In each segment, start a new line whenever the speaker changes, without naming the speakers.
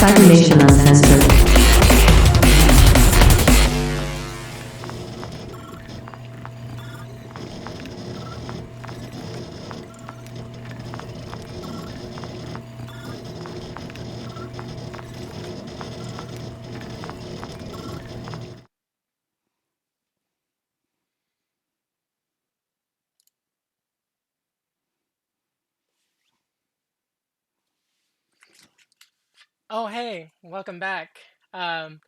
Cybernation Uncensored.
Oh, hey, welcome back. Um,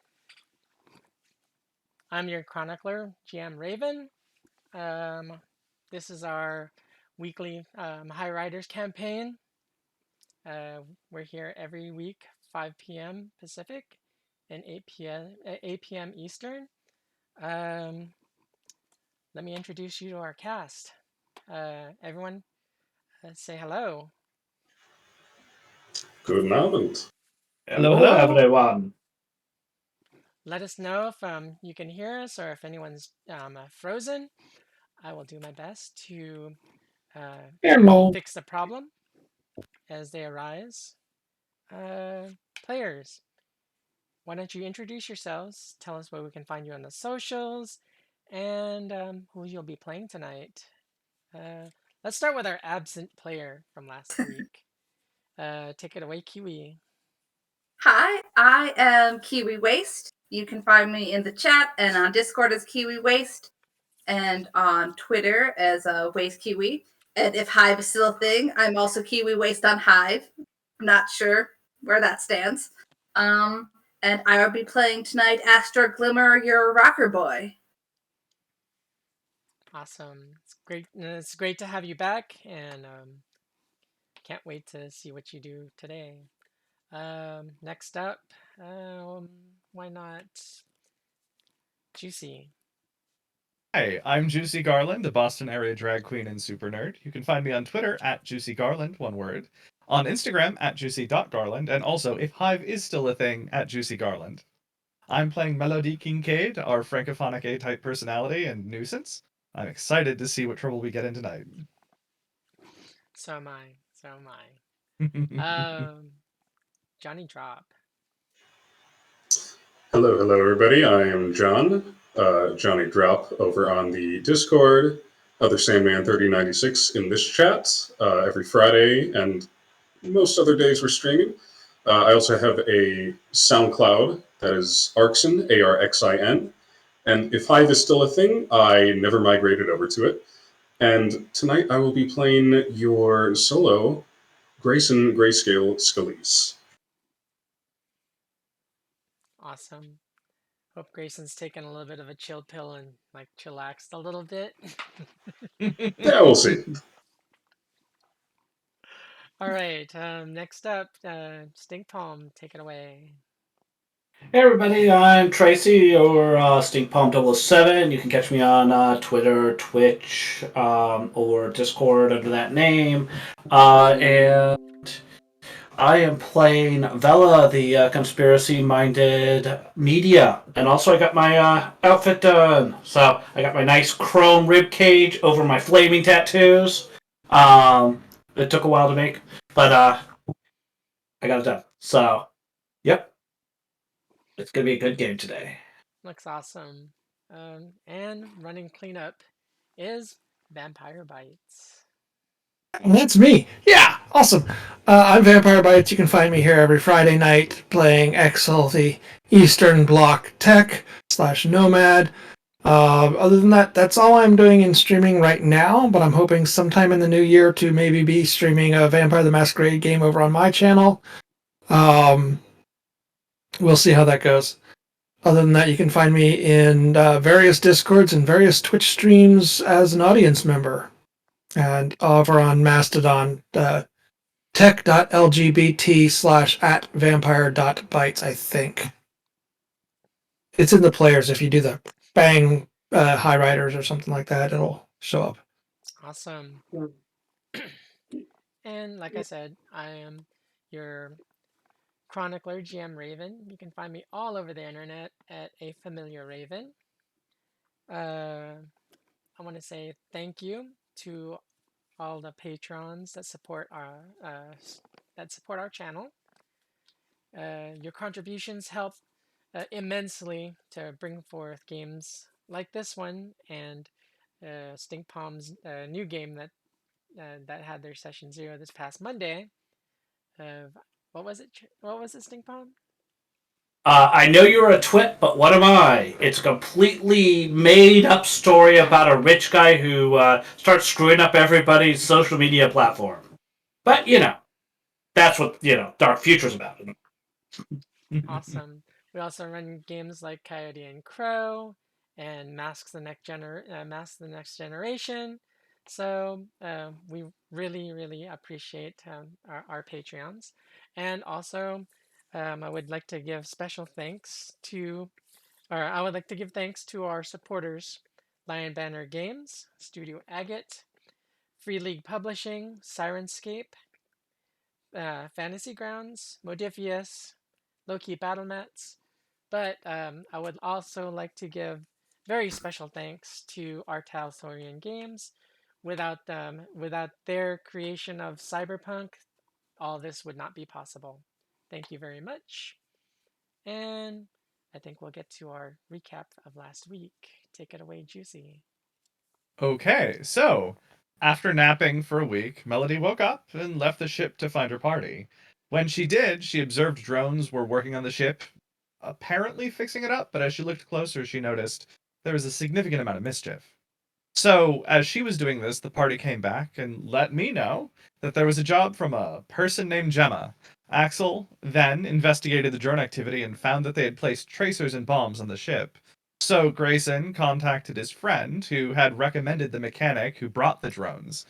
I'm your chronicler, GM Raven. Um, this is our weekly Highriders campaign. We're here every week, 5 p.m. Pacific and 8 p.m. Eastern. Um, Let me introduce you to our cast. Everyone, say hello.
Guten Abend.
Hello, everyone.
Let us know if you can hear us or if anyone's frozen. I will do my best to
Hello.
fix the problem as they arise. Players, why don't you introduce yourselves? Tell us where we can find you on the socials and who you'll be playing tonight. Uh, let's start with our absent player from last week. Take it away, Kiwi.
Hi, I am Kiwi Waste. You can find me in the chat and on Discord as Kiwi Waste and on Twitter as Waste Kiwi. And if Hive is still a thing, I'm also Kiwi Waste on Hive. Not sure where that stands. And I will be playing tonight Astro Glimmer, your rocker boy.
Awesome. It's great. It's great to have you back, and can't wait to see what you do today. Next up, why not Juicy?
Hi, I'm Juicy Garland, a Boston area drag queen and super nerd. You can find me on Twitter at Juicy Garland, one word, on Instagram at juicy.garland, and also, if Hive is still a thing, at Juicy Garland. I'm playing Melody Kincaid, our francophonic A-type personality and nuisance. I'm excited to see what trouble we get in tonight.
So am I. So am I. Johnny Drop.
Hello, everybody. I am John, Johnny Drop, over on the Discord, other Sandman3096 in this chat, every Friday, and most other days we're streaming. I also have a SoundCloud that is Arxin, Arxin, and if Hive is still a thing, I never migrated over to it. And tonight I will be playing your solo, Grayson Grayscale Scalise.
Awesome. Hope Grayson's taken a little bit of a chill pill and like chillaxed a little bit.
Yeah, we'll see.
All right. Next up, Stink Palm, take it away.
Hey everybody, I'm Tracy, or StinkPalm007. You can catch me on Twitter, Twitch, or Discord under that name. And I am playing Vela, the conspiracy-minded media. And also I got my outfit done. So I got my nice chrome rib cage over my flaming tattoos. It took a while to make, but I got it done. So, yep. It's going to be a good game today.
Looks awesome. And running cleanup is Vampire Bites.
That's me. Yeah, awesome. I'm Vampire Bites. You can find me here every Friday night playing Exel, the Eastern Bloc Tech / Nomad. Other than that, that's all I'm doing in streaming right now, but I'm hoping sometime in the new year to maybe be streaming a Vampire the Masquerade game over on my channel. We'll see how that goes. Other than that, you can find me in various Discords and various Twitch streams as an audience member. And over on Mastodon, tech.lgbt / @vampire.bytes, I think. It's in the players. If you do the bang Highriders or something like that, it'll show up.
Awesome. And like I said, I am your chronicler, GM Raven. You can find me all over the internet at A Familiar Raven. I want to say thank you to all the patrons that support our channel. Your contributions help immensely to bring forth games like this one and Stink Palm's new game that had their session 0 this past Monday. What was it? What was it, Stink Palm?
I know you're a twit, but what am I? It's a completely made up story about a rich guy who starts screwing up everybody's social media platform. But, that's what, Dark Future's about.
Awesome. We also run games like Coyote and Crow and Mask the Next Generation. So we really, really appreciate our Patreons. And also, I would like to give special thanks to, or I would like to give thanks to our supporters, Lion Banner Games, Studio Agate, Free League Publishing, Sirenscape, Fantasy Grounds, Modifius, Loki Battlemats. But I would also like to give very special thanks to Artal Saurian Games. Without their creation of Cyberpunk, all this would not be possible. Thank you very much. And I think we'll get to our recap of last week. Take it away, Juicy.
Okay, so after napping for a week, Melody woke up and left the ship to find her party. When she did, she observed drones were working on the ship, apparently fixing it up, but as she looked closer, she noticed there was a significant amount of mischief. So, as she was doing this, the party came back and let me know that there was a job from a person named Gemma. Axel then investigated the drone activity and found that they had placed tracers and bombs on the ship. So, Grayson contacted his friend who had recommended the mechanic who brought the drones.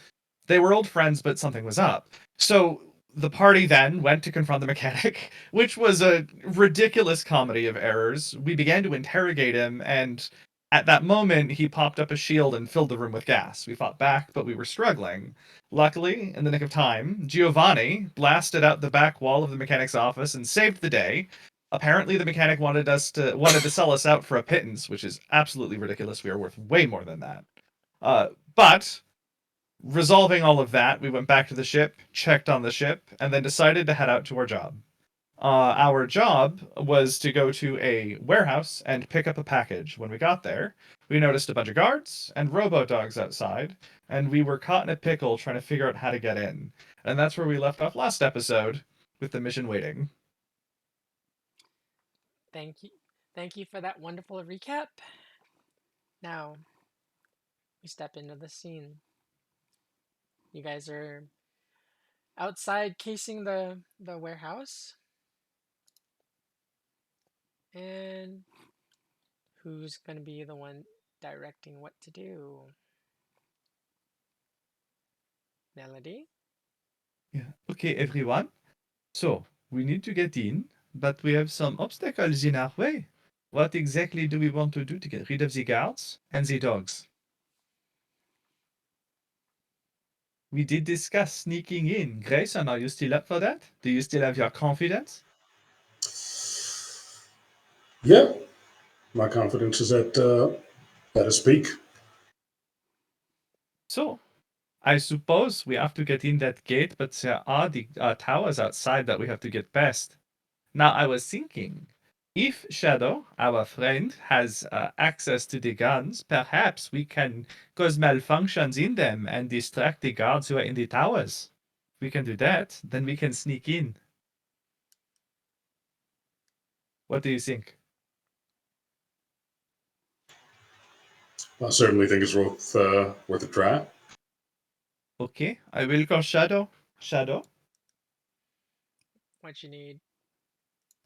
They were old friends, but something was up. So, the party then went to confront the mechanic, which was a ridiculous comedy of errors. We began to interrogate him, and at that moment, he popped up a shield and filled the room with gas. We fought back, but we were struggling. Luckily, in the nick of time, Giovanni blasted out the back wall of the mechanic's office and saved the day. Apparently, the mechanic wanted to sell us out for a pittance, which is absolutely ridiculous. We are worth way more than that. But resolving all of that, we went back to the ship, checked on the ship, and then decided to head out to our job. Our job was to go to a warehouse and pick up a package. When we got there, we noticed a bunch of guards and robo dogs outside, and we were caught in a pickle trying to figure out how to get in. And that's where we left off last episode, with the mission waiting.
Thank you. Thank you for that wonderful recap. Now, we step into the scene. You guys are outside casing the warehouse. And who's going to be the one directing what to do? Melody?
Yeah. Okay, everyone. So, we need to get in, but we have some obstacles in our way. What exactly do we want to do to get rid of the guards and the dogs? We did discuss sneaking in. Grayson, are you still up for that? Do you still have your confidence?
Yeah, my confidence is at its peak.
So, I suppose we have to get in that gate, but there are the towers outside that we have to get past. Now, I was thinking, if Shadow, our friend, has access to the guns, perhaps we can cause malfunctions in them and distract the guards who are in the towers. If we can do that, then we can sneak in. What do you think?
I certainly think it's worth a try.
Okay, I will call Shadow. Shadow,
What you need?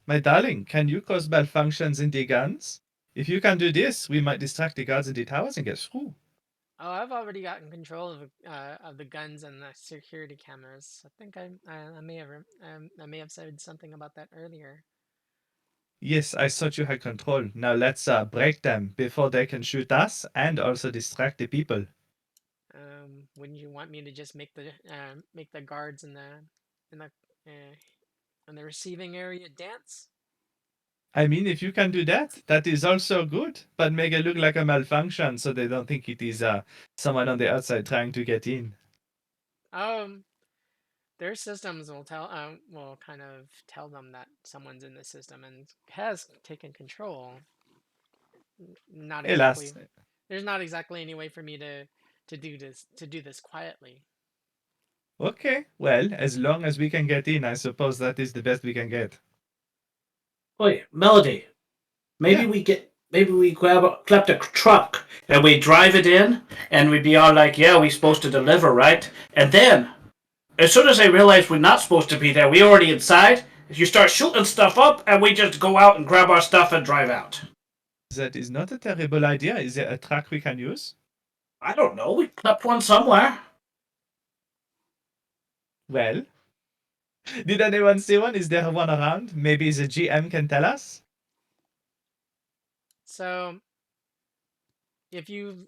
my darling, can you cause malfunctions in the guns? If you can do this, we might distract the guards in the towers and get through.
Oh, I've already gotten control of the guns and the security cameras. I think I may have said something about that earlier.
Yes, I thought you had control. Now let's break them before they can shoot us and also distract the people.
Wouldn't you want me to just make the guards in the uh, in the receiving area dance?
I mean, if you can do that, that is also good, but make it look like a malfunction so they don't think it is someone on the outside trying to get in.
Um, their systems will will kind of tell them that someone's in the system and has taken control. Not
Hélas.
exactly. There's not exactly any way for me to do this quietly.
Okay, well, as long as we can get in, I suppose that is the best we can get.
Wait, Melody. Maybe
Yeah.
we grab the truck and we drive it in, and we'd be all like, "Yeah, we supposed to deliver, right?" And then, as soon as I realize we're not supposed to be there, we already inside. You start shooting stuff up, and we just go out and grab our stuff and drive out.
That is not a terrible idea. Is there a truck we can use?
I don't know. We left one somewhere.
Well, did anyone see one? Is there one around? Maybe the GM can tell us?
So if you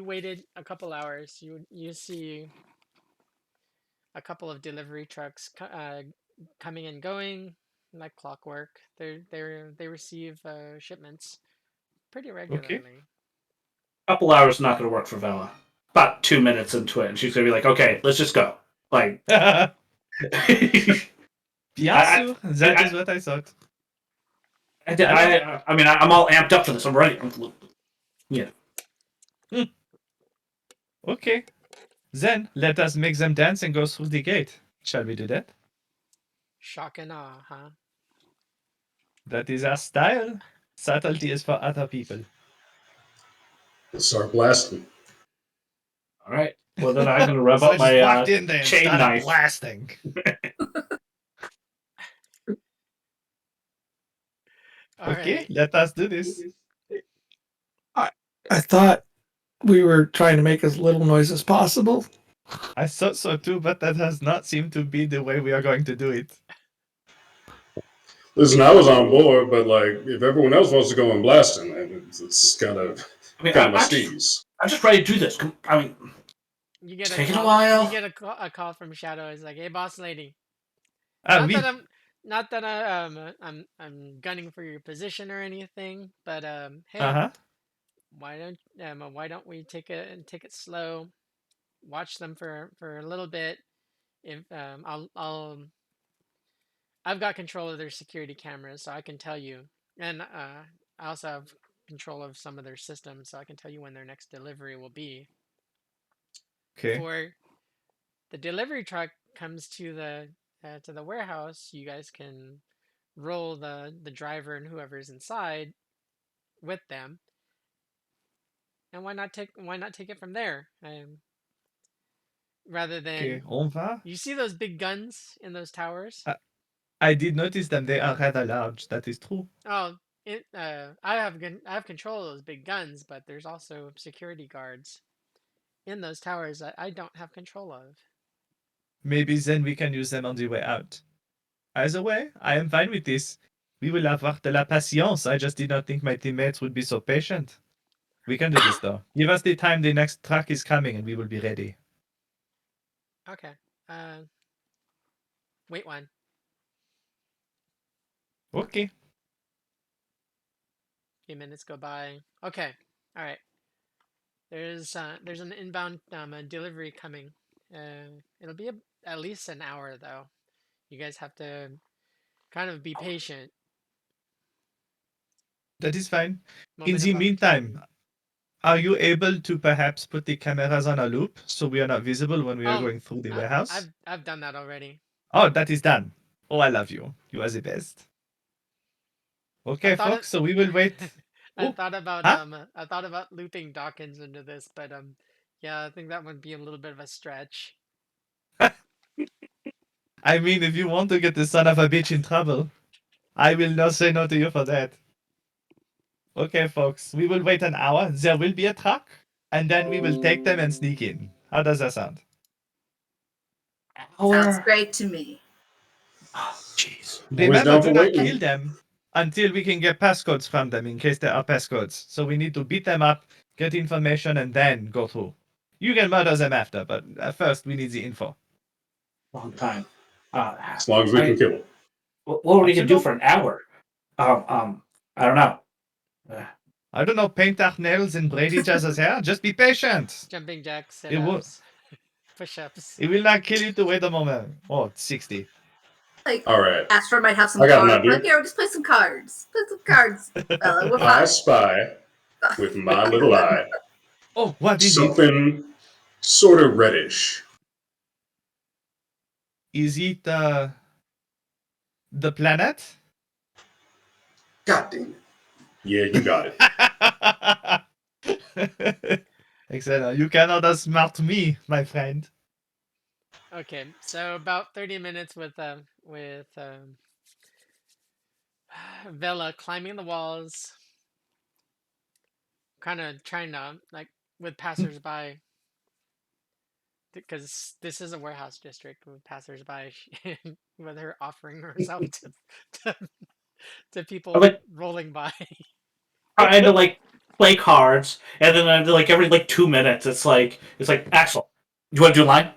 waited a couple hours, you see a couple of delivery trucks coming and going like clockwork. They receive shipments pretty
Okay.
regularly.
Couple hours not going to work for Vela. About 2 minutes into it, and she's going to be like, "Okay, let's just go." Like,
Bien
I-
sûr. That is what I thought.
I mean, I'm all amped up for this. I'm ready.
Okay. Then let us make them dance and go through the gate. Shall we do that?
Shock and awe, huh?
That is our style. Subtlety is for other people.
Start blasting.
All right. Well, then I'm going to rev
So I
up
just
my
walked in there and
chain
started
knife.
blasting. Okay,
Alright.
let us do this.
I thought we were trying to make as little noise as possible.
I thought so too, but that has not seemed to be the way we are going to do it.
Listen, I was on board, but like, if everyone else wants to go and blasting, it's kind of
I mean,
my
I'm
steez.
just ready to do this. I mean,
You get
it's
a
taking a
call,
while.
You get a call from Shadow. It's like, "Hey, boss lady,
Ah,
not
oui.
that I'm gunning for your position or anything, but hey,
Uh-huh.
why don't we take it slow, watch them for a little bit. If I've got control of their security cameras, so I can tell you, and I also have control of some of their systems, so I can tell you when their next delivery will be.
Okay.
Before the delivery truck comes to the warehouse, you guys can roll the driver and whoever's inside with them, and why not take it from there? Rather
Okay,
than
on va.
you see those big guns in those towers.
I did notice them. They are rather large. That is true.
Oh, I have control of those big guns, but there's also security guards in those towers that I don't have control of.
Maybe then we can use them on the way out. Either way, I am fine with this. We will avoir de la patience. I just did not think my teammates would be so patient. We can do this though. Give us the time the next truck is coming and we will be ready.
Okay. Wait one.
Okay.
Few minutes go by. Okay. All right. There's an inbound delivery coming. It'll be at least an hour though. You guys have to kind of be patient.
That is fine. In
Moment
the
of
meantime, are you able to perhaps put the cameras on a loop so we are not visible when we are going through the warehouse?
I've done that already.
Oh, that is done. Oh, I love you. You are the best. Okay, folks, so we will wait.
I
Oh,
thought about
huh?
I thought about looping Dawkins into this, but yeah, I think that would be a little bit of a stretch.
I mean, if you want to get the son of a bitch in trouble, I will not say no to you for that. Okay, folks, we will wait an hour. There will be a truck, and then we will take them and sneak in. How does that sound?
Sounds great to me.
Oh, jeez.
Always
Remember,
down
do
for
not
waiting.
kill them until we can get passcodes from them in case there are passcodes. So we need to beat them up, get information, and then go through. You can murder them after, but first we need the info.
Long time.
As long as we can kill them.
What were we gonna do for an hour? I don't know.
I don't know, paint our nails and braid each other's hair. Just be patient.
Jumping jacks,
It will.
sit-ups. push-ups.
It will not kill you to wait a moment. Oh, 60.
Like,
All right.
Astro might have some
I got an
cards.
idea.
Like, here, just play some cards. Play some cards, Bella. We're
I
fine.
spy with my little eye
Oh, what is it?
something sort of reddish.
Is it the planet?
God damn it. Yeah, you got it.
Excellent. You cannot outsmart me, my friend.
Okay, so about 30 minutes with Vela climbing the walls, kind of trying to like with passersby, because this is a warehouse district with passersby, with her offering herself to, to people
Like,
rolling by.
trying to like play cards, and then like every like 2 minutes, it's like Axel, you want to do a line?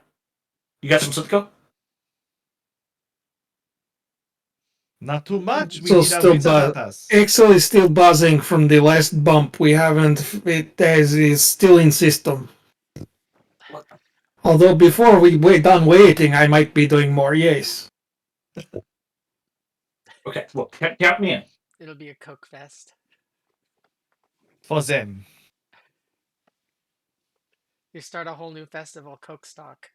You got some Simcoe?
Not too much. We
So
need our
still
wits about us.
Axel is still buzzing from the last bump. We haven't. It is still in system. Although before we done waiting, I might be doing more. Yes.
Okay, well, count me in.
It'll be a Coke fest.
For them.
You start a whole new festival, Coke stock.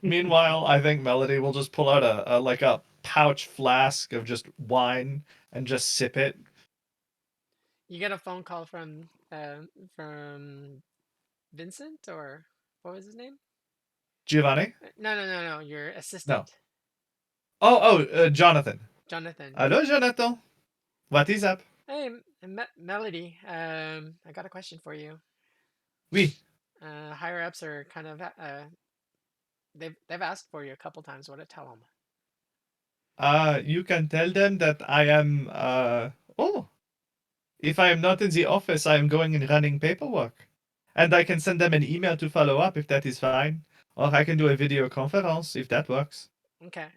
Meanwhile, I think Melody will just pull out a pouch flask of just wine and just sip it.
You get a phone call from Vincent, or what was his name?
Giovanni?
No. Your assistant.
Jonathan.
Jonathan.
Hello, Jonathan. What is up?
Hey, Melody. I got a question for you.
Oui.
Higher ups are kind of they've asked for you a couple times. What to tell them?
You can tell them that I am if I am not in the office, I am going and running paperwork. And I can send them an email to follow up if that is fine. Or I can do a video conference if that works.
Okay.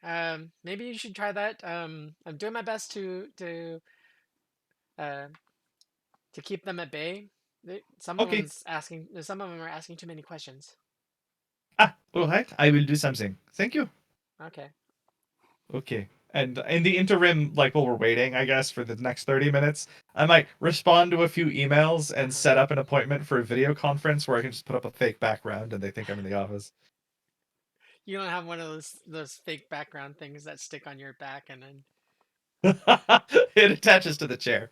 Maybe you should try that. I'm doing my best uh to keep them at bay. Some of
Okay.
some of them are asking too many questions.
Alright. I will do something. Thank you.
Okay.
Okay. And in the interim, like while we're waiting, I guess, for the next 30 minutes, I might respond to a few emails and set up an appointment for a video conference where I can just put up a fake background and they think I'm in the office.
You don't have one of those fake background things that stick on your back and then
It attaches to the chair.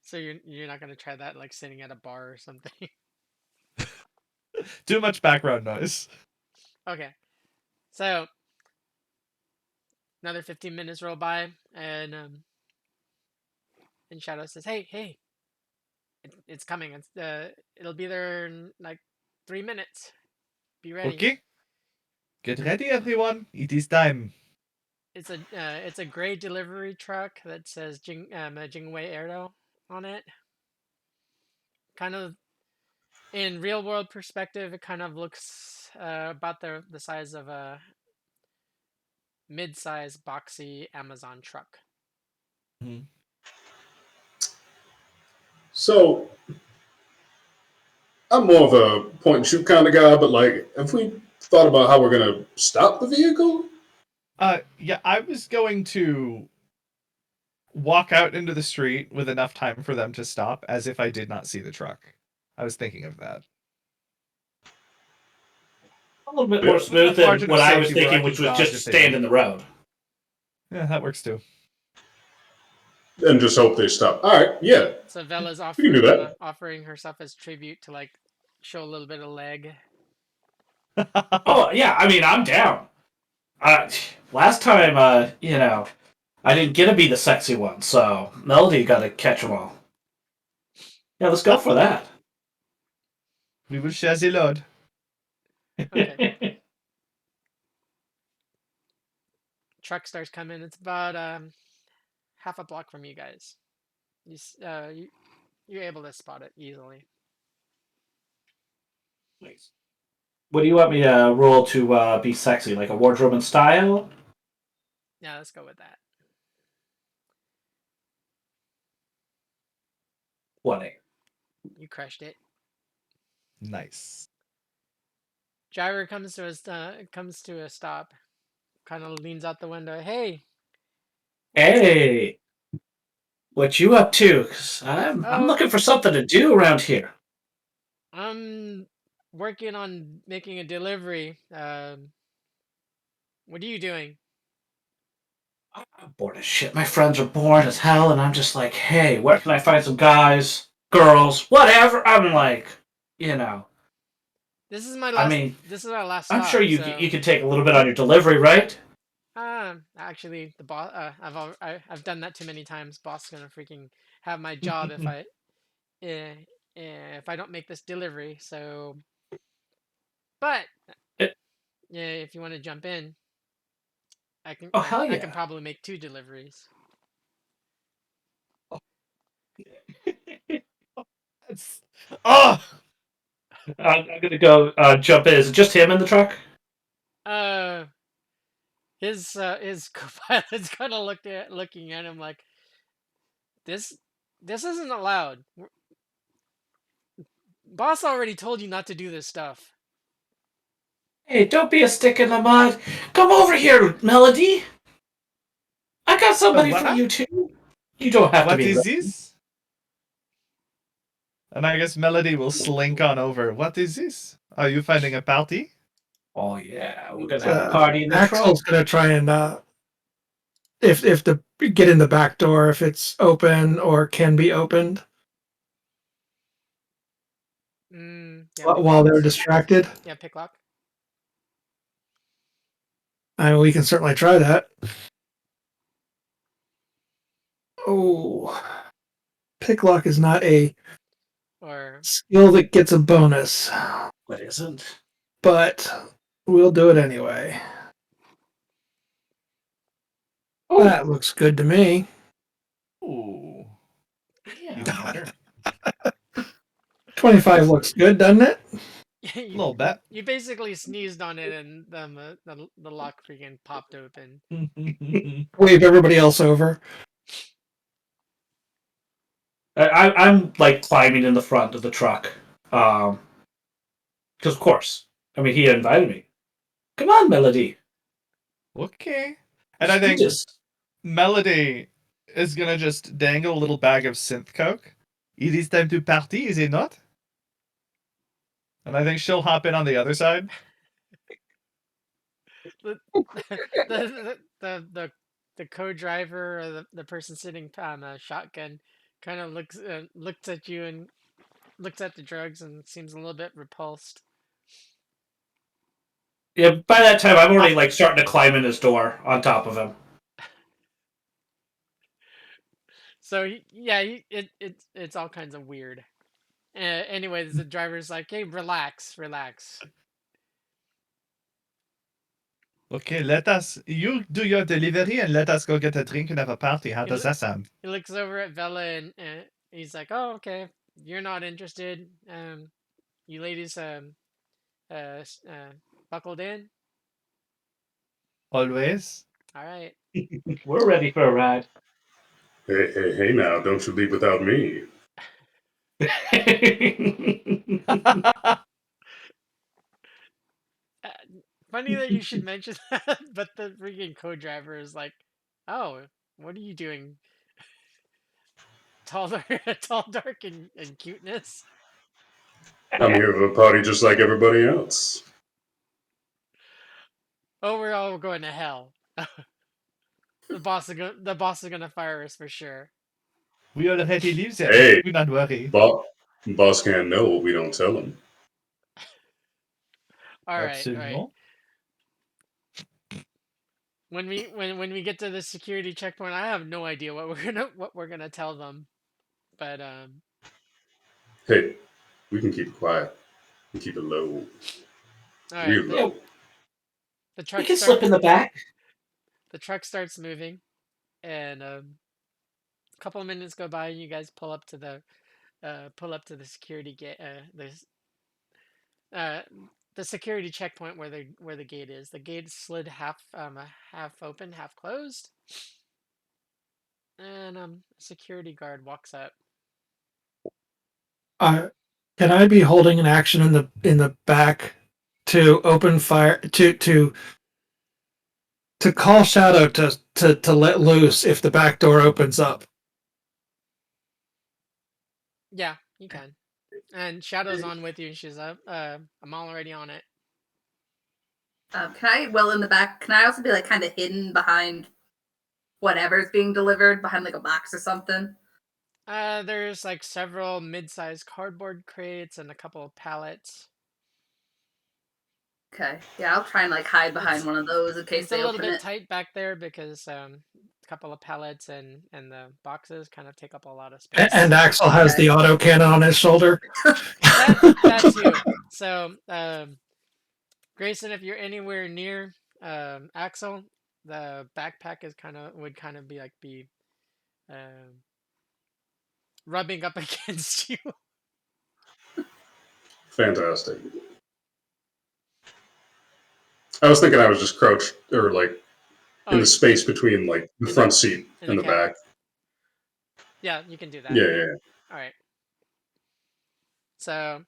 so you're not gonna try that like sitting at a bar or something.
Too much background noise.
Okay. So another 15 minutes roll by and Shadow says, "Hey, it's coming. It'll be there in like 3 minutes. Be ready."
Okay. Get ready, everyone. It is time.
It's a gray delivery truck that says Jingwei Aero on it. Kind of in real world perspective, it kind of looks about the size of a mid-size boxy Amazon truck.
Mhm.
So, I'm more of a point and shoot kind of guy, but like, have we thought about how we're gonna stop the vehicle?
Yeah, I was going to walk out into the street with enough time for them to stop as if I did not see the truck. I was thinking of that.
A little bit more smooth than what I was thinking, which was just stand in the road.
Yeah, that works too.
And just hope they stop. All right, yeah.
So Vela's
We can do that.
offering herself as tribute to like show a little bit of leg.
Oh yeah, I mean I'm down. Last time, I didn't get to be the sexy one, so Melody got to catch them all. Yeah, let's go for that.
We will share the load.
Okay. Truck starts coming. It's about half a block from you guys. You're able to spot it easily.
Nice. What do you want me to roll to be sexy? Like a wardrobe and style?
Yeah, let's go with that.
20.
You crushed it.
Nice.
Driver comes to a stop. Kind of leans out the window. Hey.
Hey, what you up to? 'Cause I'm
Oh,
looking for something to do around here.
I'm working on making a delivery. What are you doing?
I'm bored as shit. My friends are bored as hell, and I'm just like, hey, where can I find some guys, girls, whatever? I'm like, you know,
This is my
I
last.
mean,
This is our last
I'm sure
stop.
you
So,
can take a little bit on your delivery, right?
actually, the boss. I've done that too many times. Boss is gonna freaking have my job eh, if I don't make this delivery. So, but
It-
yeah, if you want to jump in,
oh hell
I can
yeah!
probably make 2 deliveries.
It's, oh,
I'm gonna go jump in. Is it just him in the truck?
Uh, his co-pilot's kind of looking at him like this. This isn't allowed. Boss already told you not to do this stuff.
Hey, don't be a stick in the mud. Come over here, Melody. I got somebody for
what?
you too. You don't have to
What
be.
is this? And I guess Melody will slink on over. What is this? Are you finding a party?
Oh yeah, we're gonna have a party in the
Axel's
truck.
gonna try and if the get in the back door if it's open or can be opened
Yeah, pick
while they're
locks.
distracted.
Yeah, pick lock.
I mean, we can certainly try that. Oh, pick lock is not a
Or
skill that gets a bonus,
What isn't?
but we'll do it anyway.
Oh,
That looks good to me.
Ooh,
yeah.
even better.
25 looks good, doesn't it?
A little bit.
you basically sneezed on it and the lock freaking popped open.
Wave everybody else over.
I'm like climbing in the front of the truck. Because of course. I mean, he invited me. Come on, Melody.
Okay. And
Let's
I
do
think
this.
Melody is gonna just dangle a little bag of synth coke. It is time to party, is it not? And I think she'll hop in on the other side.
The the co-driver or the person sitting on a shotgun kind of looks at you and looks at the drugs and seems a little bit repulsed.
Yeah, by that time, I'm already like starting to climb in his door on top of him.
So it's all kinds of weird. Anyways, the driver's like, "Hey, relax, relax."
Okay, you do your delivery and let us go get a drink and have a party. How
He,
does
loo-
that sound?
he looks over at Vela and he's like, "Oh, okay. You're not interested. You ladies buckled in.
Always?
All right."
We're ready for a ride.
Hey now, don't you leave without me.
Uh, Funny that you should mention that, but the freaking co-driver is like, "Oh, what are you doing? Tall, dark, tall, dark, and cuteness."
I'm here for a party just like everybody else.
Oh, we're all going to hell. The boss is gonna fire us for sure.
We already live there.
Hey,
Do not worry.
boss can't know what we don't tell him.
All right, all right.
Absolument.
When we get to the security checkpoint, I have no idea what we're gonna tell them. But
Hey, we can keep it quiet. We keep it low,
all right.
real
Yeah,
low.
The
we
truck
can
start
slip in the back.
the truck starts moving, and a couple of minutes go by, and you guys pull up to the security gate. Uh, the security checkpoint where the gate is. The gate slid half open, half closed, and security guard walks up.
Can I be holding an action in the back to open fire to call Shadow to let loose if the back door opens up?
Yeah, you can. And Shadow's on with you, and she's up. I'm already on it.
Can I, well, in the back, can I also be like kind of hidden behind whatever's being delivered, behind like a box or something?
There's like several mid-sized cardboard crates and a couple of pallets.
Okay, yeah, I'll try and like hide behind one of those in case
It's a
they
little
open
bit
it.
tight back there because a couple of pallets and the boxes kind of take up a lot of space.
And Axel has
Okay.
the autocannon on his shoulder.
that too. So, Grayson, if you're anywhere near Axel, the backpack is would kind of be rubbing up against you.
Fantastic. I was thinking I was just crouched or like in the space between like the front seat and the
cab.
back.
Yeah, you can do that.
Yeah.
All right. So,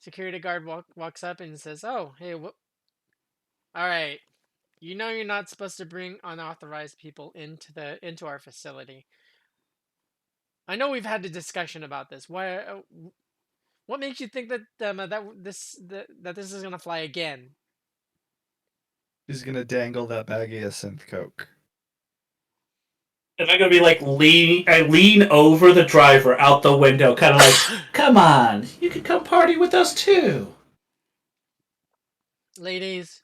security guard walks up and says, "Oh, hey, all right. You know you're not supposed to bring unauthorized people into our facility. I know we've had a discussion about this. What makes you think that this is gonna fly again?"
He's gonna dangle that baggie of synth coke.
And I'm gonna be like I lean over the driver out the window, kind of like, come on, you can come party with us too.
Ladies,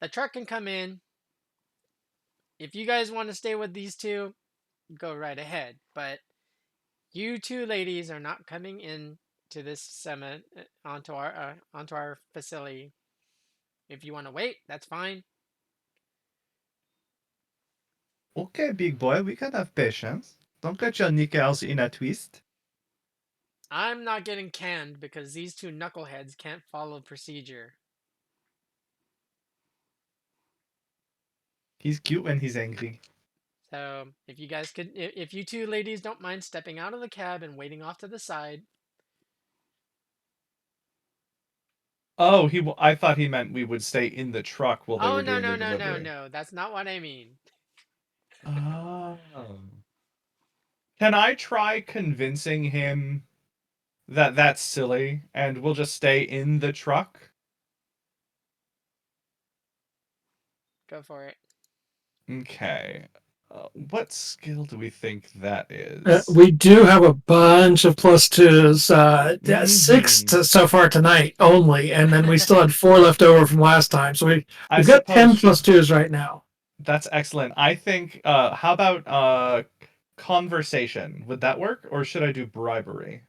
the truck can come in. If you guys want to stay with these two, go right ahead. But you two ladies are not coming in to this summit onto our facility. If you want to wait, that's fine.
Okay, big boy, we can have patience. Don't get your knickers in a twist.
I'm not getting canned because these two knuckleheads can't follow procedure.
He's cute when he's angry.
So if you guys could, if you two ladies don't mind stepping out of the cab and waiting off to the side.
Oh, I thought he meant we would stay in the truck while they were
no,
doing
no,
the
no,
delivery.
no. That's not what I mean.
Oh. Can I try convincing him that that's silly and we'll just stay in the truck?
Go for it.
Okay. What skill do we think that is?
We do have a bunch of +2s. 6 so far tonight only, and then we still had 4 left over from last time. So we've got 10 +2s right now.
That's excellent. I think. How about conversation? Would that work, or should I do bribery?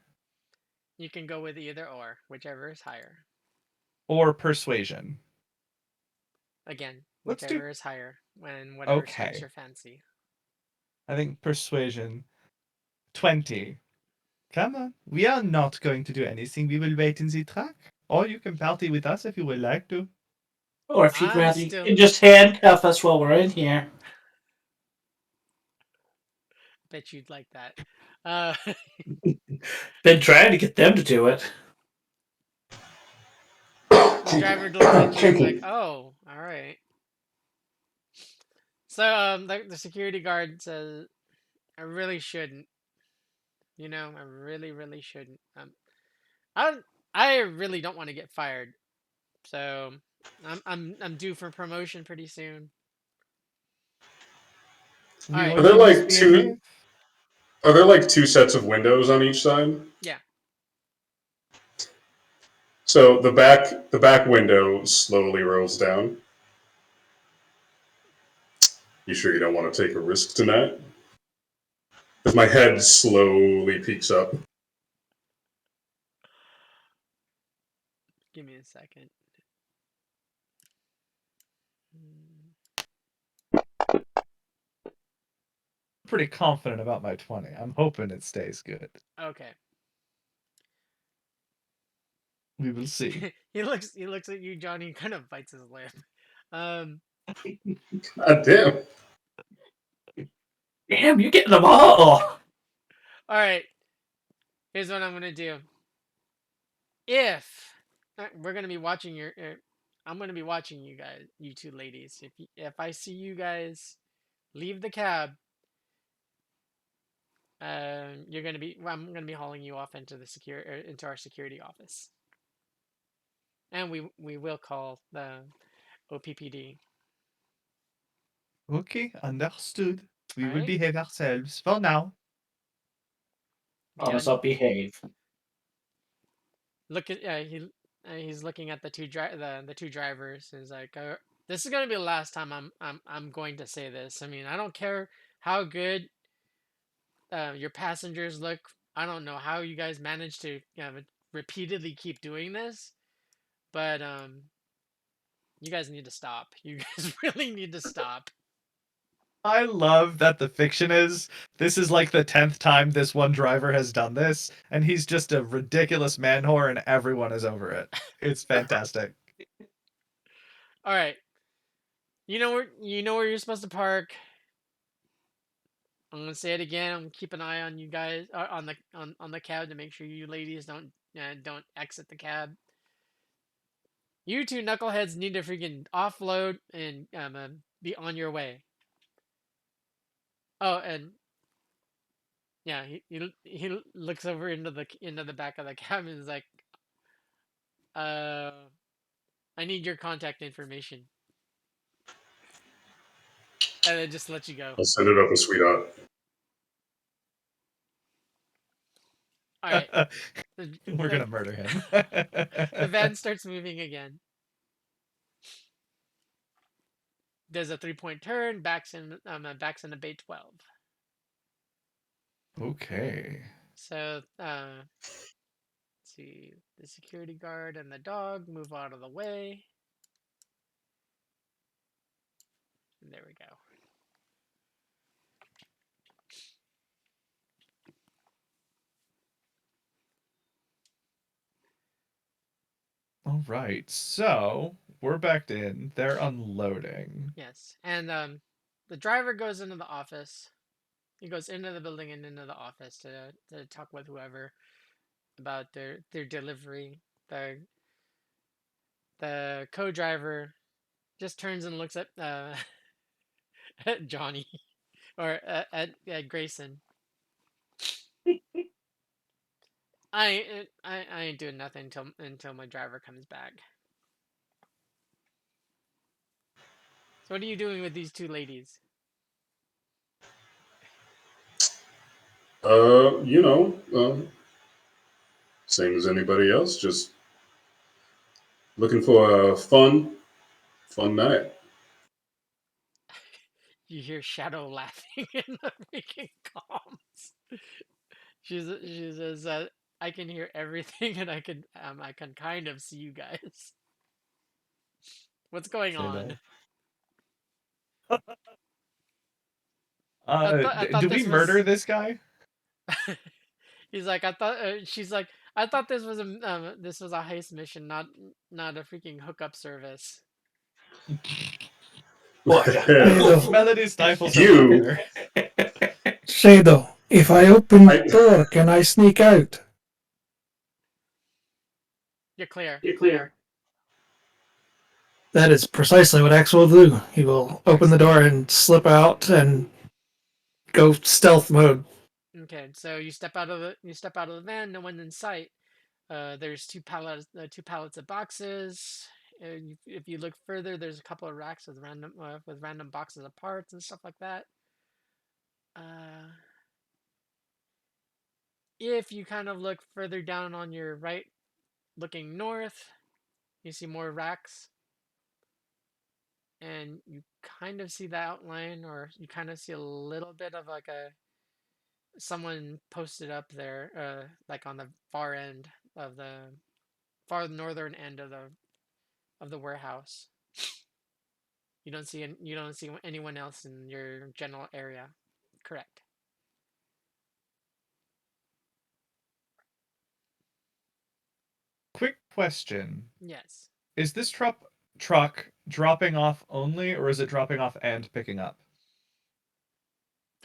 You can go with either or, whichever is higher.
Or persuasion.
Again, whichever is higher, when whatever strikes your fancy.
I think persuasion. 20. Come on. We are not going to do anything. We will wait in the truck. Or you can party with us if you would like to.
Or if you'd rather, you can just handcuff us while we're in here.
Bet you'd like that.
Been trying to get them to do it.
The driver looks at you and is like, "Oh, all right." So the security guard says, "I really shouldn't. You know, I really shouldn't. I really don't want to get fired. So I'm due for promotion pretty soon."
Are there like two? Are there like 2 sets of windows on each side?
Yeah.
So the back window slowly rolls down. You sure you don't want to take a risk tonight? As my head slowly peeks up.
Give me a second.
Pretty confident about my 20. I'm hoping it stays good.
Okay.
We will see.
He looks at you, Johnny, and kind of bites his lip.
God damn.
Damn, you getting them all.
All right. Here's what I'm gonna do. If we're gonna be watching I'm gonna be watching you guys, you two ladies. If I see you guys leave the cab, I'm gonna be hauling you off into into our security office, and we will call the OPPD.
Okay, understood. We will
Alright?
behave ourselves for now.
Promise I'll behave.
Look at he's looking at the two drivers. And he's like, "This is gonna be the last time I'm going to say this. I mean, I don't care how good your passengers look. I don't know how you guys manage to repeatedly keep doing this, but you guys need to stop. You guys really need to stop."
I love that the fiction is this is like the 10th time this one driver has done this, and he's just a ridiculous man whore, and everyone is over it. It's fantastic.
All right, you know where you're supposed to park. I'm gonna say it again. I'm gonna keep an eye on you guys on the cab to make sure you ladies don't exit the cab. You two knuckleheads need to freaking offload and be on your way. Oh, and yeah, he looks over into the back of the cab and is like, I need your contact information, and then just let you go.
I'll send it up a sweetheart.
All right,
We're gonna murder him.
the van starts moving again. Does a 3-point turn, backs in a bay 12.
Okay.
So let's see, the security guard and the dog move out of the way. And there we go.
All right. So we're backed in. They're unloading.
Yes, and the driver goes into the office. He goes into the building and into the office to talk with whoever about their delivery. The co-driver just turns and looks at at Johnny or at Grayson. I ain't doing nothing until my driver comes back. So what are you doing with these two ladies?
Same as anybody else, just looking for a fun night.
You hear Shadow laughing in the freaking comms. She says, "I can hear everything, and I can kind of see you guys. What's going on?" I thought
Do we
this
murder
was.
this guy?
He's like, I thought. She's like, I thought this was a heist mission, not a freaking hookup service.
Melody stifles her
You-
laughter.
Say though, if I open
I-
the door, can I sneak out?
You're clear.
You're clear.
That is precisely what X will do. He will open the door and slip out and go stealth mode.
Okay, so you step out of the van. No one in sight. There's two pallets of boxes. If you look further, there's a couple of racks with random boxes of parts and stuff like that. If you kind of look further down on your right, looking north, you see more racks, and you kind of see the outline, or you kind of see a little bit of like someone posted up there, like on the far end of the far northern end of the warehouse. You don't see anyone else in your general area. Correct.
Quick question.
Yes.
Is this truck dropping off only, or is it dropping off and picking up?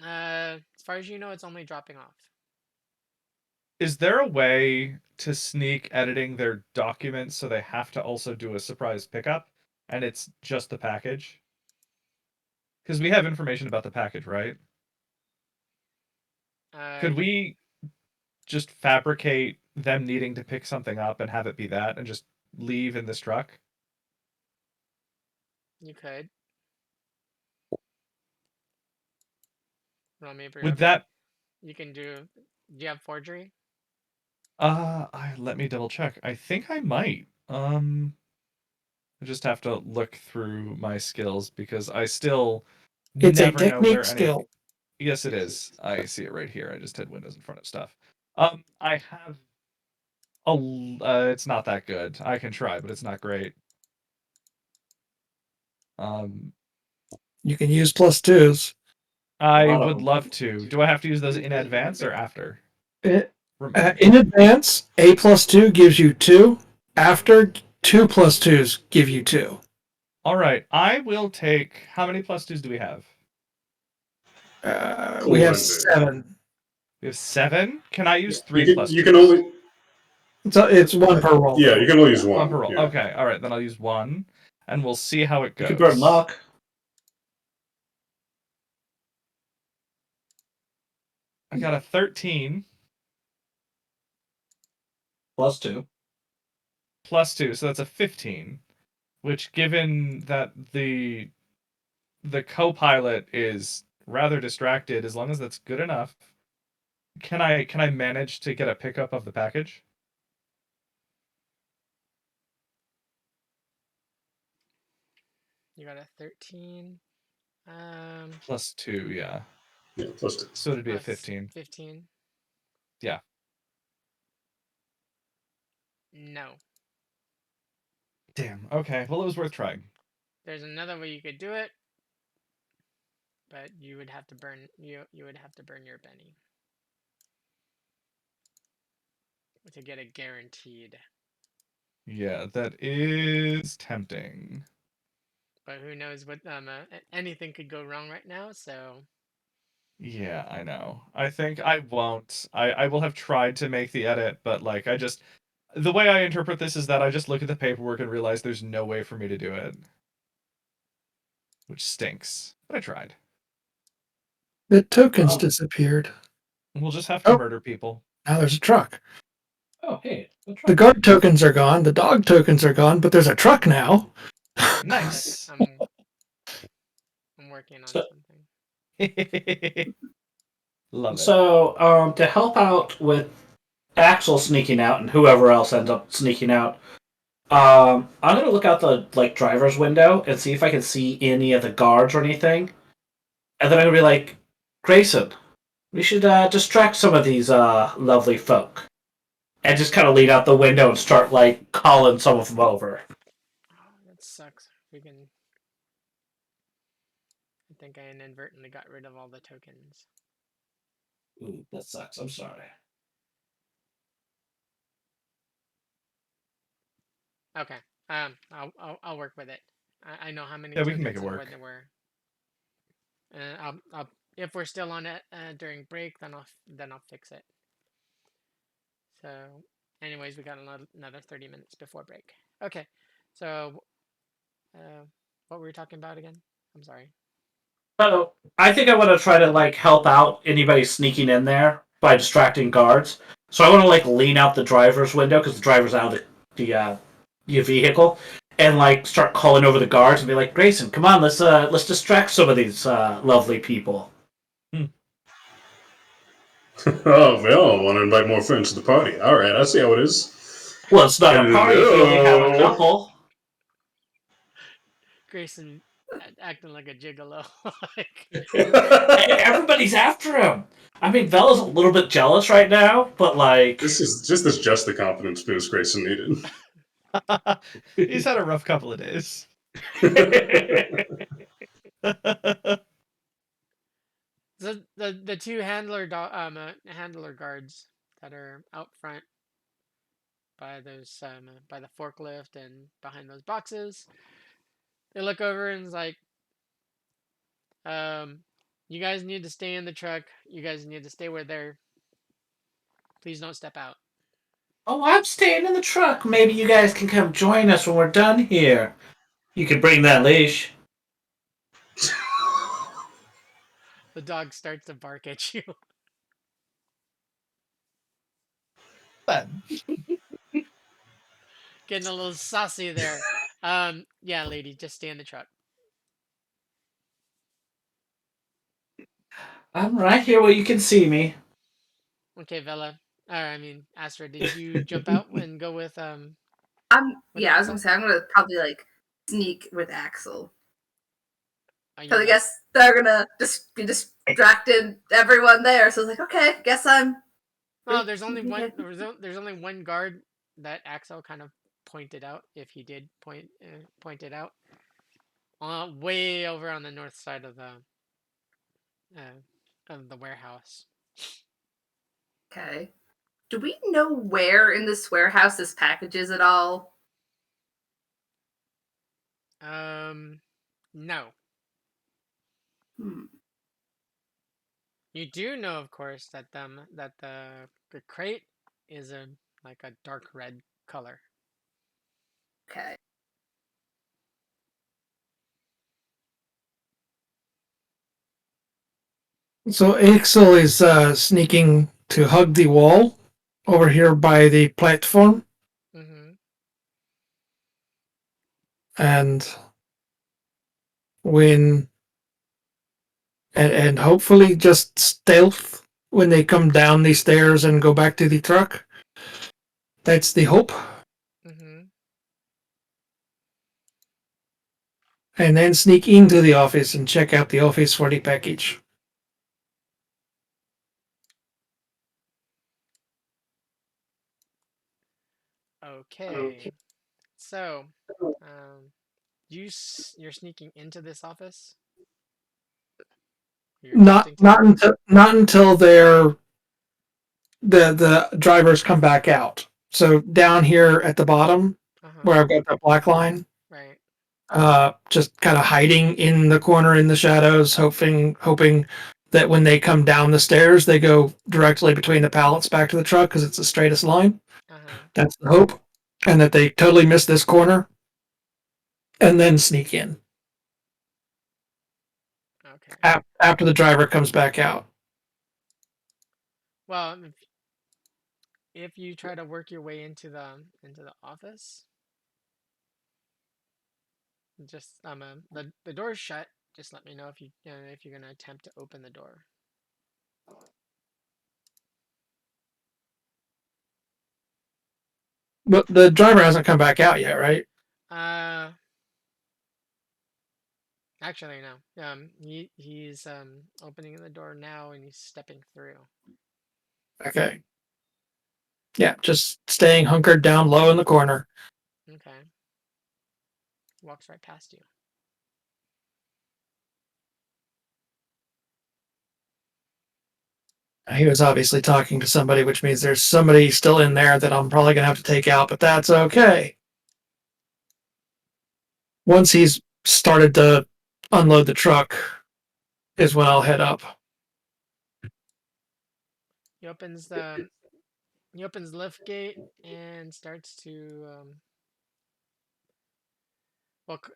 As far as you know, it's only dropping off.
Is there a way to sneak editing their documents so they have to also do a surprise pickup, and it's just the package? Because we have information about the package, right? Could
You,
we just fabricate them needing to pick something up and have it be that, and just leave in this truck?
you could. Roll me for
Would that?
You can do. Do you have forgery?
Let me double check. I think I might. I just have to look through my skills because I still
It's a
never know
technique
where any.
skill.
Yes, it is. I see it right here. I just had windows in front of stuff. I have it's not that good. I can try, but it's not great. Um,
You can use +2s.
I
lot of
would
them.
love to. Do I have to use those in advance or after?
In advance, a +2 gives you 2. After, 2 +2s give you 2.
All right, I will take. How many +2s do we have?
We have
Plenty.
7.
We have 7. Can I use 3
You can
+2s?
only
It's 1 per roll.
yeah, you can only use
One
one.
per roll.
Yeah.
Okay, all right, then I'll use 1, and we'll see how it
You
goes.
could burn luck.
I got a 13
+2.
+2, so that's a 15. Which, given that the co-pilot is rather distracted, as long as that's good enough, can I manage to get a pickup of the package?
You got a 13.
+2, yeah.
Yeah, +2.
So it'd be a
It's
15.
15.
Yeah.
No.
Damn. Okay. Well, it was worth trying.
There's another way you could do it, but you would have to burn you would have to burn your Benny to get it guaranteed.
Yeah, that is tempting.
But who knows what anything could go wrong right now, so
Yeah, I know. I think I won't. I will have tried to make the edit, but like the way I interpret this is that I just look at the paperwork and realize there's no way for me to do it. Which stinks. But I tried.
The tokens
Oh.
disappeared.
We'll just have to
Oh.
murder people.
Now there's a truck.
Oh, hey.
The guard tokens are gone. The dog tokens are gone, but there's a truck now.
Nice.
I'm working on
So-
something.
Love it.
So, to help out with Axel sneaking out and whoever else ends up sneaking out, I'm gonna look out the driver's window and see if I can see any of the guards or anything, and then I'm gonna be like, Grayson, we should distract some of these lovely folk, and just kind of lean out the window and start calling some of them over.
Oh, that sucks. Freaking. I think I inadvertently got rid of all the tokens.
Ooh, that sucks. I'm sorry.
Okay. I'll work with it. I know how many
Yeah, we
tokens
can make it
and
work.
what there were. I'll if we're still on it during break, then I'll fix it. So, anyways, we got another 30 minutes before break. Okay. So, what were we talking about again? I'm sorry.
So I think I want to try to help out anybody sneaking in there by distracting guards. So I want to lean out the driver's window because the driver's out of the vehicle, and start calling over the guards and be like, Grayson, come on, let's distract some of these lovely people.
Oh, well, I want to invite more friends to the party. All right, I see how it is.
Well, it's not a party if you only have a
Hello.
couple.
Grayson acting like a gigolo. like,
Everybody's after him. I mean, Bella's a little bit jealous right now, but
This is just the confidence boost Grayson needed.
He's had a rough couple of days.
the two handler guards that are out front by those by the forklift and behind those boxes, they look over and it's like, You guys need to stay in the truck. You guys need to stay where they're. Please don't step out.
Oh, I'm staying in the truck. Maybe you guys can come join us when we're done here. You can bring that leash.
The dog starts to bark at you.
Then
Getting a little saucy there. Yeah, lady, just stay in the truck.
I'm right here where you can see me.
Okay, Vela. I mean, Astra, did you jump out and go with with
Yeah, I was gonna
Axel?
say I'm gonna probably like sneak with Axel.
Are you
Because I
like?
guess they're gonna just be distracting everyone there. So it's like, okay, guess I'm.
Oh, there's only one. There's only one guard that Axel kind of pointed out. If he did point it out, way over on the north side of the warehouse.
Okay. Do we know where in this warehouse this package is at all?
No.
Hmm.
You do know, of course, that the crate is like a dark red color.
Okay.
So Axel is sneaking to hug the wall over here by the platform,
Mm-hmm.
and when and hopefully just stealth when they come down the stairs and go back to the truck. That's the hope.
Mm-hmm.
And then sneak into the office and check out the office for the package.
Okay. So, you're sneaking into this office. You're
Not
attempting to.
not until the drivers come back out. So down here at the bottom,
Uh-huh.
where I've got the black line,
Right.
just kind of hiding in the corner in the shadows, hoping that when they come down the stairs, they go directly between the pallets back to the truck because it's the straightest line.
Uh-huh.
That's the hope, and that they totally miss this corner, and then sneak in
Okay.
after the driver comes back out.
Well, if you try to work your way into the office, just the door's shut. Just let me know if you're gonna attempt to open the door.
But the driver hasn't come back out yet, right?
Uh, Actually no. He's opening the door now and he's stepping through.
Okay. Yeah, just staying hunkered down low in the corner.
Okay. Walks right past you.
He was obviously talking to somebody, which means there's somebody still in there that I'm probably going to have to take out, but that's okay. Once he's started to unload the truck, is when I'll head up.
He opens the he opens the lift gate and starts to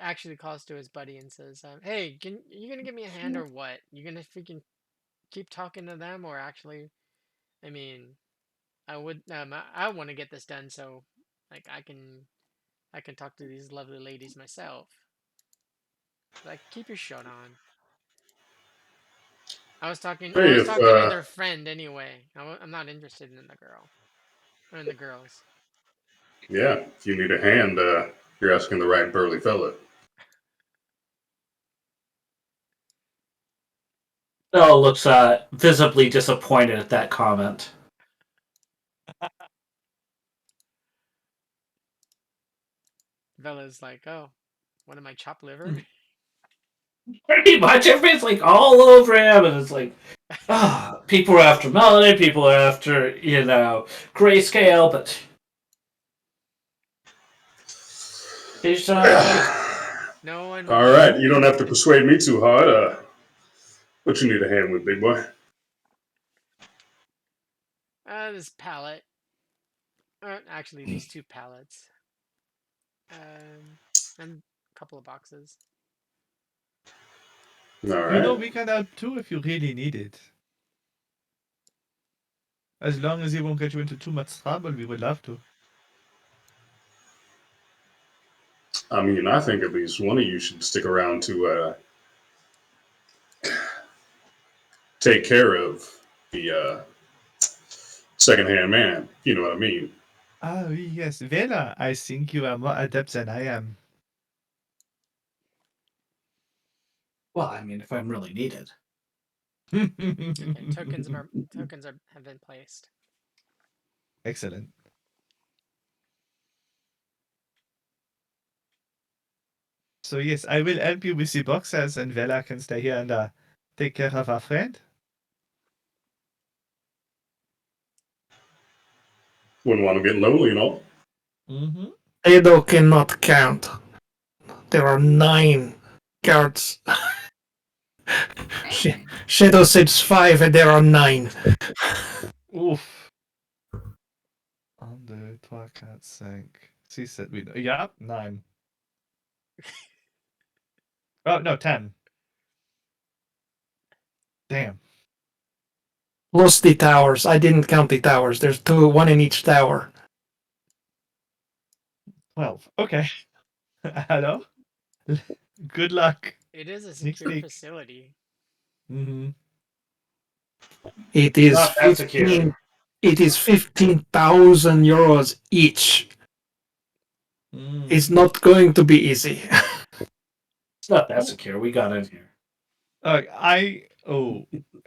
actually calls to his buddy and says, "Hey, you gonna give me a hand or what? You gonna freaking keep talking to them or actually? I mean, I want to get this done so like I can talk to these lovely ladies myself. Like, keep your shirt on. I
Hey,
was
if
talking to their friend anyway. I'm not interested in the girl or in the girls.
yeah, if you need a hand, you're asking the right burly fella.
Belle looks visibly disappointed at that comment.
Bella's like, oh, what am I, chopped liver?
Pretty much, everybody's like all over him, and it's like, people are after Melody, people are after, Grayscale, but he's
No one
All
wants.
right, you don't have to persuade me too hard. What you need a hand with, big boy?
This pallet. Actually, these 2 pallets. And a couple of boxes.
All right.
You know, we can help too if you really need it. As long as it won't get you into too much trouble, we would love to.
I mean, I think at least one of you should stick around to take care of the secondhand man. You know what I mean?
Ah, oui, yes. Vela, I think you are more adept than I am.
Well, I mean, if I'm really needed.
Okay, tokens have been placed.
Excellent. So yes, I will help you with the boxes, and Vela can stay here and take care of our friend.
Wouldn't want to get lonely, you know.
Mm-hmm.
Edo cannot count. There are 9 guards. Shadow says 5 and there are 9.
Ouf. 1, 2, 3, 4, 5, 6, 7, 8. Yeah, 9. Oh, no, 10. Damn.
Plus the towers. I didn't count the towers. There's 2, 1 in each tower.
12. Okay. Hello? Good luck.
It is a
Sneak,
secure
sneak.
facility.
Mm-hmm.
It is
Not that secure.
15. It is 15,000 euros each.
Mm.
It's not going to be easy.
It's not that secure. We got in here.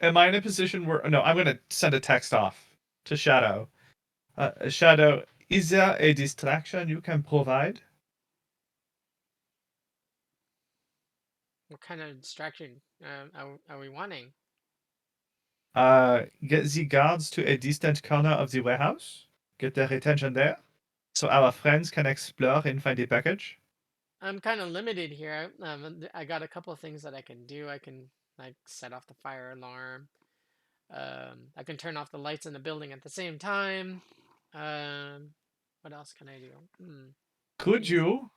Am I in a position where... No, I'm going to send a text off to Shadow. Shadow, is there a distraction you can provide?
What kind of distraction are we wanting?
Get the guards to a distant corner of the warehouse. Get their attention there. So our friends can explore and find a package.
I'm kind of limited here. I got a couple of things that I can do. I can like set off the fire alarm. I can turn off the lights in the building at the same time. What else can I do?
Could you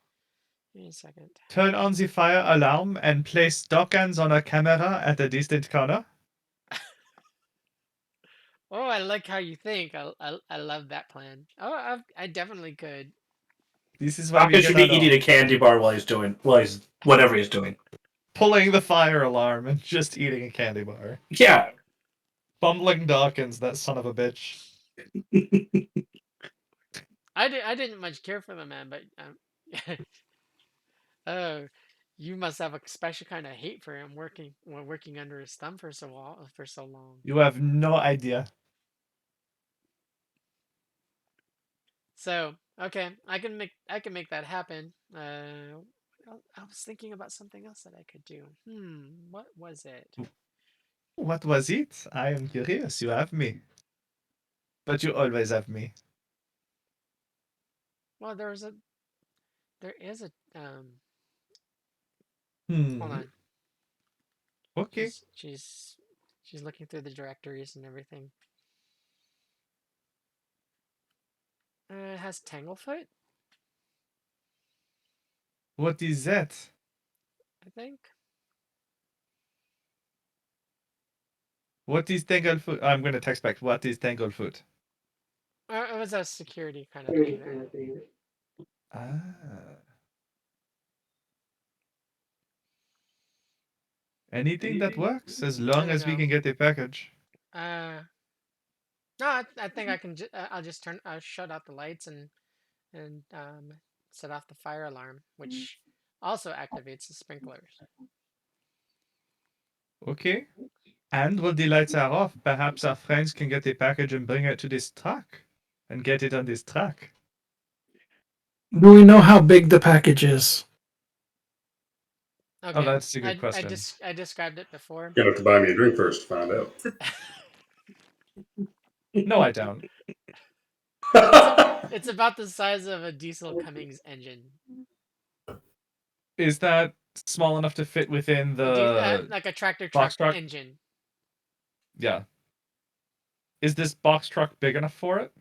Give me a second.
turn on the fire alarm and place tokens on a camera at a distant corner?
Oh, I like how you think. I love that plan. Oh, I definitely could.
This is why
How
we
could
get
you be
along.
eating a candy bar while he's whatever he's doing?
Pulling the fire alarm and just eating a candy bar.
Yeah.
Bumbling Dawkins, that son of a bitch.
I didn't much care for the man, but oh, you must have a special kind of hate for him working under his thumb for so long.
You have no idea.
So okay, I can make that happen. I was thinking about something else that I could do. What was it?
What was it? I am curious. You have me. But you always have me.
Well, there is a hold on.
Okay.
She's looking through the directories and everything. It has Tanglefoot,
What is that?
I think.
What is Tanglefoot? I'm going to text back. What is Tanglefoot?
It was a security kind of thing there.
Ah. Anything that works, as long as we can get a package.
No, I think I can. I'll just shut out the lights and set off the fire alarm, which also activates the sprinklers.
Okay. And when the lights are off, perhaps our friends can get a package and bring it to this truck. And get it on this truck.
Do we know how big the package is?
Okay.
Oh, that's a good question.
I described it before.
You're gonna have to buy me a drink first to find out.
No, I don't.
It's about the size of a diesel Cummins engine.
Is that small enough to fit within the
like a tractor
box
truck
truck?
engine.
Yeah. Is this box truck big enough for it?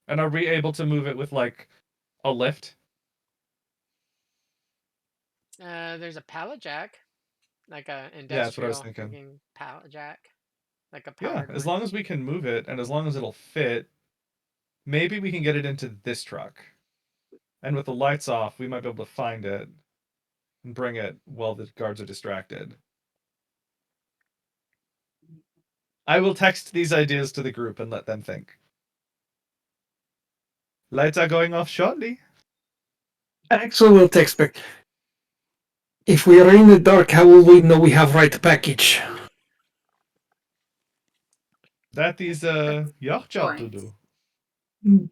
And are we able to move it with like a lift?
There's a pallet jack, like a
Yeah, that's what I was
industrial
thinking.
freaking pallet jack, like a
Yeah,
powered
as
one.
long as we can move it and as long as it'll fit, maybe we can get it into this truck. And with the lights off, we might be able to find it and bring it while the guards are distracted. I will text these ideas to the group and let them think. Lights are going off shortly.
Actually, we'll text back. If we are in the dark, how will we know we have right package?
That is your job to
Point.
do.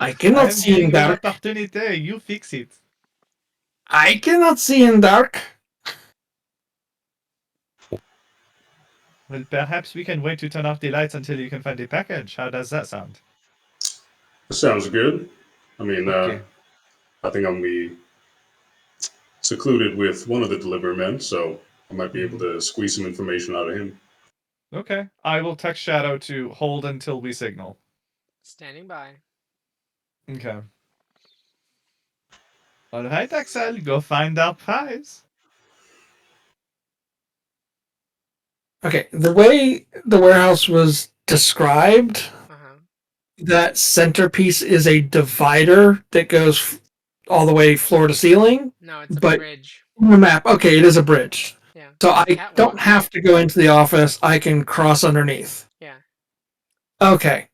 I
I
cannot
am
see in
giving you an
dark.
opportunity. You fix it.
I cannot see in dark.
Well, perhaps we can wait to turn off the lights until you can find the package. How does that sound?
That sounds good. I mean,
Okay.
I think I'm going to be secluded with one of the delivery men, so I might be able to squeeze some information out of him.
Okay. I will text Shadow to hold until we signal.
Standing by.
Okay. All right, Axel, go find our prize.
Okay, the way the warehouse was described, that centerpiece is a divider that goes all the way floor to ceiling.
No, it's a
but
bridge.
in the map, okay, it is a bridge.
Yeah.
So
Like a
I
catwalk.
don't have to go into the office. I can cross underneath.
Yeah.
Okay.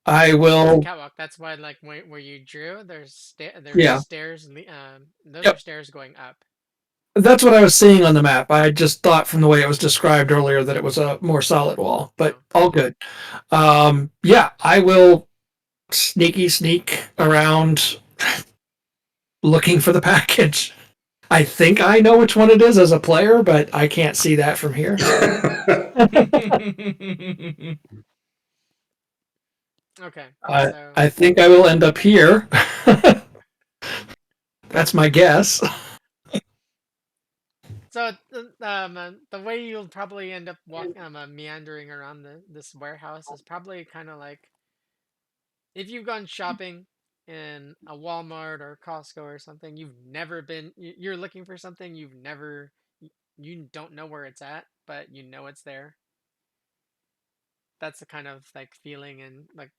I
It's a
will.
catwalk. That's why, like, where you drew, there's
Yeah.
stairs. Those
Yep.
are stairs going up.
That's what I was seeing on the map. I just thought from the way it was described earlier that it was a more solid wall, but all good. Yeah, I will sneak around looking for the package. I think I know which one it is as a player, but I can't see that from here.
Okay.
I think I will end up here. That's my guess.
So the way you'll probably end up meandering around this warehouse is probably kind of like if you've gone shopping in a Walmart or Costco or something. You've never been. You're looking for something you've never. You don't know where it's at, but you know it's there. That's the kind of like feeling and like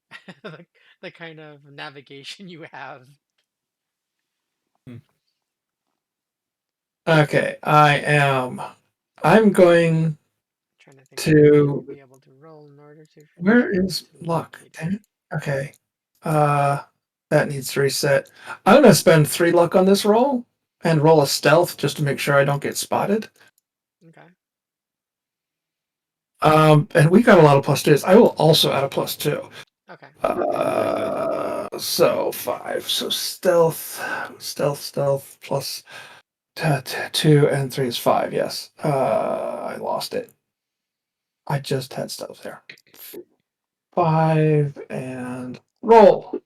the kind of navigation you have.
Okay, I'm going
Trying to think of what you'll be able to roll in order to.
Where is luck? Dang it. Okay. That needs to reset. I'm gonna spend 3 luck on this roll and roll a stealth just to make sure I don't get spotted.
Okay.
And we got a lot of +2s. I will also add a +2.
Okay.
So 5. So stealth plus 2 and 3 is 5. Yes. I lost it. I just had stealth there. 5 and roll.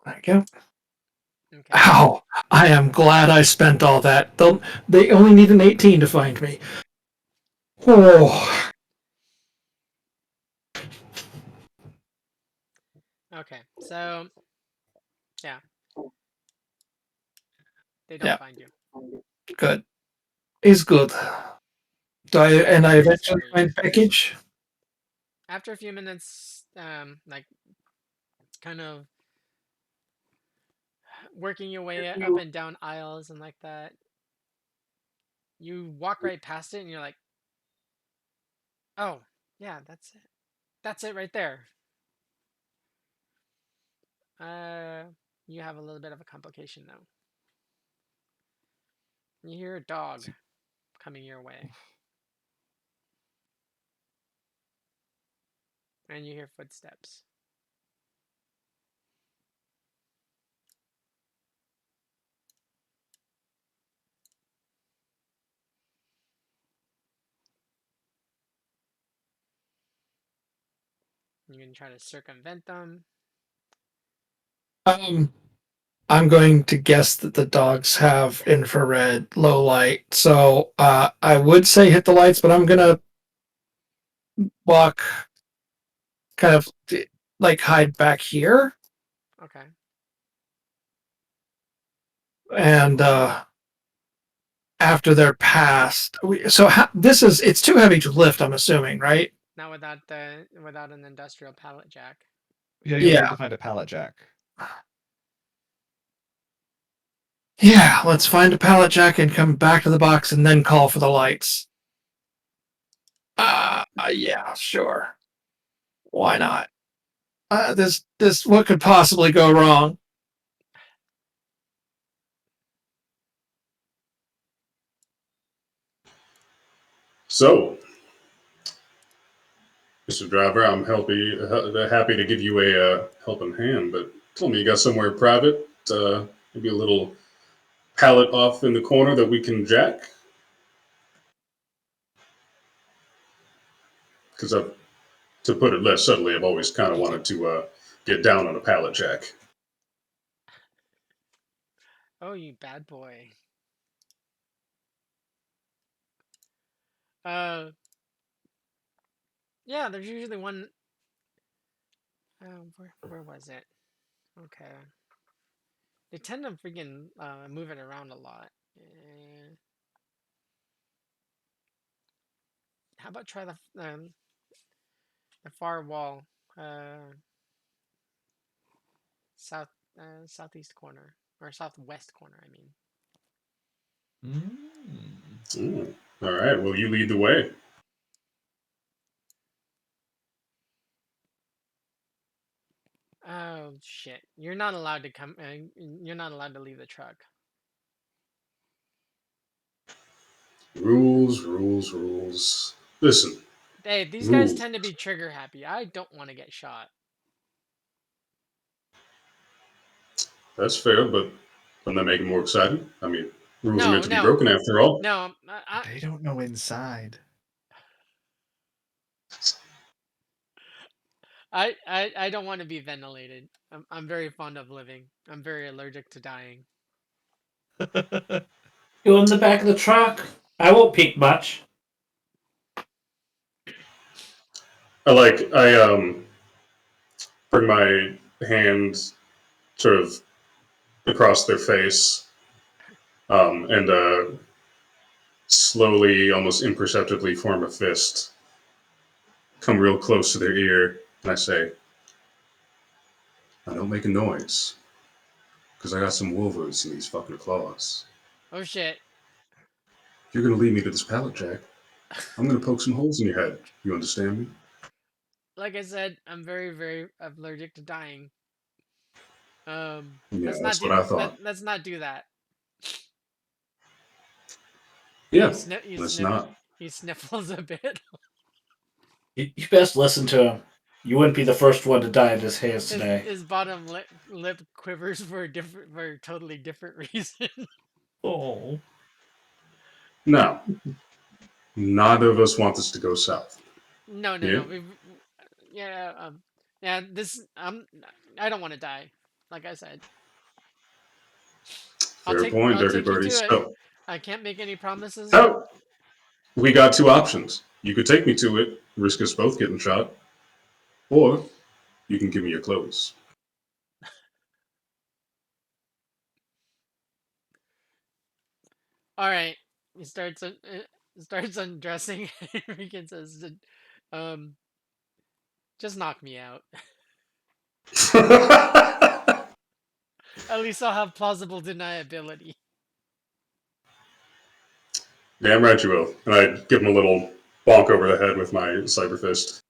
There you go.
Okay.
Ow! I am glad I spent all that. They only need an 18 to find me. Oh.
Okay. So yeah. They don't find you.
Good. Is good. I eventually find package.
After a few minutes, like kind of working your way up and down aisles and like that, you walk right past it and you're like, oh, yeah, that's it. That's it right there. You have a little bit of a complication though. You hear a dog coming your way. And you hear footsteps. You can try to circumvent them.
I'm going to guess that the dogs have infrared low light. So I would say hit the lights, but I'm gonna walk kind of like hide back here.
Okay.
And after they're past, it's too heavy to lift, I'm assuming, right?
Not without an industrial pallet jack.
Yeah, you'll
Yeah.
need to find a pallet jack.
Yeah, let's find a pallet jack and come back to the box and then call for the lights. Yeah, sure. Why not? This, what could possibly go wrong?
So, Mr. Driver, I'm happy to give you a helping hand, but tell me, you got somewhere private, maybe a little pallet off in the corner that we can jack? Because to put it less subtly, I've always kind of wanted to get down on a pallet jack.
Oh, you bad boy. Yeah, there's usually one. Where was it? Okay. They tend to freaking move it around a lot. How about try the far wall, south southeast corner or southwest corner? I mean.
All right. Well, you lead the way.
Oh shit! You're not allowed to come. You're not allowed to leave the truck.
Rules, rules, rules. Listen.
Hey, these
rules.
guys tend to be trigger happy. I don't want to get shot.
That's fair, but doesn't that make it more exciting? I mean, rules are
No,
meant to be
no,
broken after all.
no.
They don't know inside.
I don't want to be ventilated. I'm very fond of living. I'm very allergic to dying.
Go in the back of the truck. I won't peek much.
I bring my hand sort of across their face, and slowly, almost imperceptibly, form a fist. Come real close to their ear, and I say, "I don't make a noise, because I got some wolvers in these fucking claws.
Oh shit!
If you're gonna lead me to this pallet jack, I'm gonna poke some holes in your head. You understand me?"
Like I said, I'm very allergic to dying.
Yeah,
Let's not
that's what
do
I thought.
let's not do that.
Yeah,
You
let's
sniff
not.
he sniffles a bit.
You best listen to him. You wouldn't be the first one to die in his hands today.
His bottom lip quivers for a totally different reason.
Oh.
No, neither of us want this to go south.
No.
Yeah?
Yeah. I don't want to die. Like I said,
Fair point,
I'll
Dirty
take you
Birdie.
to it.
So,
I can't make any promises.
oh, we got two options. You could take me to it, risk us both getting shot, or you can give me your clothes.
All right. He starts undressing. Rican says, just knock me out. At least I'll have plausible deniability.
Damn right you will. And I give him a little bonk over the head with my cyber fist.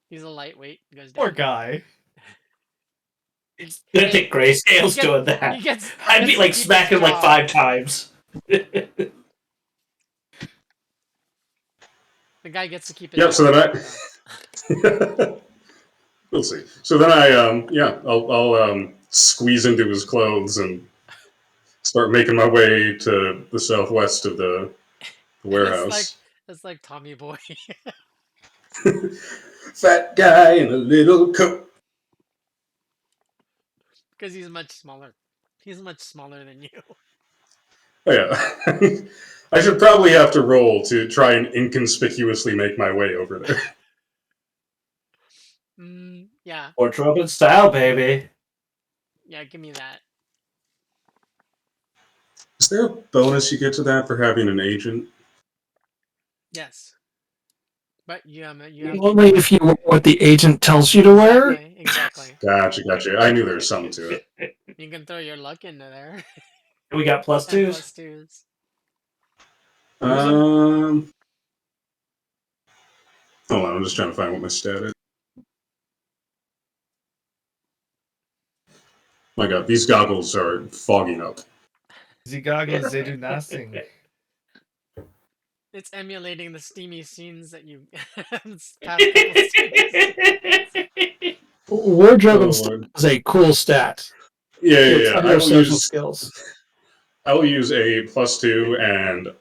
He's a lightweight. Goes
Poor
down.
guy.
I think Grayscale's doing that. I'd be like smacking like 5 times.
The guy gets to keep his
Yep, so
job.
then we'll see. So then I'll squeeze into his clothes and start making my way to the southwest of the warehouse.
It's like Tommy Boy.
Fat guy in a little coat.
Because he's much smaller. He's much smaller than you.
Oh, yeah. I should probably have to roll to try and inconspicuously make my way over there.
Yeah.
Or trumpet style, baby.
Yeah, give me that.
Is there a bonus you get to that for having an agent?
Yes. But you have to
Only if you wear what the agent tells you to wear.
Exactly.
Gotcha. I knew there was something to it.
You can throw your luck into there.
We got plus
And
twos.
plus twos.
Hold on, I'm just trying to find what my stat is. My god, these goggles are fogging up.
The goggles, they do nothing.
It's emulating the steamy scenes that you past couple scenes.
Wardrobe
Oh,
and stuff
Lord.
is a cool stat.
Yeah.
It's
I
under
will
social
use
skills.
I will use a +2 and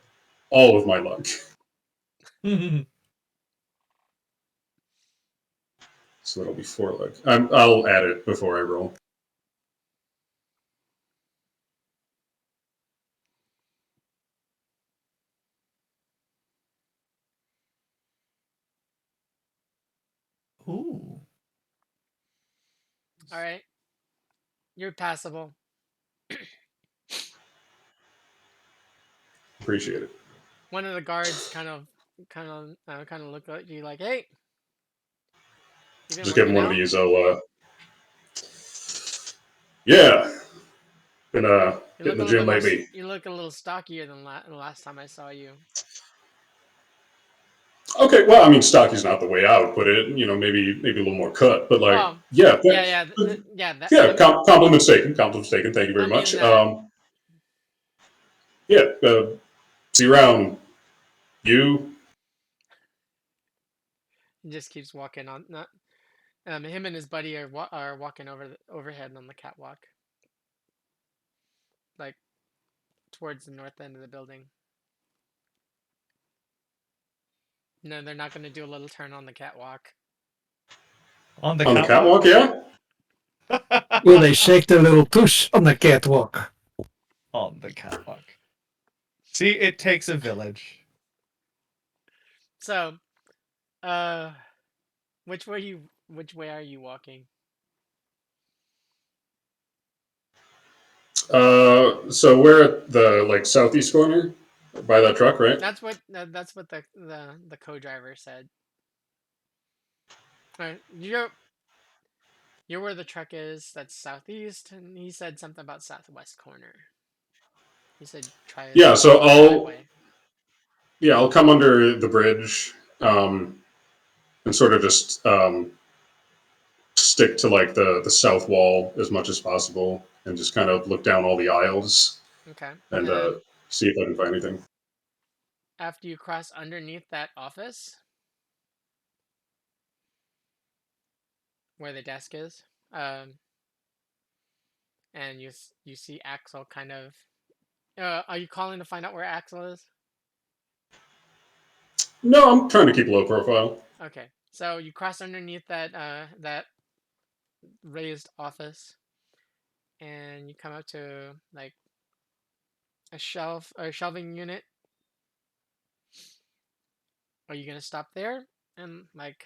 all of my luck. So that'll be 4 luck. I'll add it before I roll.
Ooh.
All right. You're passable.
Appreciate it.
One of the guards kind of look at you like, "Hey, you been
Just give him
working
one of
out?"
these. Yeah. Been
You
hitting
look
the
a little
gym
bit more.
lately.
You look a little stockier than the last time I saw you.
Okay, well, I mean, stocky's not the way I would put it. Maybe a little more cut, but like,
Oh,
yeah,
yeah. That.
yeah. Compliments taken. Compliments taken. Thank you very
I mean
much.
that.
Yeah. See you around. You.
He just keeps walking on. Not. Him and his buddy are walking overhead on the catwalk, like towards the north end of the building. No, they're not going to do a little turn on the catwalk.
On the
On the
catwalk?
catwalk, yeah.
Will they shake their little tush on the catwalk?
On the catwalk. See, it takes a village.
So, which way are you walking?
So we're at the southeast corner by that truck, right?
That's what the co-driver said. You're where the truck is. That's southeast, and he said something about southwest corner. He said try
Yeah. So
the highway.
I'll come under the bridge, and sort of just stick to the south wall as much as possible, and just kind of look down all the aisles
Okay,
and
and then
see if I can find anything.
after you cross underneath that office, where the desk is, and you see Axel kind of. Are you calling to find out where Axel is?
No, I'm trying to keep low profile.
Okay, so you cross underneath that raised office, and you come up to like a shelving unit. Are you gonna stop there and like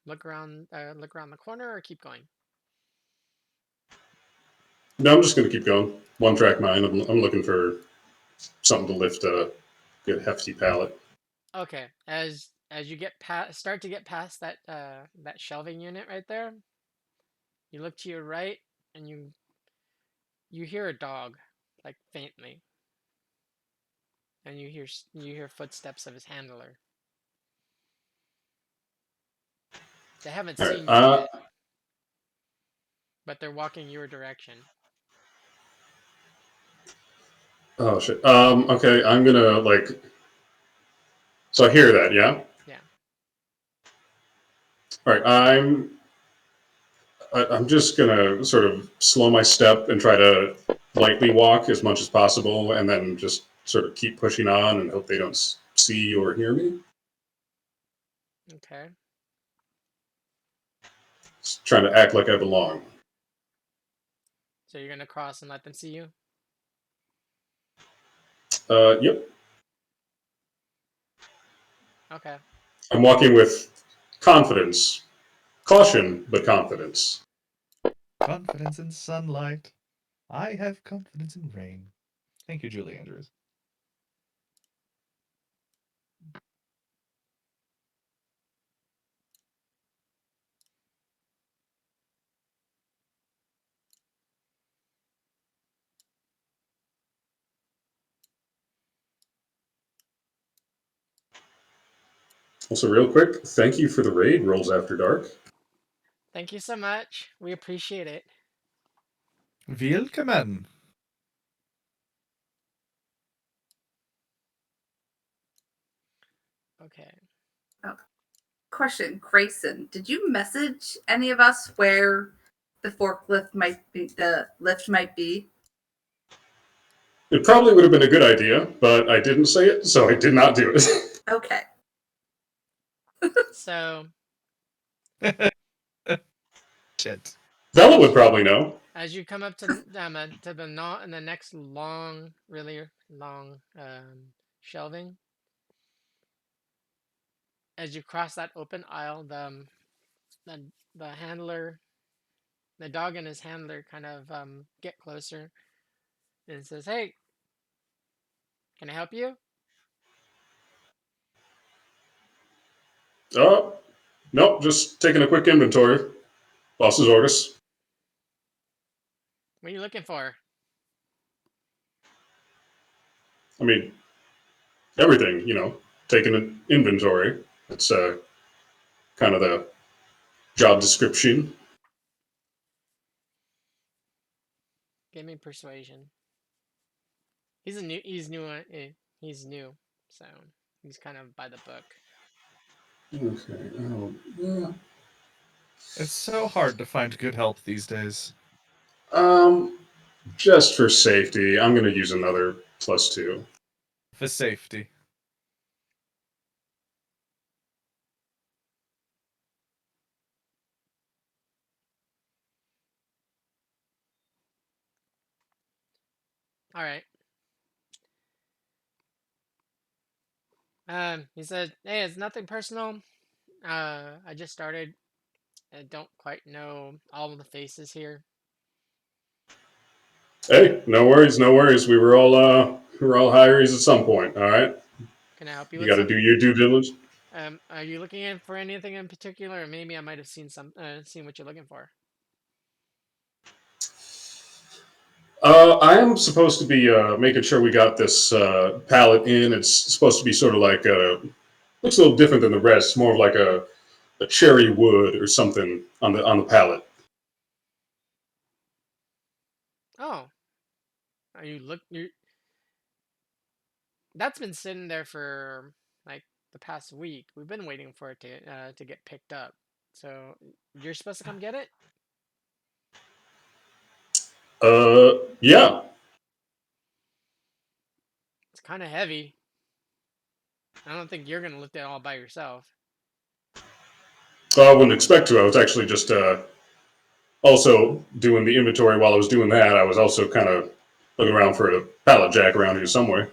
look around the corner, or keep going?
No, I'm just going to keep going. One track mind. I'm looking for something to lift a good hefty pallet.
Okay, as you start to get past that shelving unit right there, you look to your right and you hear a dog, like faintly, and you hear footsteps of his handler. They haven't
All right.
seen you yet, but they're walking your direction.
Oh shit. Okay, I'm gonna So I hear that. Yeah.
Yeah.
All right. I'm just gonna sort of slow my step and try to lightly walk as much as possible, and then just sort of keep pushing on and hope they don't see or hear me.
Okay.
Just trying to act like I belong.
So you're gonna cross and let them see you?
Yep.
Okay.
I'm walking with confidence. Caution, but confidence.
Confidence in sunlight. I have confidence in rain. Thank you, Julie Andrews.
Also, real quick, thank you for the raid, Rolls After Dark.
Thank you so much. We appreciate it.
Willkommen.
Okay.
Question, Grayson, did you message any of us where the forklift might be, the lift might be?
It probably would have been a good idea, but I didn't say it, so I did not do it.
Okay.
So
Shit.
Bella would probably know.
as you come up to the next long, really long shelving, as you cross that open aisle, the the handler, the dog and his handler kind of get closer and says, "Hey, can I help you?"
Oh, nope, just taking a quick inventory. Boss's orders.
What are you looking for?
I mean, everything, taking an inventory. It's kind of the job description.
Give me persuasion. He's new, so he's kind of by the book.
Okay. Oh, yeah.
It's so hard to find good help these days.
Just for safety, I'm going to use another +2.
For safety.
All right. He said, "Hey, it's nothing personal. I just started. I don't quite know all of the faces here.
Hey, no worries, no worries. We were all hirees at some point. All right.
Can I help you
You
with
got to do
something?
your due diligence.
Are you looking in for anything in particular, or maybe I might have seen what you're looking for?"
I am supposed to be making sure we got this pallet in. It's supposed to be sort of like looks a little different than the rest. More of like a cherry wood or something on the pallet.
Oh, are you look? You That's been sitting there for like the past week. We've been waiting for it to get picked up. So you're supposed to come get it.
Yeah.
It's kind of heavy. I don't think you're gonna lift it all by yourself.
I wouldn't expect to. I was actually just also doing the inventory. While I was doing that, I was also kind of looking around for a pallet jack around here somewhere.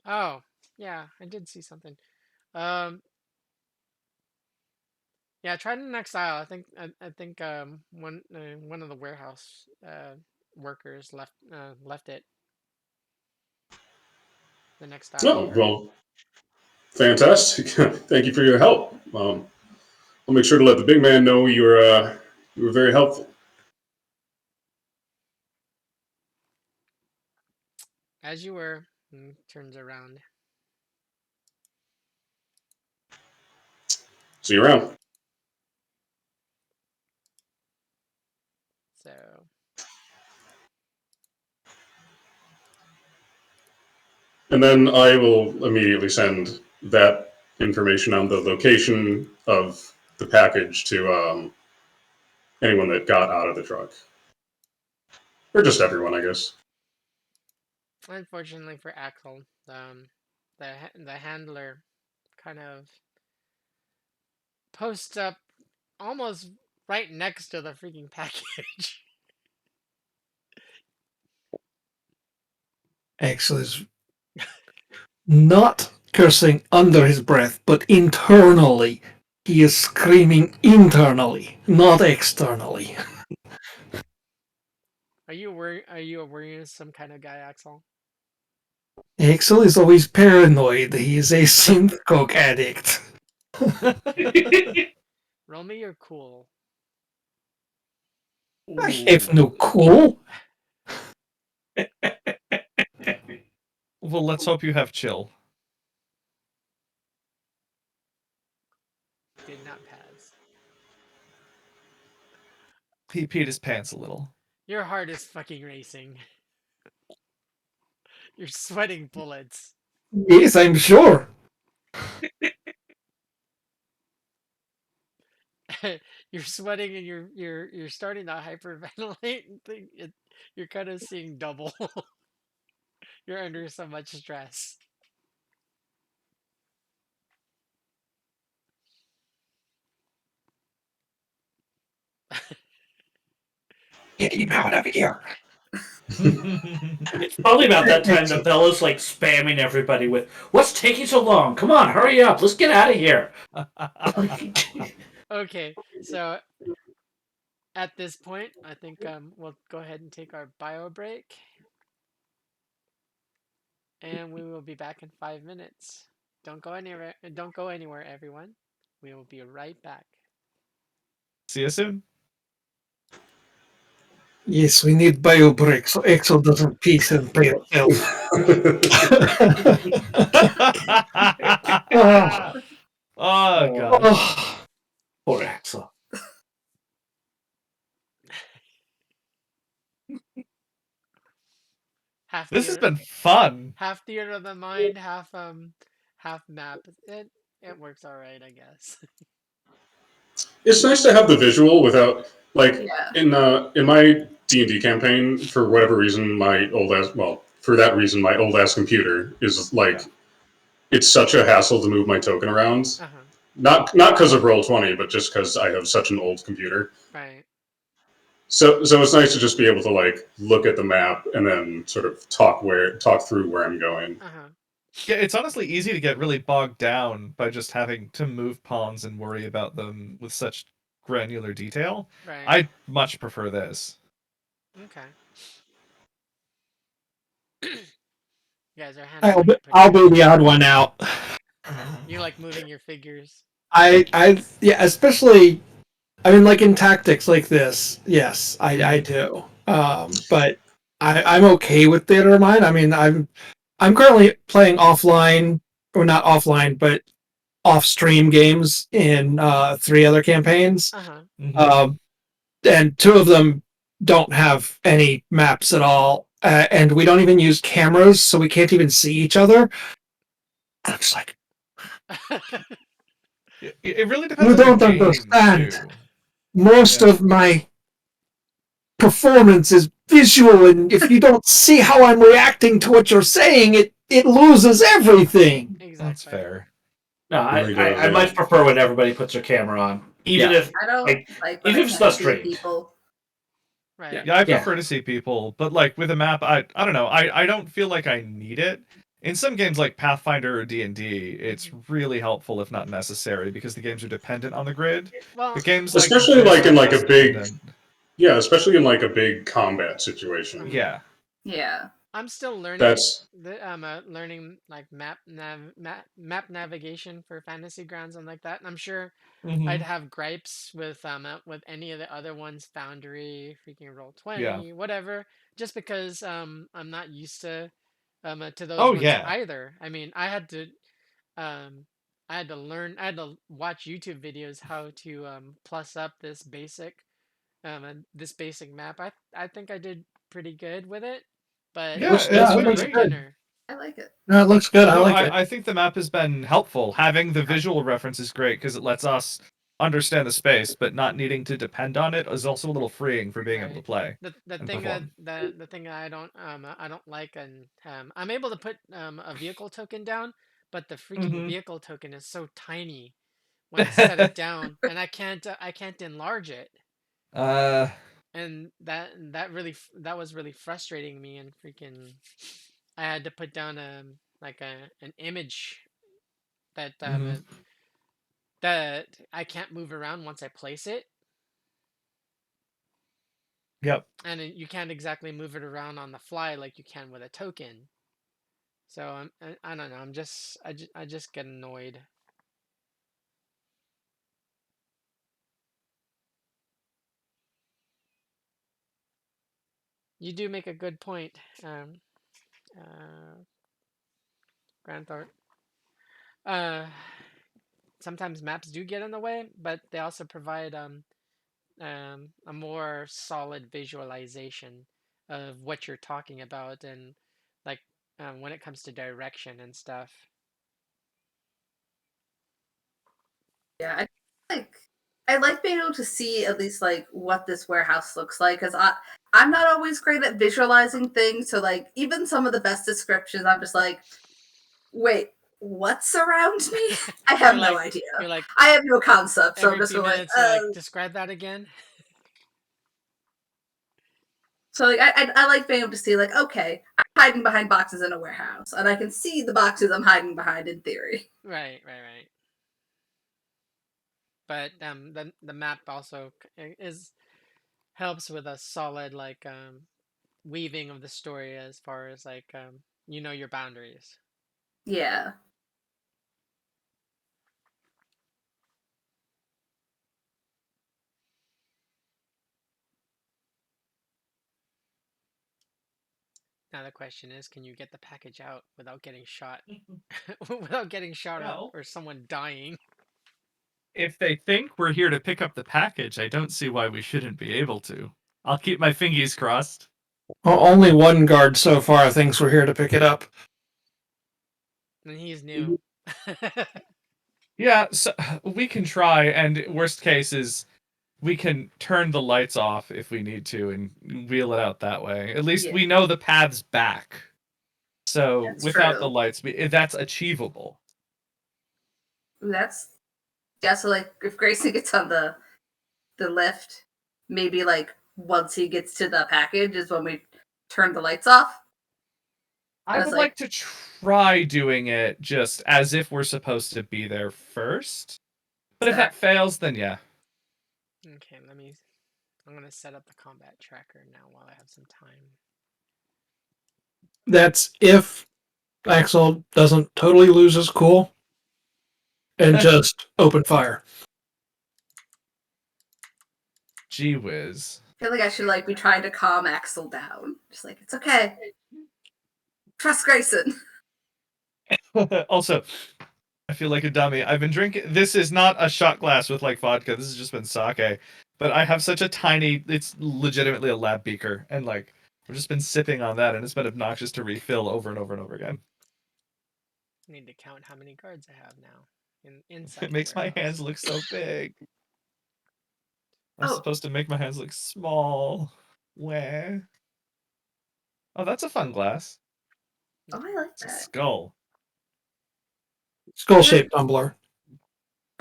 Oh, yeah, I did see something. Um, yeah, try the next aisle. I think one of the warehouse workers left it the next aisle
Oh,
over.
well, fantastic. Thank you for your help. I'll make sure to let the big man know you were very helpful.
As you were, and turns around.
See you around.
So
And then I will immediately send that information on the location of the package to anyone that got out of the truck. Or just everyone, I guess.
unfortunately for Axel, the handler kind of posts up almost right next to the freaking package.
Axel is not cursing under his breath, but internally. He is screaming internally, not externally.
Are you worrying some kind of guy, Axel?
Axel is always paranoid. He is a synth coke addict.
Roll me your cool.
I have no cool.
Well, let's hope you have chill.
Did not pass.
He peed his pants a little.
Your heart is fucking racing. You're sweating bullets.
Yes, I'm sure.
You're sweating and you're starting to hyperventilate and think you're kind of seeing double. You're under so much stress.
Get him out of here.
It's probably about that time that Bella's like spamming everybody with, "What's taking so long? Come on, hurry up. Let's get out of here."
Okay, so at this point, I think we'll go ahead and take our bio break. And we will be back in 5 minutes. Don't go anywhere, everyone. We will be right back.
See you soon.
Yes, we need bio break so Axel doesn't piss and pay himself.
Oh god.
Oh,
Poor Axel.
This has been fun.
Half theater of the mind, half map. It works all right, I guess.
It's nice to have the visual without, like,
Yeah.
in my D&D campaign, for whatever reason, my old ass computer is like, it's such a hassle to move my token around.
Uh-huh.
Not because of Roll20, but just because I have such an old computer.
Right.
So it's nice to just be able to like look at the map and then sort of talk through where I'm going.
Uh-huh.
Yeah, it's honestly easy to get really bogged down by just having to move pawns and worry about them with such granular detail.
Right.
I much prefer this.
Okay. You guys are handling it pretty
I'll
good.
be the odd one out.
You like moving your figures.
Yeah, especially, I mean, like in tactics like this, yes, I do. But I'm okay with theater of mind. I mean, I'm currently playing offline, or not offline, but off-stream games in 3 other campaigns.
Uh-huh.
And 2 of them don't have any maps at all, and we don't even use cameras, so we can't even see each other. I'm just like,
It really depends
you
on the
don't
game,
understand.
too.
Most of my performance is visual, and if you don't see how I'm reacting to what you're saying, it loses everything.
Exactly.
That's fair.
No, I much prefer when everybody puts their camera on, even if
I don't
like,
like
even
when
if
I
it's
can't
not
see
straight.
people.
Right.
Yeah, I prefer to see people, but like with a map, I don't know. I don't feel like I need it. In some games like Pathfinder or D&D, it's really helpful if not necessary because the games are dependent on the grid.
Well,
The games
especially
like
in like a big
dependent.
especially in like a big combat situation.
Yeah.
Yeah.
I'm still learning.
That's
learning like map navigation for Fantasy Grounds and like that. And I'm sure
Mhm.
I'd have gripes with any of the other ones, Foundry, freaking Roll20, whatever, just because I'm not used to those ones either. I mean, I had to learn, I had to watch YouTube videos how to plus up this basic map. I think I did pretty good with it, but
Yeah,
as
it's
a
been
looks
great.
good.
beginner,
I like it.
No, it looks good. I
No,
like it.
I think the map has been helpful. Having the visual reference is great because it lets us understand the space, but not needing to depend on it is also a little freeing for being able to
right?
play.
The
and
thing
perform.
the thing I don't like, and I'm able to put a vehicle token down, but the freaking vehicle token is so tiny when I set it down, and I can't enlarge it. And that was really frustrating me, and freaking I had to put down an image that that I can't move around once I place it.
Yep.
And you can't exactly move it around on the fly like you can with a token. So I don't know. I just get annoyed. You do make a good point, Grand Thorpe. Sometimes maps do get in the way, but they also provide a more solid visualization of what you're talking about, and like when it comes to direction and stuff.
Yeah, I like being able to see at least like what this warehouse looks like, because I'm not always great at visualizing things. So like even some of the best descriptions, I'm just like, wait, what's around me? I have no idea.
You're like,
I have no concept. So I'm
every
just
few
like,
minutes, you're like, describe that again.
so like I like being able to see like, okay, I'm hiding behind boxes in a warehouse, and I can see the boxes I'm hiding behind in theory.
Right. But the map also helps with a solid weaving of the story, as far as your boundaries.
Yeah.
Now the question is, can you get the package out without getting shot? Without getting shot
Well,
or someone dying?
if they think we're here to pick up the package, I don't see why we shouldn't be able to. I'll keep my fingies crossed.
Well, only one guard so far thinks we're here to pick it up.
And he's new.
Yeah, so we can try, and worst case is we can turn the lights off if we need to and wheel it out that way. At least we know the path's back. So
That's
without
true.
the lights, that's achievable.
That's so like if Grayson gets on the lift, maybe like once he gets to the package is when we turn the lights off.
I would like to try doing it just as if we're supposed to be there first. But if that fails, then yeah.
Okay, I'm gonna set up the combat tracker now while I have some time.
That's if Axel doesn't totally lose his cool and just open fire.
Gee whiz.
I feel like I should be trying to calm Axel down. Just like, it's okay. Trust Grayson.
Also, I feel like a dummy. I've been drinking. This is not a shot glass with vodka. This has just been sake. But I have such a tiny. It's legitimately a lab beaker, and I've just been sipping on that, and it's been obnoxious to refill over and over and over again.
I need to count how many guards I have now inside.
It makes my hands look so big. I'm supposed to make my hands look small. Where? Oh, that's a fun glass.
Oh, I like
it's
that.
A skull.
Skull-shaped tumbler.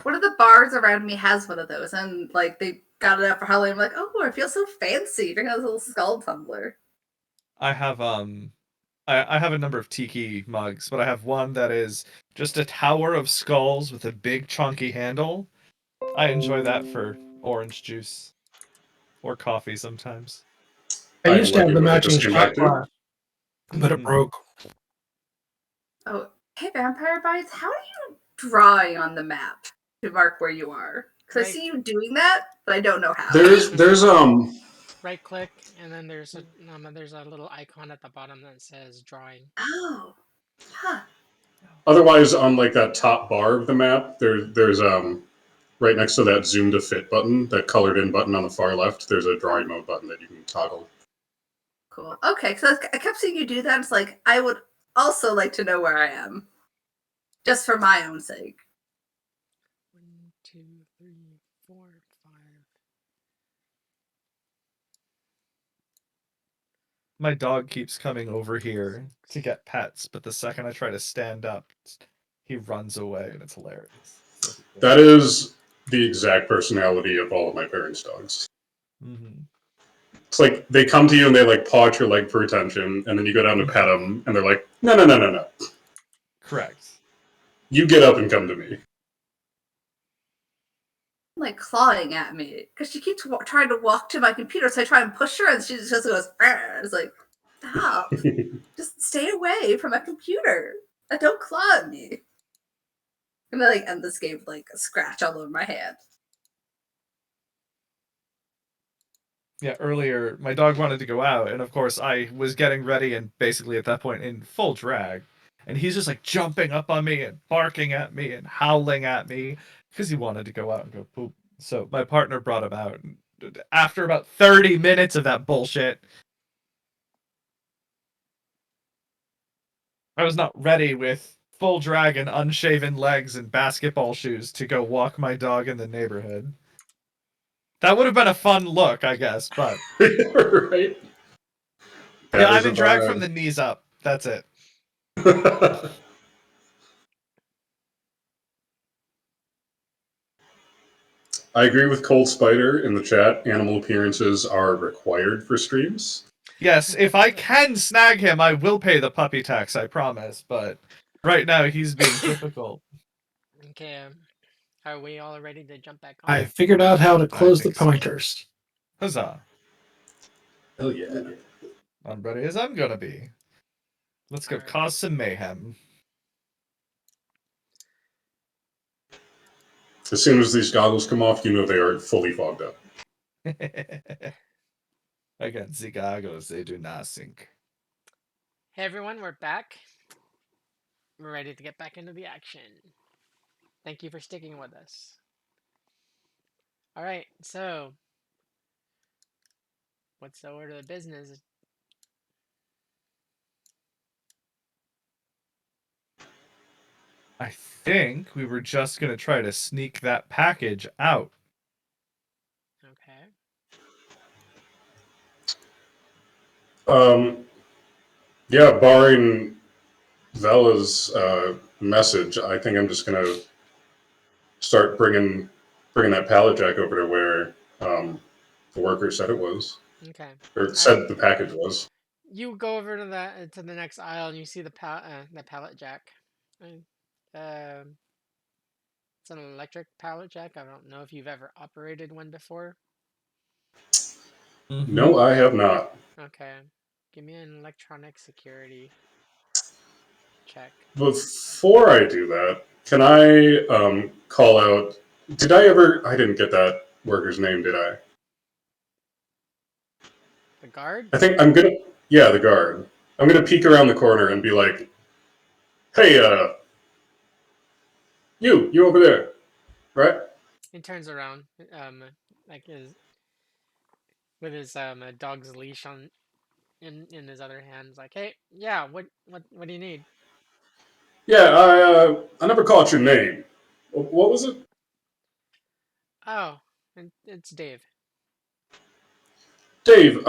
One of the bars around me has one of those, and they got it out for Halloween. I'm like, oh, I feel so fancy drinking this little skull tumbler.
I have I have a number of tiki mugs, but I have one that is just a tower of skulls with a big chunky handle. I enjoy that for orange juice or coffee sometimes.
I used to have the matching shot glass, but it broke.
Oh, hey, Vampire Bites, how are you drawing on the map to mark where you are? Because I see you doing that, but I don't know how.
There's
right click, and then there's a little icon at the bottom that says drawing.
Oh, huh.
Otherwise, on that top bar of the map, there's right next to that zoom to fit button, that colored in button on the far left, there's a drawing mode button that you can toggle.
Cool. Okay, so I kept seeing you do that. It's like, I would also like to know where I am. Just for my own sake.
1, 2, 3, 4, 5.
My dog keeps coming over here to get pets, but the second I try to stand up, he runs away, and it's hilarious.
That is the exact personality of all of my parents' dogs.
Mm-hmm.
It's like they come to you and they like paw at your leg for attention, and then you go down to pet them, and they're like, no.
Correct.
You get up and come to me.
Like clawing at me because she keeps trying to walk to my computer, so I try and push her, and she just goes. It's like, stop! Just stay away from my computer and don't claw at me. And then like end this game with like a scratch all over my hand.
Yeah, earlier my dog wanted to go out, and of course I was getting ready and basically at that point in full drag, and he's just like jumping up on me and barking at me and howling at me because he wanted to go out and go poop. So my partner brought him out. And after about 30 minutes of that bullshit, I was not ready with full drag and unshaven legs and basketball shoes to go walk my dog in the neighborhood. That would have been a fun look, I guess, but
Right?
yeah, I'm in drag from the knees up. That's it.
I agree with Cold Spider in the chat. Animal appearances are required for streams.
Yes, if I can snag him, I will pay the puppy tax, I promise. But right now, he's being difficult.
Okay, are we all ready to jump back on?
I figured out how to close the
think so.
pointers.
Huzzah.
Hell yeah.
I'm ready as I'm gonna be. Let's go
Alright.
cause some mayhem.
As soon as these goggles come off, you know they are fully fogged up.
Again, the goggles, they do not sink.
Hey everyone, we're back. We're ready to get back into the action. Thank you for sticking with us. Alright, so what's the order of business?
I think we were just gonna try to sneak that package out.
Okay.
Yeah, barring Vela's message, I think I'm just gonna start bringing that pallet jack over to where the worker said it was,
Okay.
or said the package was.
You go over to the next aisle and you see the pallet jack. It's an electric pallet jack. I don't know if you've ever operated one before.
No, I have not.
Okay. Give me an electronic security check.
Before I do that, can I call out? Did I ever? I didn't get that worker's name, did I?
The guard?
I think I'm gonna. Yeah, the guard. I'm gonna peek around the corner and be like, "Hey, you over there, right?"
He turns around, like with his dog's leash in his other hand. He's like, "Hey, yeah, what do you need?"
Yeah, I never caught your name. What was it?
Oh, it's Dave.
Dave.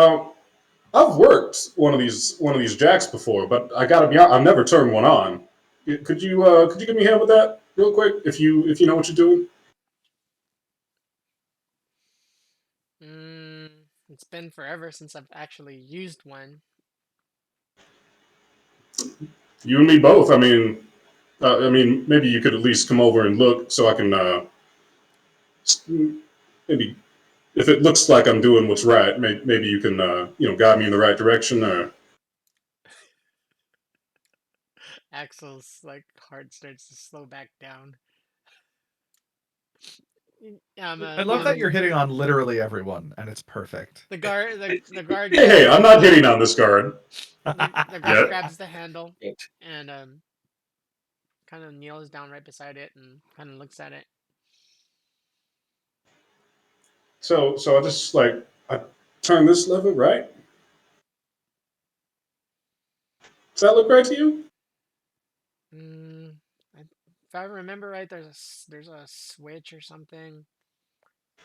I've worked one of these jacks before, but I gotta be honest, I've never turned one on. Could you give me a hand with that real quick if you know what you're doing?
It's been forever since I've actually used one.
You and me both. I mean, maybe you could at least come over and look so I can maybe if it looks like I'm doing what's right, maybe you can guide me in the right direction. Or
Axel's like heart starts to slow back down.
I love that you're hitting on literally everyone, and it's perfect.
The guard. The guard.
hey, I'm not hitting on this guard.
The guard grabs the handle and kind of kneels down right beside it and kind of looks at it.
So I just I turn this lever, right? Does that look right to you?
If I remember right, there's a switch or something.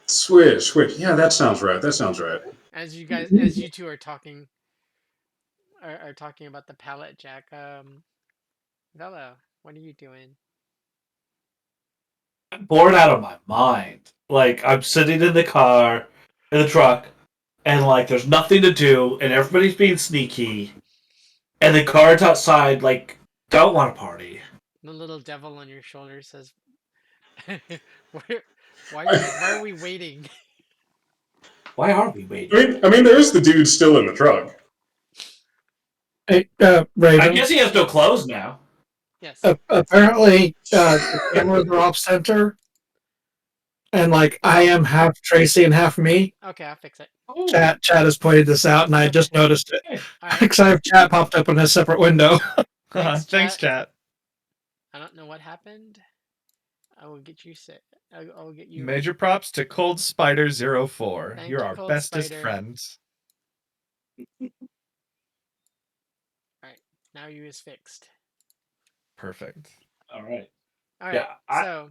Switch. Yeah, that sounds right.
As you two are talking, are talking about the pallet jack. Vela, what are you doing?
I'm bored out of my mind. Like, I'm sitting in the truck, and like there's nothing to do, and everybody's being sneaky, and the guards outside like don't want to party.
The little devil on your shoulder says, why are we waiting?"
Why are we waiting?
I mean, there is the dude still in the truck.
Hey,
I
Raven.
guess he has no clothes now.
Yes.
Apparently, the cameras are off center, and like I am half Tracy and half me.
Okay, I'll fix it.
Oh.
Chat has pointed this out, and I just noticed it
All right.
because I have chat popped up in a separate window.
Thanks,
chat.
I don't know what happened. I will get you set. I'll get you.
Major props to Cold Spider 04.
Thank
You're
you,
our
Cold
bestest
Spider.
friends.
All right, now you is fixed.
Perfect.
All right.
All right.
Yeah,
So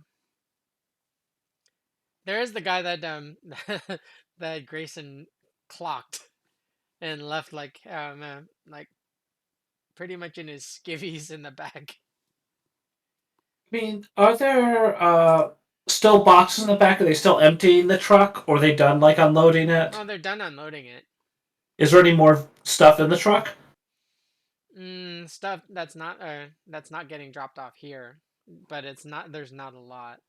there is the guy that that Grayson clocked and left like pretty much in his skivvies in the back.
I mean, are there still boxes in the back? Are they still emptying the truck, or are they done like unloading it?
Oh, they're done unloading it.
Is there any more stuff in the truck?
Stuff that's not getting dropped off here, but it's not. There's not a lot.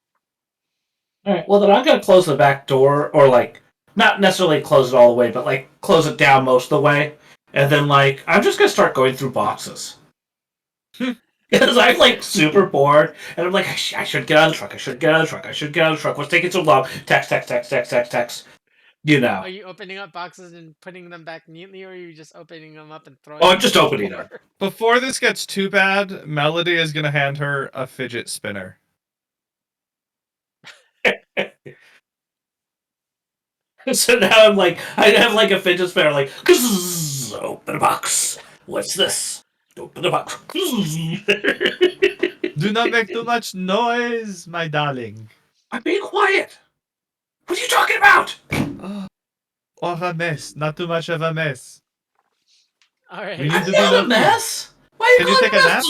All right. Well, then I'm gonna close the back door, or like not necessarily close it all the way, but like close it down most of the way, and then like I'm just gonna start going through boxes. Because I'm like super bored, and I'm like, I should get out of the truck. I should get out of the truck. I should get out of the truck. What's taking so long? Text. You know.
Are you opening up boxes and putting them back neatly, or are you just opening them up and throwing?
Oh, I'm
them
just
on the
opening
floor?
them.
Before this gets too bad, Melody is going to hand her a fidget spinner.
So now I'm like, I have like a fidget spinner, like, open a box. What's this? Open the box.
Do not make too much noise, my darling.
I'm being quiet. What are you talking about?
Or a mess. Not too much of a mess.
All right.
We need
I'm
to be
not a
lucky.
mess. Why are
Can you
calling
take a
it mess?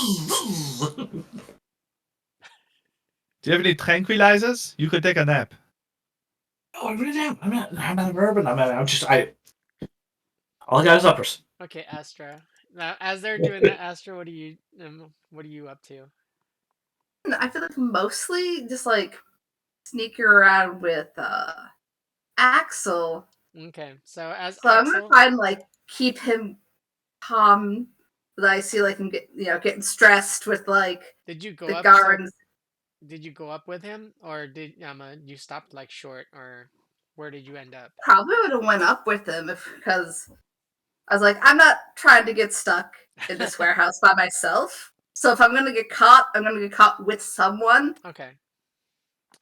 Do you have any tranquilizers? You could take a nap.
Oh, I really am. I'm not urban. All I got is uppers.
Okay, Astra. Now, as they're doing that, Astra, what are you up to?
I feel like mostly just like sneaking around with Axel.
Okay, so as
So I'm
Axel,
gonna try and like keep him calm. But I see like him getting stressed with like
did you go
the
up?
guards.
Did you go up with him, or did you stopped like short, or where did you end up?
Probably would have went up with him because I was like, I'm not trying to get stuck in this warehouse by myself. So if I'm gonna get caught, I'm gonna get caught with someone.
Okay.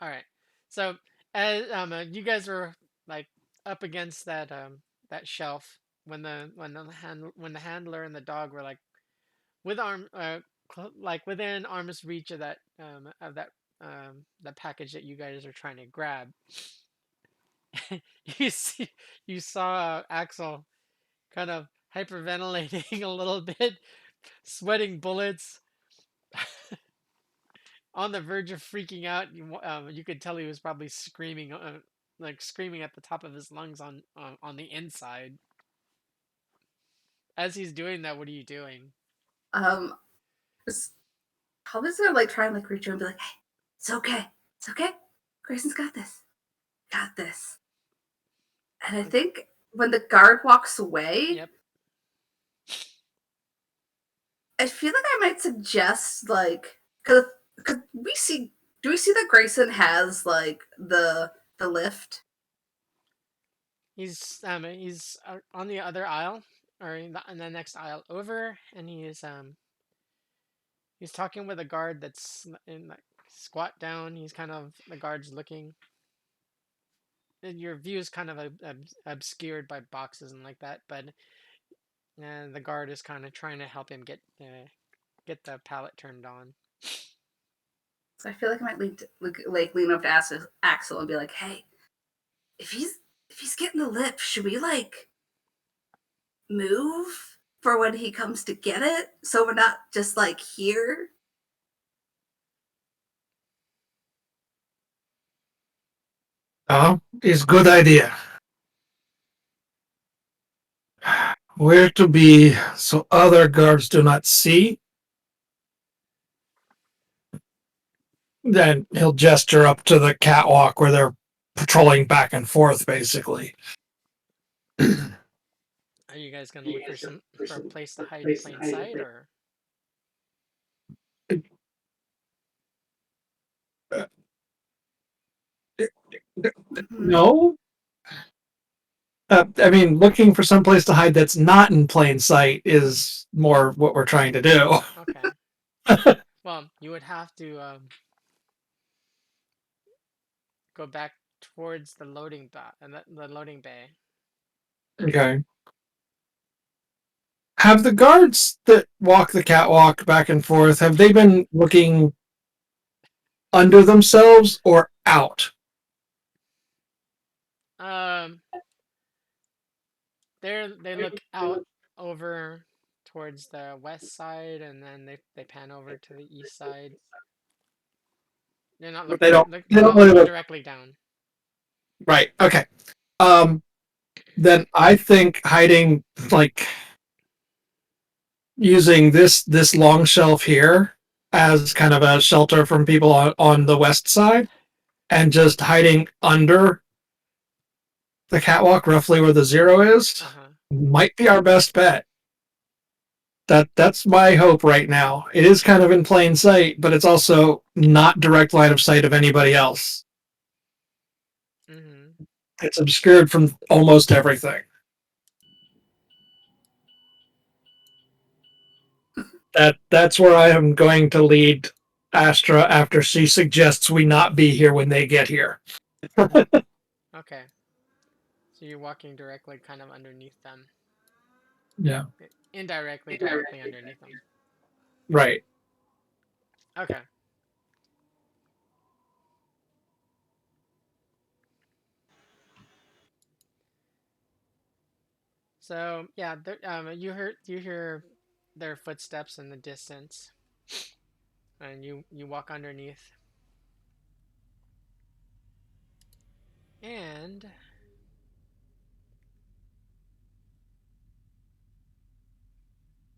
All right. So as you guys were like up against that shelf when the handler and the dog were like with like within arm's reach of that the package that you guys are trying to grab. You saw Axel kind of hyperventilating a little bit, sweating bullets, on the verge of freaking out. You could tell he was probably screaming, like screaming at the top of his lungs on the inside. As he's doing that, what are you doing?
Just probably just gonna like try and like reach her and be like, hey, it's okay. Grayson's got this. And I think when the guard walks away,
Yep.
I feel like I might suggest like because do we see that Grayson has like the lift?
He's on the other aisle, or in the next aisle over, and he's talking with a guard that's in like squat down. He's kind of the guard's looking. And your view is kind of obscured by boxes and like that, but the guard is kind of trying to help him get the pallet turned on.
So I feel like I might lean up to Axel and be like, hey, if he's getting the lift, should we like move for when he comes to get it so we're not just like here?
Oh, it's a good idea. where to be so other guards do not see. Then he'll gesture up to the catwalk where they're patrolling back and forth, basically.
Are you guys gonna look for a place to hide in plain sight, or?
No. I mean, looking for some place to hide that's not in plain sight is more what we're trying to do.
Okay. Well, you would have to go back towards the loading the loading bay.
Okay. Have the guards that walk the catwalk back and forth, have they been looking under themselves or out?
Um, they look out over towards the west side, and then they pan over to the east side. They're not
But
looking.
they
They're
don't
not
really
looking
look.
directly down.
Right. Okay. Then I think hiding, like, using this long shelf here as kind of a shelter from people on the west side, and just hiding under the catwalk, roughly where the zero is, might be our best bet. That's my hope right now. It is kind of in plain sight, but it's also not direct line of sight of anybody else.
Mm-hmm.
It's obscured from almost everything. That's where I am going to lead Astra after she suggests we not be here when they get here.
Okay. So you're walking directly, kind of underneath them.
Yeah.
Indirectly, directly underneath them.
Right.
Okay. So yeah, you hear their footsteps in the distance, and you walk underneath, and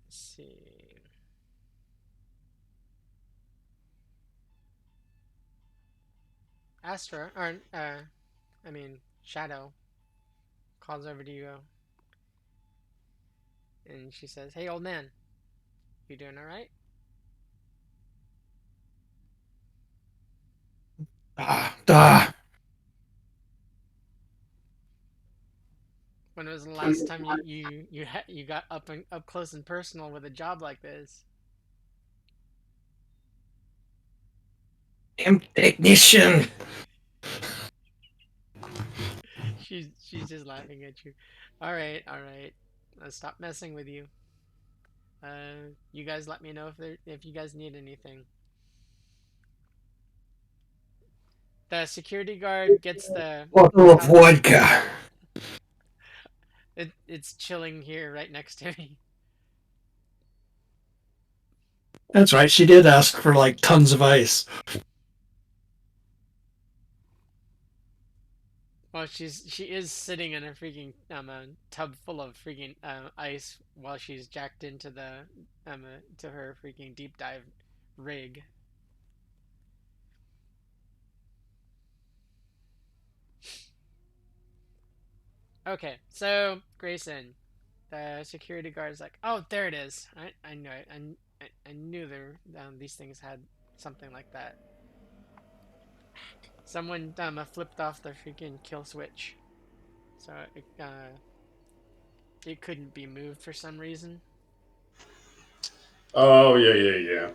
let's see. Astra, or I mean Shadow, calls over to you, and she says, "Hey, old man, you doing all right?" When was the last time you got up close and personal with a job like this?
Technician.
She's just laughing at you. All right, all right. Let's stop messing with you. You guys let me know if you guys need anything. The security guard gets the
Bottle of vodka.
it's chilling here right next to me.
That's right. She did ask for like tons of ice.
Well, she is sitting in a freaking tub full of freaking ice while she's jacked into the to her freaking deep dive rig. Okay, so Grayson, the security guard is like, "Oh, there it is. I knew it. I knew there these things had something like that. Someone flipped off the freaking kill switch, so it couldn't be moved for some reason."
Oh, yeah.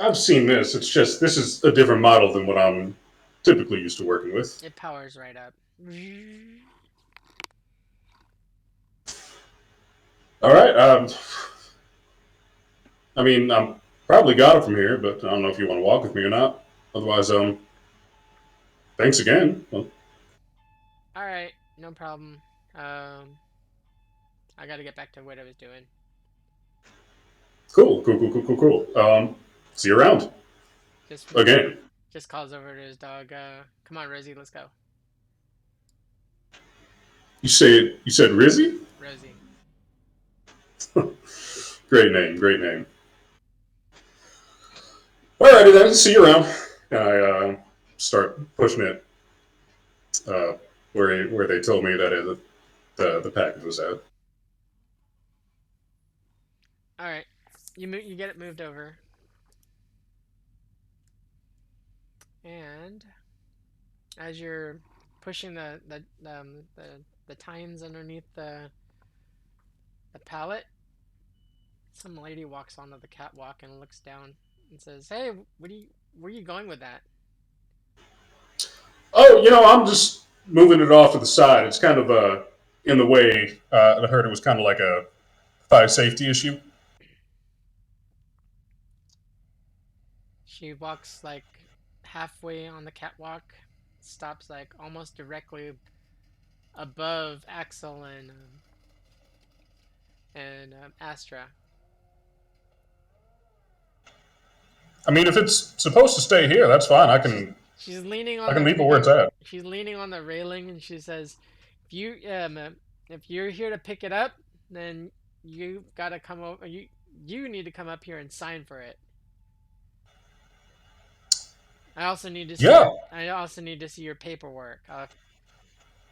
I've seen this. It's just, this is a different model than what I'm typically used to working with.
It powers right up.
All right. I mean, I'm probably got it from here, but I don't know if you want to walk with me or not. Otherwise, thanks again. Well,
All right, no problem. I got to get back to what I was doing.
cool. See you around
Just
again.
just calls over to his dog. Come on, Rosie, let's go.
You said Rizzy?
Rosie.
Great name, great name. Alrighty then, see you around. And I start pushing it where they told me that the package was at.
All right, you get it moved over, and as you're pushing the tines underneath the pallet, some lady walks onto the catwalk and looks down and says, "Hey, where are you going with that?"
Oh, I'm just moving it off to the side. It's kind of in the way. I heard it was kind of like a fire safety issue.
She walks like halfway on the catwalk, stops like almost directly above Axel and Astra.
I mean, if it's supposed to stay here, that's fine.
She's leaning
I
on
can leave it where it's at.
she's leaning on the railing, and she says, if you're here to pick it up, then you gotta come over. You need to come up here and sign for it. I also need to see
Yeah.
I also need to see your paperwork.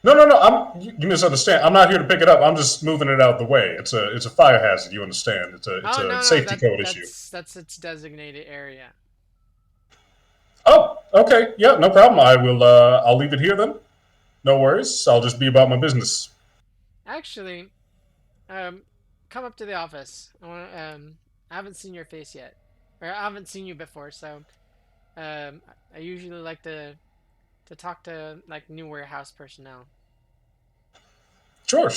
No. You misunderstand. I'm not here to pick it up. I'm just moving it out the way. It's a fire hazard. You understand? It's a safety code issue.
That's its designated area.
Oh, okay. Yeah, no problem. I will. I'll leave it here then. No worries. I'll just be about my business.
Actually, come up to the office. I haven't seen your face yet, or I haven't seen you before, so I usually like to talk to like new warehouse personnel.
Sure.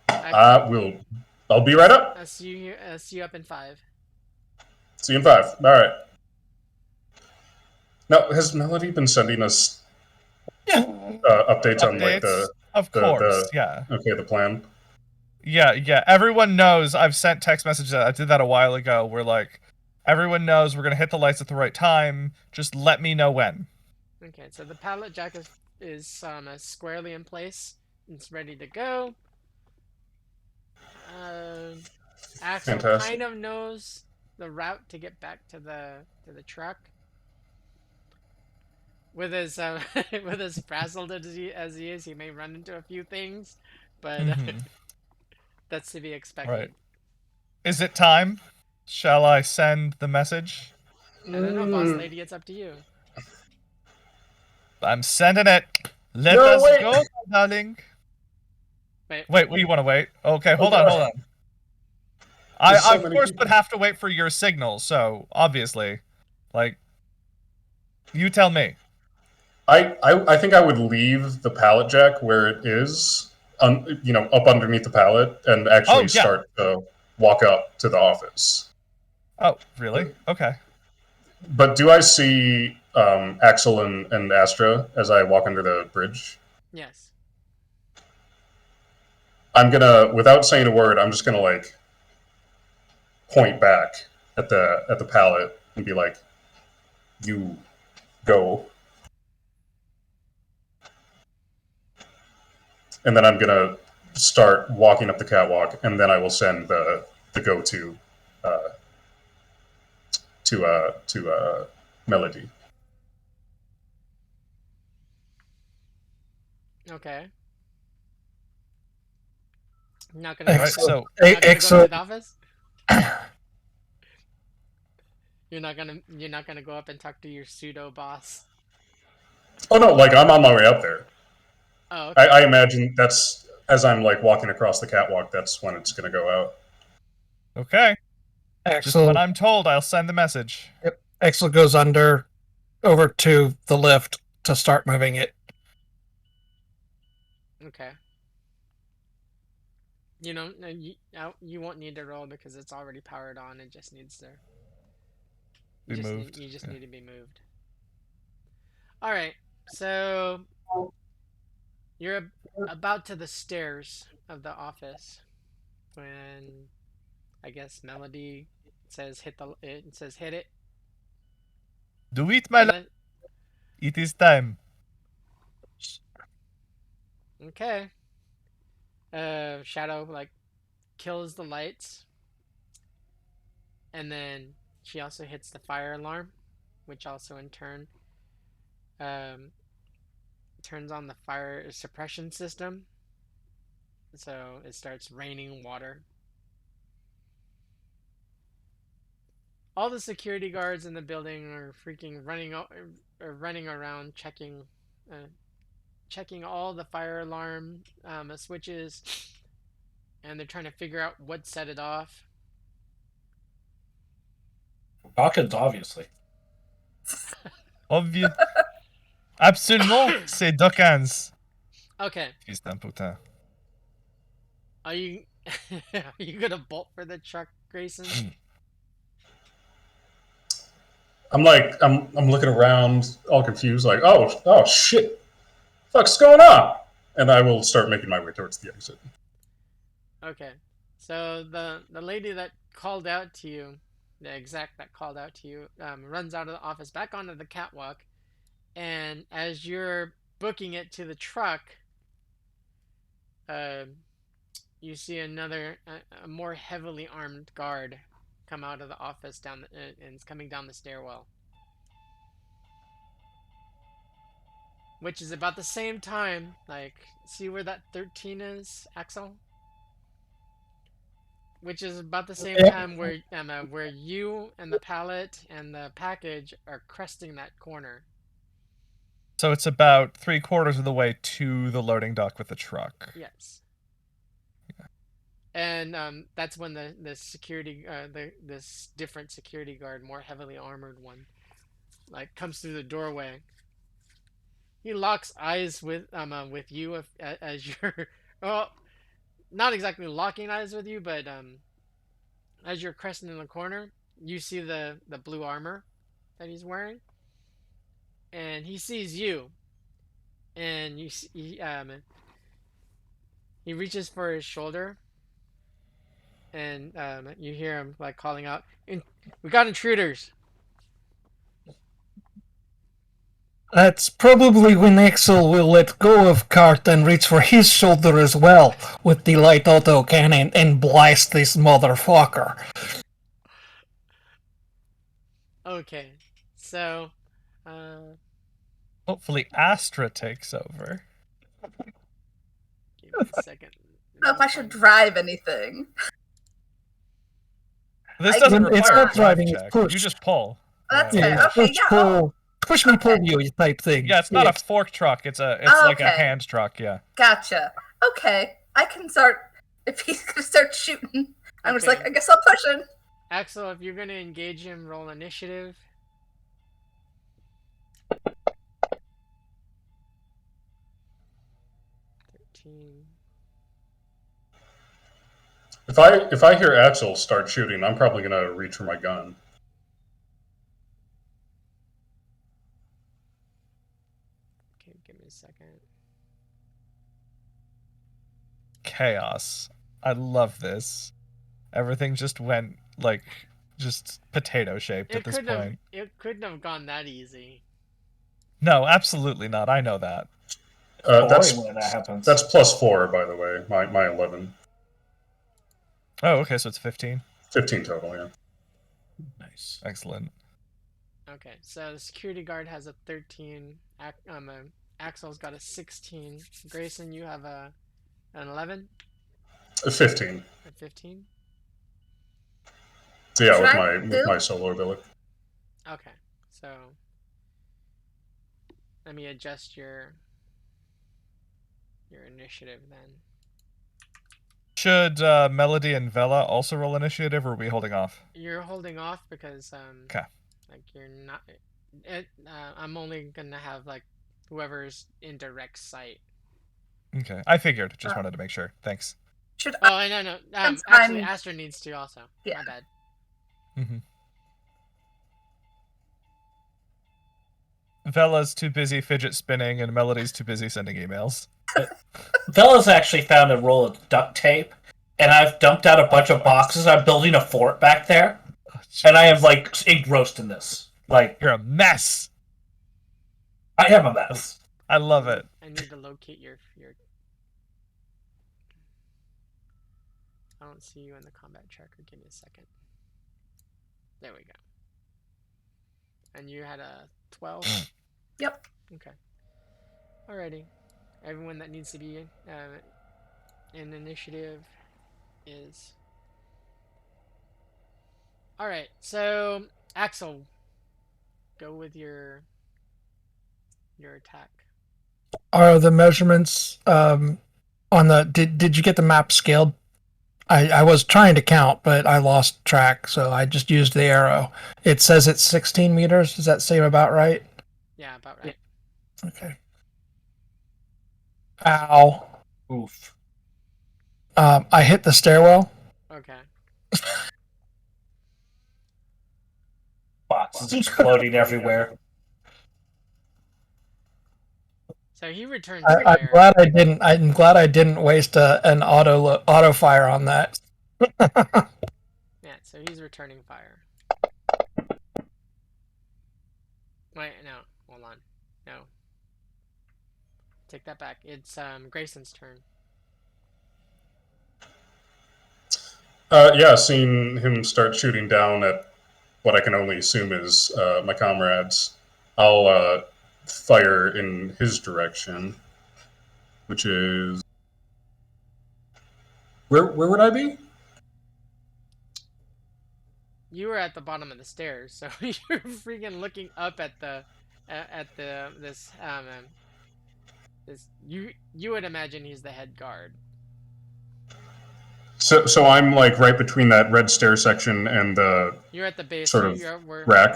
I'll be right up.
I'll see you here. See you up in 5.
See you in 5. All right. Now, has Melody been sending us updates on like the?
Of course, yeah.
Okay, the plan.
Yeah. Everyone knows. I've sent text messages. I did that a while ago. Where like, everyone knows we're gonna hit the lights at the right time. Just let me know when.
Okay, so the pallet jack is squarely in place. It's ready to go. Axel
Fantastic.
kind of knows the route to get back to the truck. With his with as frazzled as he is, he may run into a few things, but that's to be expected.
Right. Is it time? Shall I send the message?
I don't know, boss lady. It's up to you.
I'm sending it. Let
No,
us
wait.
go, my darling.
Wait.
What do you want to wait? Okay, hold
Okay.
on. I
There's so
of
many
course
people.
would have to wait for your signal, so obviously, like, you tell me.
I think I would leave the pallet jack where it is, up underneath the pallet, and actually start to walk up to the office.
Oh, really? Okay.
But do I see Axel and Astra as I walk under the bridge?
Yes.
I'm gonna, without saying a word, I'm just gonna like point back at the pallet and be like, "You go." And then I'm gonna start walking up the catwalk, and then I will send the go-to to Melody.
Okay. Not gonna
Excellent.
go to
Excellent.
the office. You're not gonna go up and talk to your pseudo boss.
Oh no, like I'm on my way up there.
Oh, okay.
I imagine that's as I'm like walking across the catwalk. That's when it's gonna go out.
Okay. Just
Axel,
when I'm told, I'll send the message.
Yep. Axel goes over to the lift to start moving it.
Okay. You won't need to roll because it's already powered on. It just needs to
Be moved.
You just need to be moved. All right. So you're about to the stairs of the office when I guess Melody says hit it.
Do it, my love. It is time.
Okay. Shadow like kills the lights and then she also hits the fire alarm, which also in turn turns on the fire suppression system. So it starts raining water. All the security guards in the building are freaking running around checking all the fire alarm switches, and they're trying to figure out what set it off.
Dawkins, obviously.
Obvious. Absolument, c'est Dawkins.
Okay,
Fils d'un putain.
are you are you gonna bolt for the truck, Grayson?
I'm looking around, all confused, like, oh shit, fuck's going on? And I will start making my way towards the exit.
Okay, so the lady that called out to you, the exec that called out to you, runs out of the office back onto the catwalk, and as you're booking it to the truck, you see another, a more heavily armed guard come out of the office and it's coming down the stairwell. Which is about the same time, like, see where that 13 is, Axel? Which is about the same time where you and the pallet and the package are cresting that corner.
So it's about 3/4 of the way to the loading dock with the truck.
Yes. And that's when the security, this different security guard, more heavily armored one, like comes through the doorway. He locks eyes with you as you're, well, not exactly locking eyes with you, but as you're cresting in the corner, you see the blue armor that he's wearing, and he sees you, and he reaches for his shoulder, and you hear him like calling out, "We got intruders!"
That's probably when Axel will let go of Cart and reach for his shoulder as well with the light auto cannon and blast this motherfucker.
Okay, so
Hopefully Astra takes over.
give me a second.
I don't know if I should drive anything.
This
I-
doesn't
It's
require
not
a drive
driving, it's
check.
push.
You just pull.
That's
Yeah.
fair.
Yeah,
Okay, yeah.
push me, pull you type thing.
Yeah, it's not
Yes.
a fork truck. It's like a
Okay.
hand truck. Yeah.
Gotcha. Okay, I can start. If he's gonna start shooting, I'm just
Okay.
like, I guess I'll push him.
Axel, if you're gonna engage him, roll initiative.
If I hear Axel start shooting, I'm probably gonna reach for my gun.
Okay, give me a second.
Chaos. I love this. Everything just went like just potato shaped at this point.
It couldn't have gone that easy.
No, absolutely not. I know that.
That's
Boring when that happens.
That's +4, by the way. My 11,
Oh, okay, so it's 15.
15 total. Yeah.
Nice.
Excellent.
Okay, so the security guard has a 13. Axel's got a 16. Grayson, you have an 11,
15.
a 15.
So yeah,
Should
with
I
my
do?
solo ability.
Okay, so let me adjust your initiative then.
Should Melody and Vela also roll initiative, or are we holding off?
You're holding off because
Okay.
like you're not. I'm only gonna have like whoever's in direct sight.
Okay, I figured. Just wanted to make sure. Thanks.
Should
Oh, I no.
Since
Actually,
I'm-
Astra needs to also.
Yeah.
My bad.
Mm-hmm. Vela's too busy fidget spinning, and Melody's too busy sending emails.
Bella's actually found a roll of duct tape, and I've dumped out a bunch of boxes. I'm building a fort back there,
Oh,
and I am like engrossed in this. Like,
You're a mess.
I am a mess.
I love it.
I need to locate your. I don't see you in the combat tracker. Give me a second. There we go. And you had a 12?
Yep.
Okay. Alrighty. Everyone that needs to be in initiative is. Alright, so Axel, go with your attack.
Are the measurements on the did you get the map scaled? I was trying to count, but I lost track, so I just used the arrow. It says it's 16 meters. Does that seem about right?
Yeah, about right.
Okay. Ow.
Oof.
I hit the stairwell.
Okay.
Boxes exploding everywhere.
So he returns
I'm
fire.
glad I didn't. I'm glad I didn't waste an auto fire on that.
Yeah, so he's returning fire. Wait, no, hold on. No. Take that back. It's Grayson's turn.
Yeah, seeing him start shooting down at what I can only assume is my comrades, I'll fire in his direction, which is where would I be?
You were at the bottom of the stairs, so you're freaking looking up at this you would imagine he's the head guard.
So I'm like right between that red stair section and the
You're at the base.
sort of
you're
rack.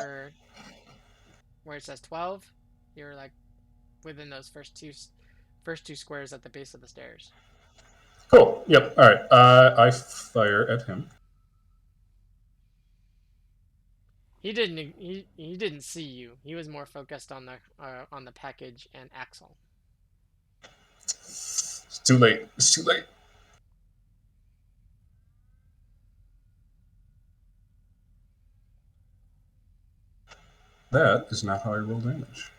Where it says 12. You're like within those first two squares at the base of the stairs.
Cool. Yep. All right. I fire at him.
He didn't see you. He was more focused on the package and Axel.
It's too late. It's too late. That is not how I roll damage.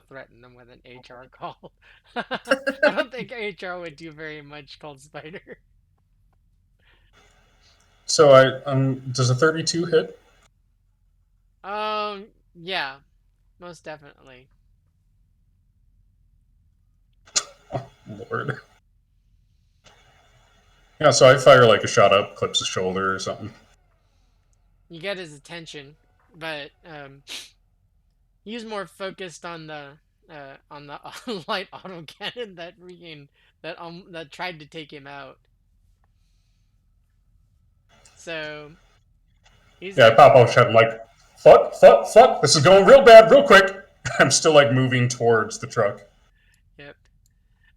Threaten them with an HR call. I don't think HR would do very much, Cold Spider.
So I does a 32 hit?
Yeah, most definitely.
Oh, Lord. Yeah, so I fire like a shot up, clips his shoulder or something.
You get his attention, but he was more focused on the light autocannon that tried to take him out. So he's
Yeah, I pop off head. I'm like, fuck, this is going real bad, real quick. I'm still like moving towards the truck.
Yep.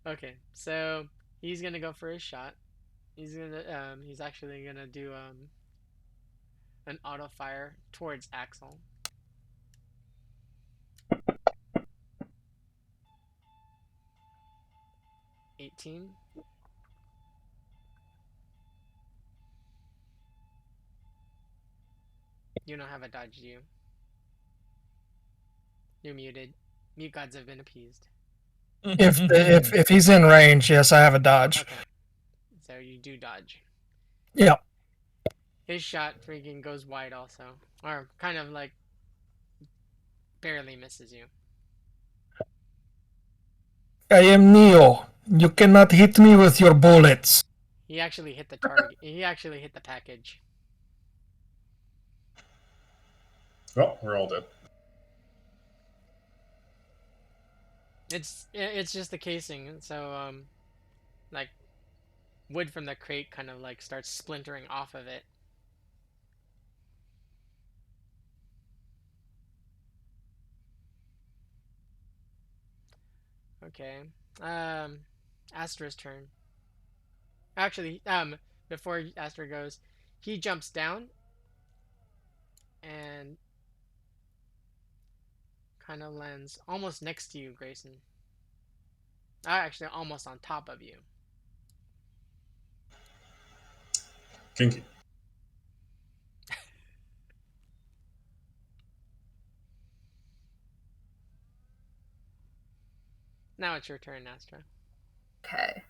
Okay, so he's gonna go for his shot. He's actually gonna do an auto fire towards Axel. 18. You don't have a dodge, do you? You're muted. Mute gods have been appeased.
If he's in range, yes, I have a dodge.
Okay. So you do dodge.
Yeah.
His shot freaking goes wide also. Or kind of like barely misses you.
I am Neo. You cannot hit me with your bullets.
He actually hit the target. He actually hit the package.
Oh, we're all dead.
It's just the casing, so like wood from the crate kind of like starts splintering off of it. Okay. Astra's turn. Actually, before Astra goes, he jumps down and kind of lands almost next to you, Grayson. Actually, almost on top of you.
Kinky.
Now it's your turn, Astra.
Okay.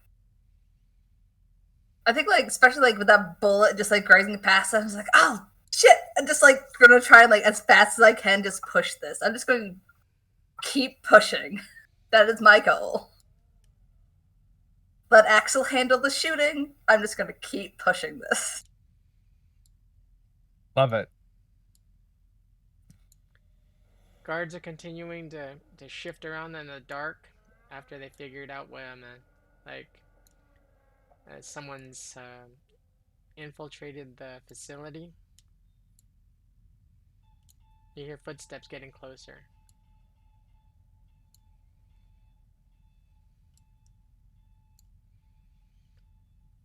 I think like especially like with that bullet just like grazing past, I was like, oh shit! I'm just like gonna try like as fast as I can just push this. I'm just going to keep pushing. That is my goal. Let Axel handle the shooting. I'm just gonna keep pushing this.
Love it.
Guards are continuing to shift around in the dark after they figured out when someone's infiltrated the facility. You hear footsteps getting closer.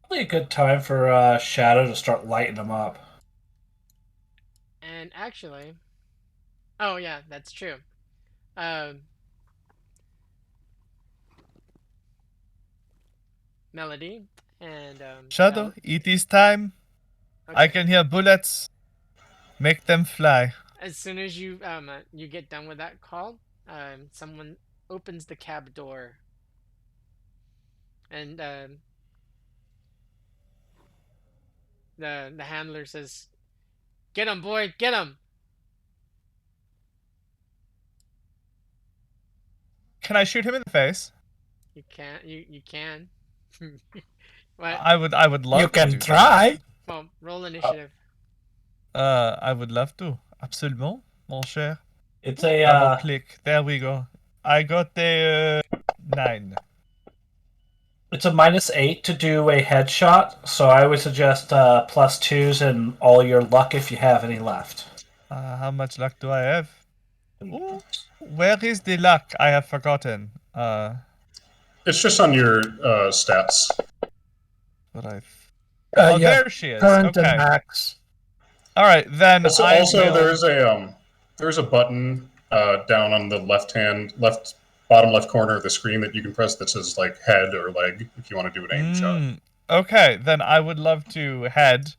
Probably a good time for Shadow to start lighting them up.
And actually, oh yeah, that's true. Melody and
Shadow, it is time.
Okay.
I can hear bullets. Make them fly.
As soon as you you get done with that call, someone opens the cab door, and the handler says, "Get him, boy, get him."
Can I shoot him in the face?
You can't. You can. What?
I would love
You
to
can
do
try.
Well, roll initiative.
that. I would love to. Absolument, mon cher.
It's a
Double click. There we go. I got a 9.
it's a -8 to do a headshot, so I would suggest +2s and all your luck if you have any left.
How much luck do I have? Ooh, where is the luck? I have forgotten.
It's just on your stats.
But I.
Oh,
Oh,
yeah.
there she is.
Current
Okay.
and max.
All right, then.
Also,
I
also
will...
there's a button down on the left bottom left corner of the screen that you can press that says like head or leg if you want to do an aim shot.
Okay, then I would love to head,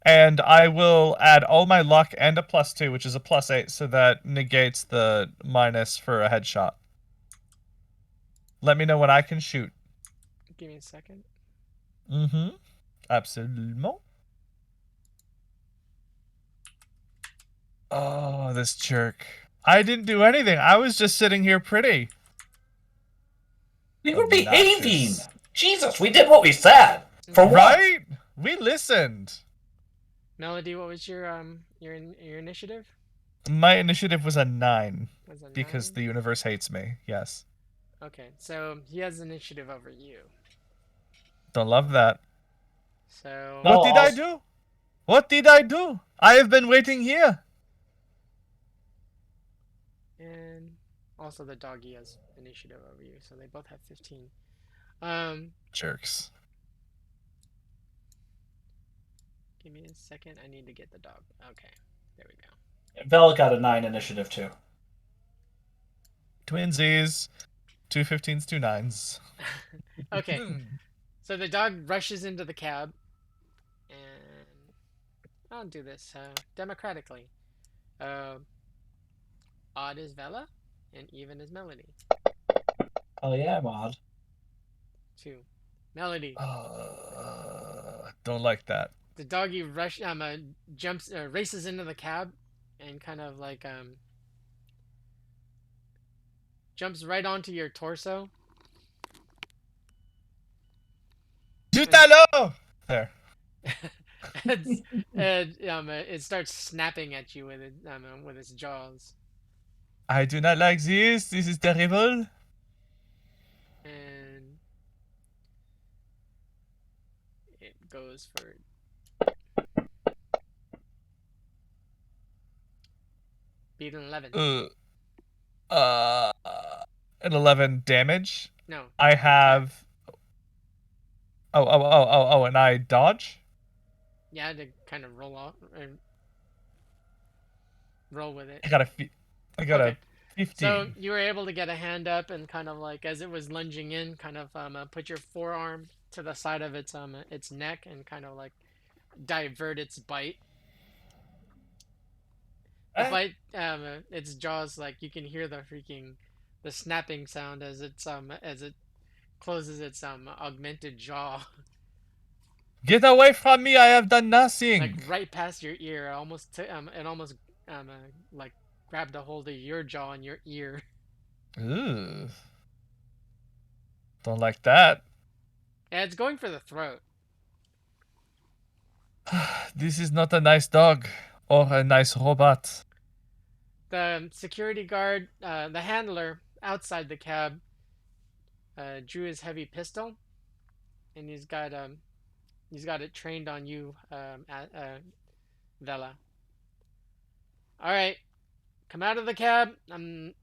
and I will add all my luck and a +2, which is a +8, so that negates the minus for a headshot. Let me know when I can shoot.
Give me a second.
Absolument. Oh, this jerk. I didn't do anything. I was just sitting here pretty.
We were behaving.
Obnoxious.
Jesus, we did what we said. For what?
Right? We listened.
Melody, what was your initiative?
My initiative was a 9
Was it
because
9?
the universe hates me. Yes.
Okay, so he has initiative over you.
Don't love that.
So
No.
What did I do? What did I do? I have been waiting here.
and also the doggy has initiative over you, so they both have 15.
Jerks.
Give me a second. I need to get the dog. Okay, there we go.
Bella got a 9 initiative too.
Twinsies. 2 15s, 2 9s.
Okay, so the dog rushes into the cab, and I'll do this democratically. Odd is Vela, and even is Melody.
Oh yeah, I'm odd.
2. Melody.
Don't like that.
The doggy races into the cab, and kind of like jumps right onto your torso.
Jutalo! There.
It starts snapping at you with its jaws,
I do not like this. This is terrible.
and it goes for beat an 11.
An 11 damage.
No.
I have. Oh, and I dodge?
Yeah, to kind of roll off and roll with it.
I got a
Okay.
15.
So you were able to get a hand up and kind of like as it was lunging in, kind of put your forearm to the side of its neck and kind of like divert its bite. The bite, its jaws, like you can hear the snapping sound as it closes its augmented jaw.
Get away from me! I have done nothing.
Like right past your ear. It almost like grabbed a hold of your jaw and your ear.
Ooh. Don't like that.
Yeah, it's going for the throat.
This is not a nice dog or a nice robot.
The security guard, the handler outside the cab, drew his heavy pistol, and he's got it trained on you, Vela. All right, come out of the cab.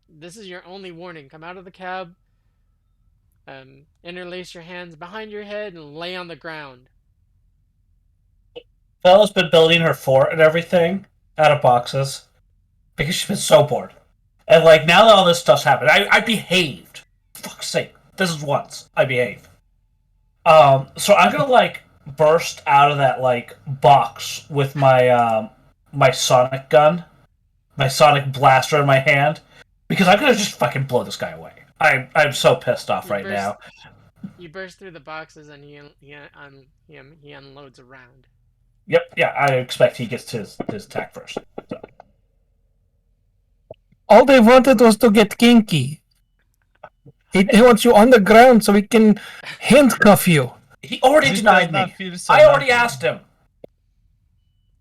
This is your only warning. Come out of the cab. Interlace your hands behind your head and lay on the ground.
Bella's been building her fort and everything out of boxes because she's been so bored. And like now that all this stuff's happened, I behaved. For fuck's sake, this is once I behave. So I'm gonna like burst out of that like box with my my sonic gun, my sonic blaster in my hand, because I'm gonna just fucking blow this guy away. I'm so pissed off right now.
You burst through the boxes and he unloads a round.
Yep, yeah, I expect he gets his attack first. So.
All they wanted was to get kinky. He wants you on the ground so he can handcuff you.
He already
This
denied
does not
me.
feel so
I already
lucky.
asked him.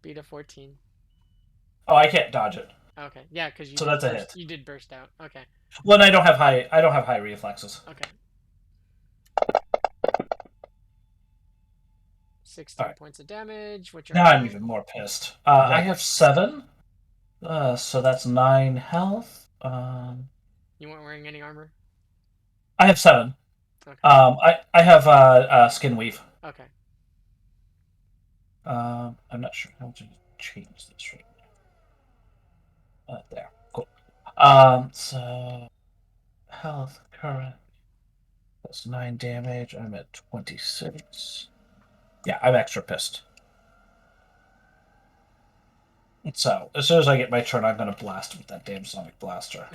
Beat a 14.
Oh, I can't dodge it.
Okay, yeah, because
So that's a hit.
You did burst out. Okay.
Well, I don't have high reflexes.
Okay. 16
Alright.
points of damage. What's your
Now I'm
armor?
even more pissed. I have 7. So that's 9 health.
You weren't wearing any armor?
I have 7.
Okay.
I have skin weave.
Okay.
I'm not sure how to change this right now. There. Cool. So health current. That's 9 damage. I'm at 26. Yeah, I'm extra pissed. So as soon as I get my turn, I'm gonna blast with that damn sonic blaster.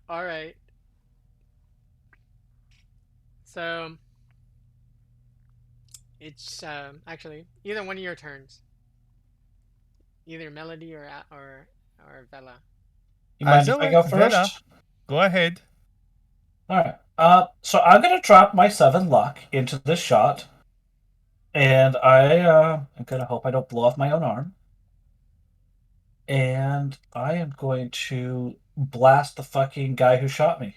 All right. So it's actually either one of your turns. Either Melody or Vela.
You mind if I go
Vela,
first?
go ahead.
Alright. So I'm gonna drop my 7 luck into this shot. And I'm gonna hope I don't blow off my own arm. And I am going to blast the fucking guy who shot me.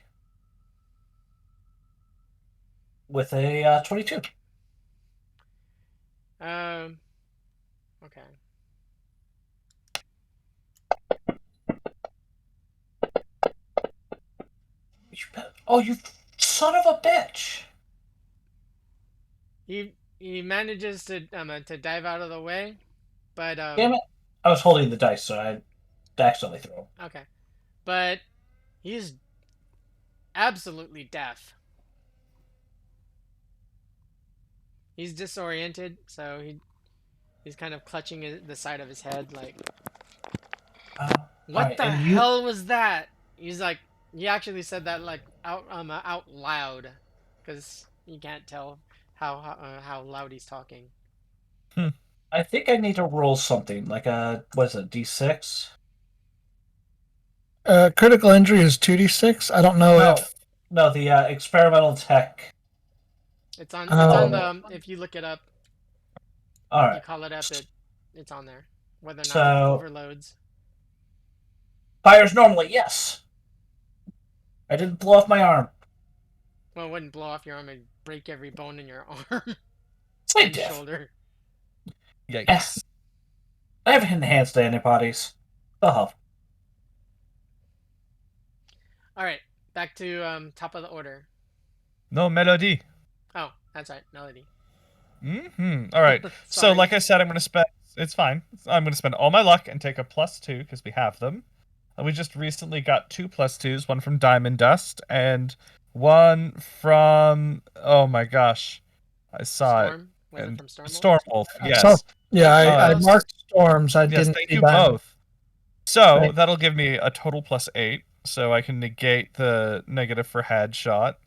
With a 22.
Okay.
Oh, you son of a bitch!
He manages to dive out of the way, but
Damn it! I was holding the dice, so I accidentally threw him.
okay, but he's absolutely deaf. He's disoriented, so he's kind of clutching the side of his head, like, what
right,
the hell was that? He's like, he actually said that like out loud, because you can't tell how loud he's talking.
I think I need to roll something like a what is it, D6?
Critical injury is 2d6. I don't know if
No, the experimental tech.
It's on the if you look it up.
All
You
right.
call it up, it's on there. Whether or not
So-
it overloads.
Fires normally, yes. I didn't blow off my arm.
Well, it wouldn't blow off your arm and break every bone in your arm
Same
and
diff.
shoulder.
Yikes.
I have enhanced antibodies. They'll help.
All right, back to top of the order.
No Melody.
Oh, that's right, Melody.
All right. So,
Sorry.
like I said, I'm going to spend. It's fine. I'm going to spend all my luck and take a +2 because we have them. And we just recently got 2 +2s, one from Diamond Dust and one from. Oh my gosh, I saw
Storm? Was it
and
from Storm?
Stormwolf. Yes.
So, yeah, I
Yes.
marked storms. I
Yes.
didn't
Thank
see
you
diamond.
both. So
Right.
that'll give me a total +8, so I can negate the negative for headshot.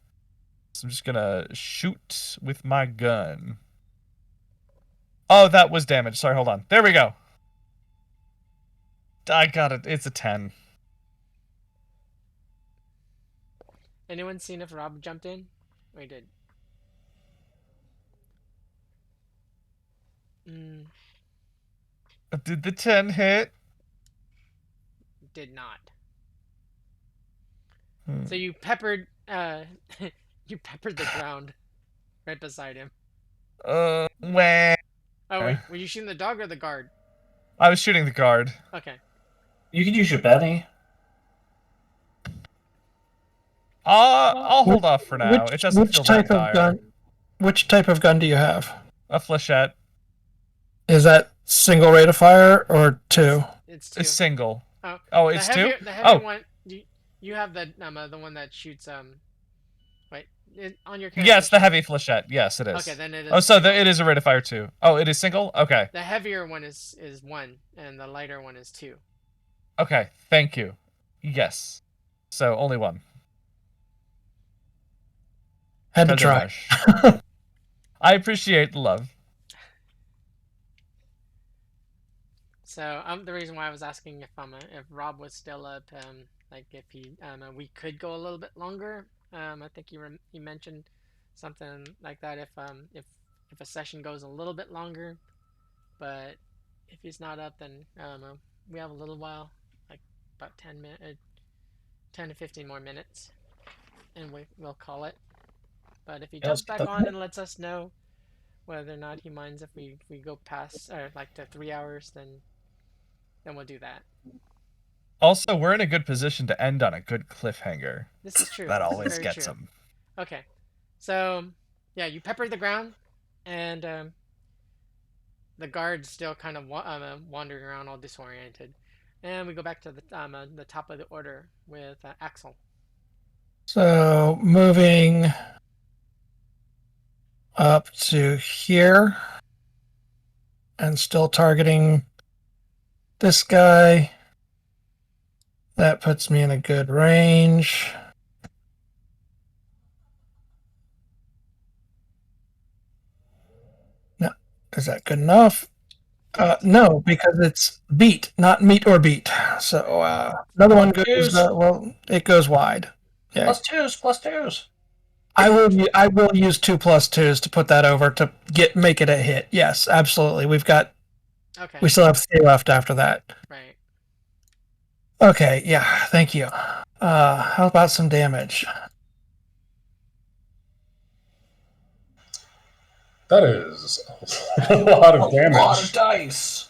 So I'm just gonna shoot with my gun. Oh, that was damage. Sorry, hold on. There we go. I got it. It's a 10.
Anyone seen if Rob jumped in? Oh, he did.
Did the 10 hit?
Did not. So you peppered you peppered the ground right beside him.
Where?
Oh wait, were you shooting the dog or the guard?
I was shooting the guard.
Okay.
You could use your Benny.
I'll hold off for now. It doesn't feel that dire.
Which type of gun do you have?
A flechette.
Is that single rate of fire or 2?
It's 2.
A single.
Oh,
it's
heavier,
2?
The heavier one. You have the one that shoots wait, on your character.
Yes, the heavy flechette. Yes, it is.
Okay, then it is.
Oh, so it is a rate of fire 2. Oh, it is single? Okay.
The heavier one is 1 and the lighter one is 2.
Okay, thank you. Yes. So only 1.
Had to try.
I appreciate the love.
So the reason why I was asking if Rob was still up, like if he we could go a little bit longer. I think he mentioned something like that if a session goes a little bit longer, but if he's not up, then we have a little while, like about 10 to 15 more minutes, and we'll call it. But if he jumps back on and lets us know whether or not he minds if we go past like to 3 hours, then we'll do that.
Also, we're in a good position to end on a good cliffhanger.
This is true.
That always gets them.
Okay, so yeah, you peppered the ground, and the guard's still kind of wandering around, all disoriented. And we go back to the top of the order with Axel.
So moving up to here and still targeting this guy. That puts me in a good range. No, is that good enough? No, because it's beat, not meet or beat. So another one goes, it goes wide. Yeah.
+2s.
I will use 2+2s to put that over to make it a hit. Yes, absolutely. We still have 3 left after that.
Right.
Okay, yeah, thank you. How about some damage?
That is a lot of damage.
A lot of dice.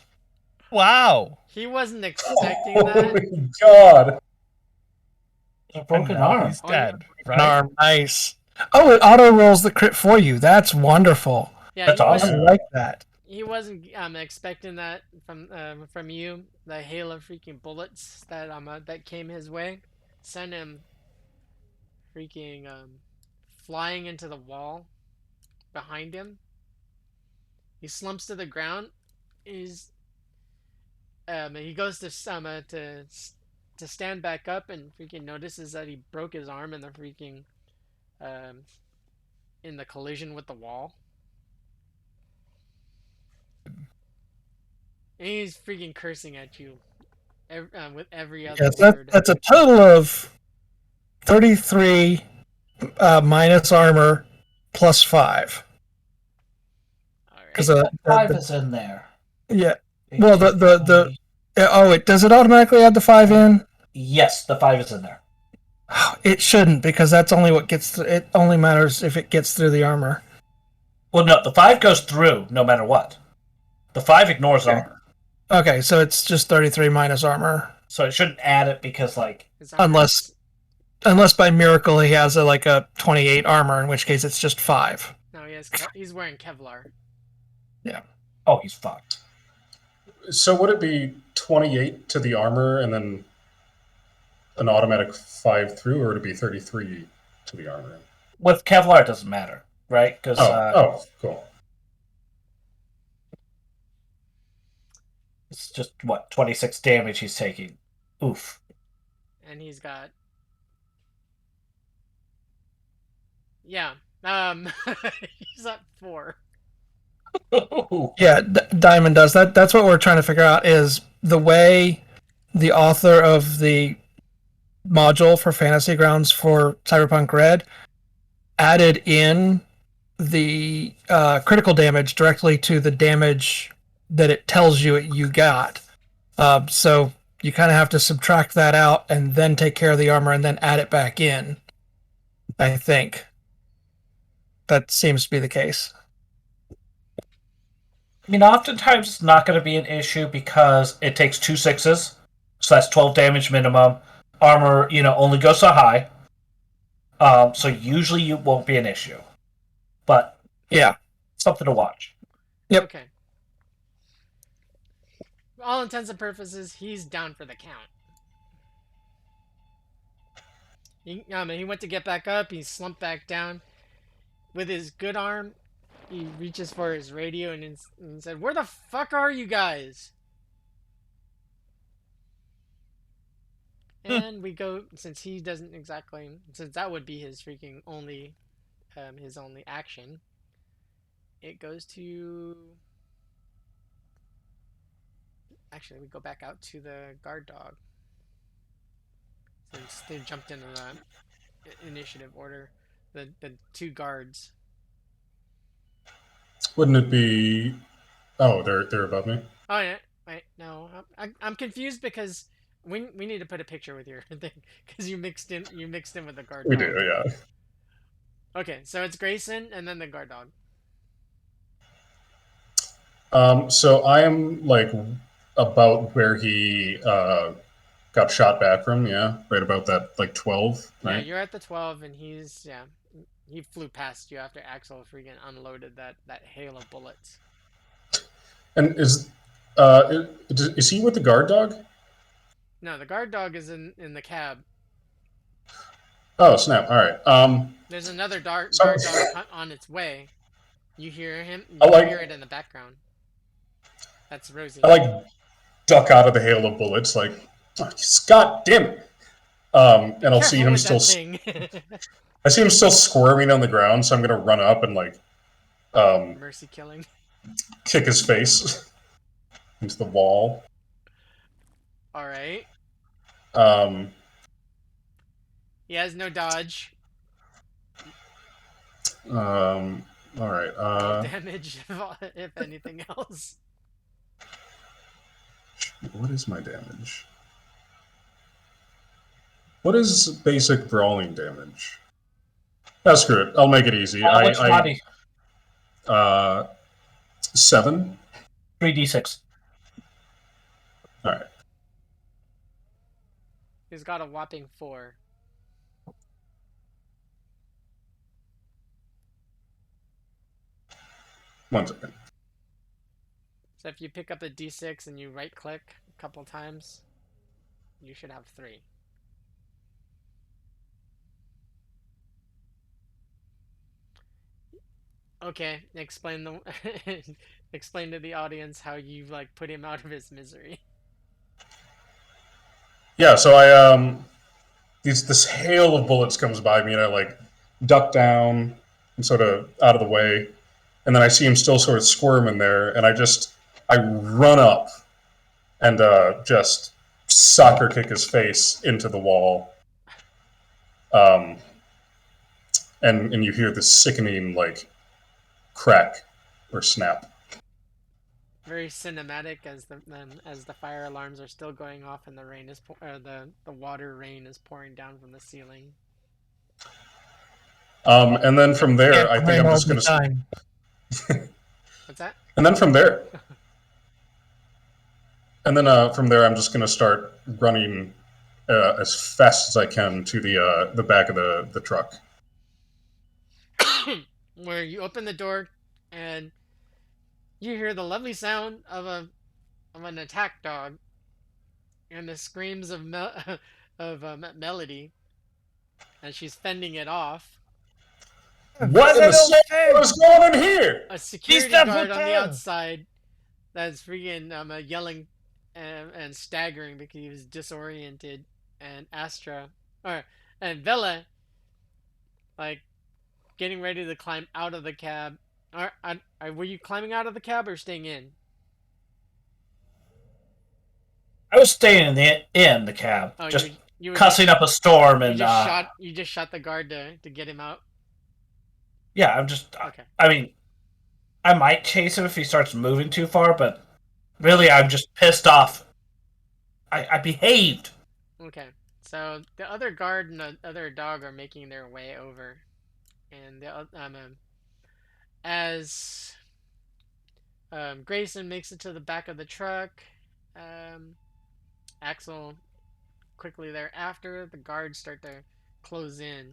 Wow.
He wasn't expecting that.
Holy God.
A broken arm.
He's dead.
Right? Arm, nice. Oh, it auto rolls the crit for you. That's wonderful.
Yeah,
that's awesome.
I like that.
He wasn't expecting that from you. The hail of freaking bullets that came his way sent him freaking flying into the wall behind him. He slumps to the ground. He goes to stand back up and freaking notices that he broke his arm in the freaking in the collision with the wall. And he's freaking cursing at you with every other word.
That's a total of 33 minus armor plus 5.
Because the 5 is in there.
Yeah. Well, does it automatically add the 5 in?
Yes, the 5 is in there.
It shouldn't, because that's only what gets. It only matters if it gets through the armor.
Well, no, the 5 goes through no matter what. The 5 ignores armor.
Okay, so it's just 33 minus armor.
So it shouldn't add it because,
unless by miracle he has a 28 armor, in which case it's just 5.
No, he's wearing Kevlar.
Yeah.
Oh, he's fucked.
So would it be 28 to the armor and then an automatic 5 through, or would it be 33 to the armor?
With Kevlar, it doesn't matter, right? Because
cool.
It's just 26 damage he's taking. Oof.
And he's got Yeah. He's at 4.
Yeah, Diamond does that. That's what we're trying to figure out is the way the author of the module for Fantasy Grounds for Cyberpunk Red added in the critical damage directly to the damage that it tells you got. So you kind of have to subtract that out and then take care of the armor and then add it back in. I think that seems to be the case.
I mean, oftentimes it's not going to be an issue because it takes 2 6s, so that's 12 damage minimum. Armor, only goes so high, so usually it won't be an issue. But
yeah,
something to watch.
Yep.
Okay. For all intents and purposes, he's down for the count. He went to get back up. He slumped back down. With his good arm, he reaches for his radio and said, "Where the fuck are you guys?" And we go, since he doesn't exactly, since that would be his freaking only, his only action. It goes to. Actually, we go back out to the guard dog. Since they jumped into the initiative order, the 2 guards.
Wouldn't it be? Oh, they're above me.
Oh yeah, wait, no, I'm confused because we need to put a picture with your thing because you mixed in with the guard
We
dog.
do, yeah.
Okay, so it's Grayson and then the guard dog.
So I am like about where he got shot back from. Yeah, right about that like 12.
Yeah,
Right.
you're at the 12 and he flew past you after Axel freaking unloaded that hail of bullets.
And is he with the guard dog?
No, the guard dog is in the cab.
Oh snap! All right.
There's another guard
So-
dog on its way. You hear him. Hear it in the background. That's Rosie.
I like duck out of the hail of bullets, like, oh, God damn it! And I'll see him still. I see him still squirming on the ground, so I'm gonna run up and like,
mercy killing.
kick his face into the wall.
All right.
Um,
He has no dodge.
all right.
Damage, if anything else.
What is my damage? What is basic brawling damage? Screw it. I'll make it easy.
Which body?
7.
3d6.
All right.
He's got a whopping 4.
One second.
So if you pick up the d6 and you right click a couple times, you should have 3. Okay, explain to the audience how you like put him out of his misery.
Yeah, so I this hail of bullets comes by me, and I like duck down and sort of out of the way, and then I see him still sort of squirm in there, and I run up and just soccer kick his face into the wall, and you hear this sickening like crack or snap.
Very cinematic as the fire alarms are still going off and the rain is the water rain is pouring down from the ceiling.
And then from there, I think I'm just going
to.
What's that?
And then from there, I'm just going to start running as fast as I can to the back of the truck.
Where you open the door and you hear the lovely sound of an attack dog and the screams of Melody as she's fending it off.
What in the hell is going on here?
A security guard on the outside that's freaking yelling and staggering because he was disoriented, and and Vela like getting ready to climb out of the cab. Were you climbing out of the cab or staying in?
I was staying in the cab,
Oh,
just
you were
cussing up a storm,
you
and
just shot the guard to get him out.
yeah, I'm just.
Okay.
I mean, I might chase him if he starts moving too far, but really, I'm just pissed off. I behaved.
Okay. So the other guard and the other dog are making their way over, and as Grayson makes it to the back of the truck, Axel quickly thereafter. The guards start to close in.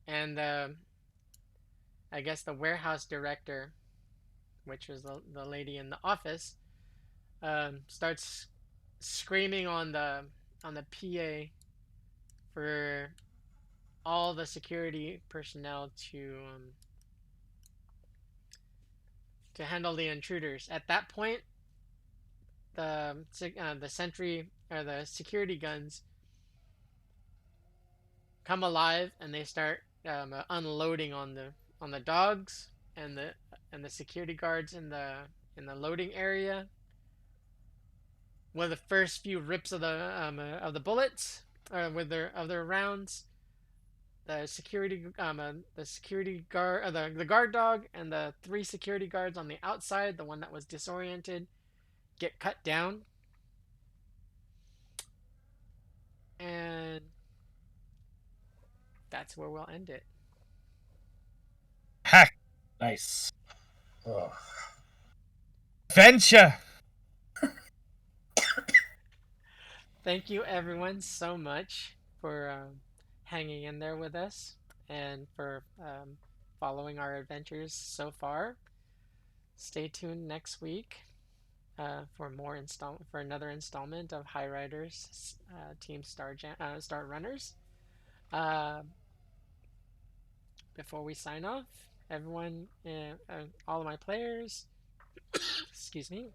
And I guess the warehouse director, which was the lady in the office, starts screaming on the PA for all the security personnel to handle the intruders. At that point, the sentry or the security guns come alive and they start unloading on the dogs and the security guards in the loading area. With the first few rips of the bullets, with their rounds, the security guard, the guard dog, and the 3 security guards on the outside, the one that was disoriented, get cut down, and that's where we'll end it.
Heck,
Nice.
Ugh.
adventure.
Thank you everyone so much for hanging in there with us and for following our adventures so far. Stay tuned next week for another installment of Highriders Team Star Runners. Before we sign off, everyone, all of my players, excuse me,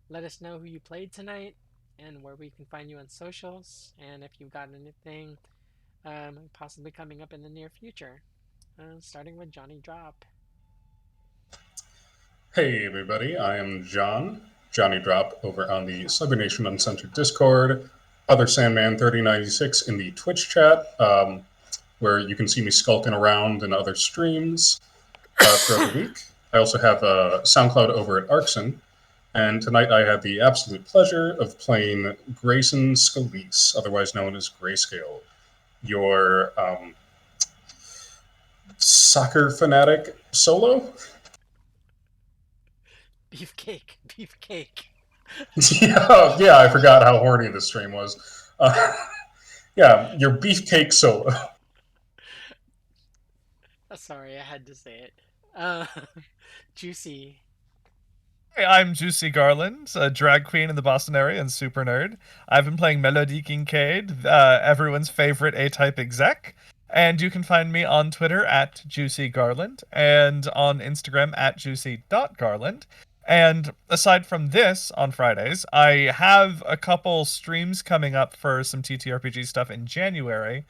let us know who you played tonight and where we can find you on socials, and if you've got anything possibly coming up in the near future. Starting with Johnny Drop.
Hey everybody, I am Johnny Drop, over on the Cybernation Uncensored Discord, Other Sandman 3096 in the Twitch chat, where you can see me skulking around in other streams throughout the week. I also have a SoundCloud over at Arxon, and tonight I had the absolute pleasure of playing Grayson Scalise, otherwise known as Grayscale, your soccer fanatic solo.
Beefcake.
Yeah, I forgot how horny this stream was. Yeah, your beefcake solo.
Sorry, I had to say it. Juicy.
Hey, I'm Juicy Garland, a drag queen in the Boston area and super nerd. I've been playing Melody Kincaid, everyone's favorite A-type exec. And you can find me on Twitter at JuicyGarland and on Instagram at juicy.garland. And aside from this, on Fridays, I have a couple streams coming up for some ttrpg stuff in January.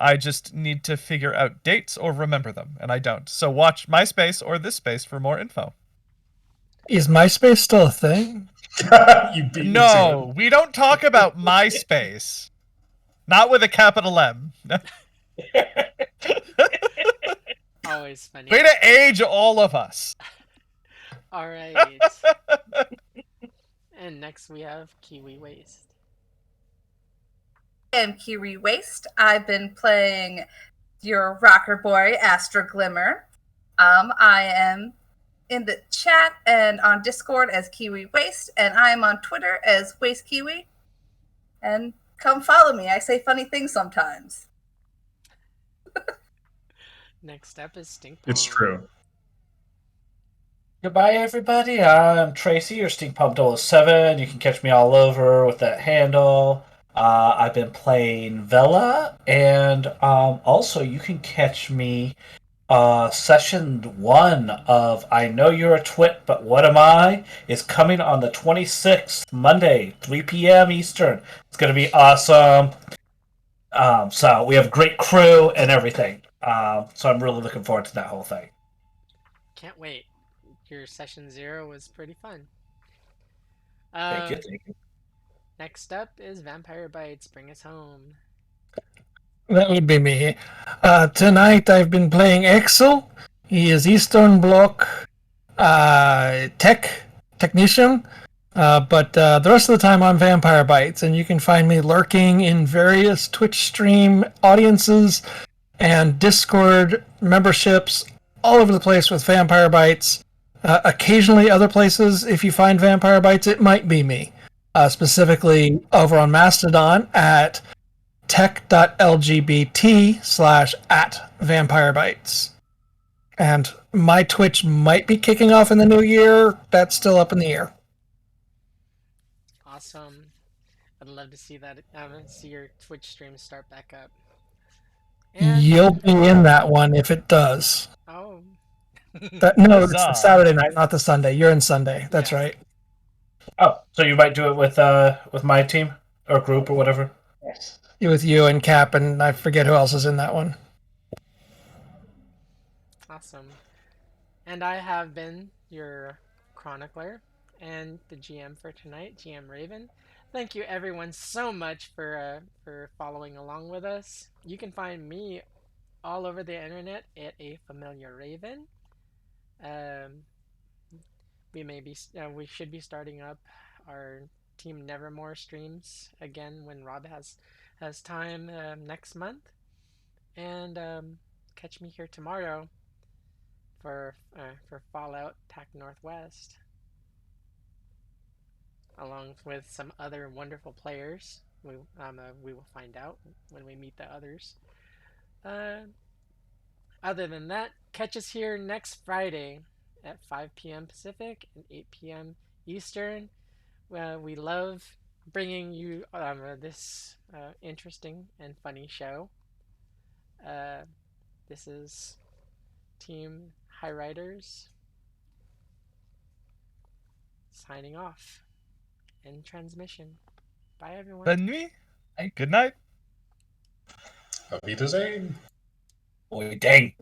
I just need to figure out dates or remember them, and I don't. So watch MySpace or this space for more info.
Is MySpace still a thing?
You beat me to
No, we don't talk about MySpace. Not with a capital M.
Always funny.
Way to age all of us.
All right. And next we have Kiwi Waste.
I am Kiwi Waste. I've been playing your rocker boy, Astra Glimmer. I am in the chat and on Discord as Kiwi Waste, and I am on Twitter as Waste Kiwi. And come follow me. I say funny things sometimes.
Next up is Stink.
It's true.
Goodbye, everybody. I'm Tracy, your Stink Pump 007. You can catch me all over with that handle. I've been playing Vela, and also you can catch me Session 1 of I Know You're a Twit, But What Am I? Is coming on the 26th, Monday, 3 p.m. Eastern. It's going to be awesome. So we have a great crew and everything. So I'm really looking forward to that whole thing.
Can't wait. Your session 0 was pretty fun.
Thank you.
Next up is Vampire Bites. Bring us home.
That would be me. Tonight I've been playing Axel. He is Eastern Bloc technician. But the rest of the time I'm Vampire Bites, and you can find me lurking in various Twitch stream audiences and Discord memberships all over the place with Vampire Bites. Occasionally other places, if you find Vampire Bites, it might be me. Specifically over on Mastodon at tech.lgbt/@vampirebites. And my Twitch might be kicking off in the new year. That's still up in the air.
Awesome. I'd love to see that. See your Twitch stream start back up. And
You'll be in that one if it does.
oh,
No, it's the
Huzzah.
Saturday night, not the Sunday. You're in Sunday. That's
Yeah.
right.
Oh, so you might do it with my team or group or whatever?
Yes. With you and Cap, and I forget who else is in that one.
awesome. And I have been your chronicler and the GM for tonight, GM Raven. Thank you everyone so much for following along with us. You can find me all over the internet at a familiar Raven. We should be starting up our Team Nevermore streams again when Rob has time next month, and catch me here tomorrow for Fallout Pack Northwest, along with some other wonderful players. We will find out when we meet the others. Other than that, catch us here next Friday at 5 p.m. Pacific and 8 p.m. Eastern. We love bringing you this interesting and funny show. This is Team Highriders signing off. End transmission. Bye, everyone.
Bonne nuit. Hey, good night.
Auf Wiedersehen.
Boy, dang.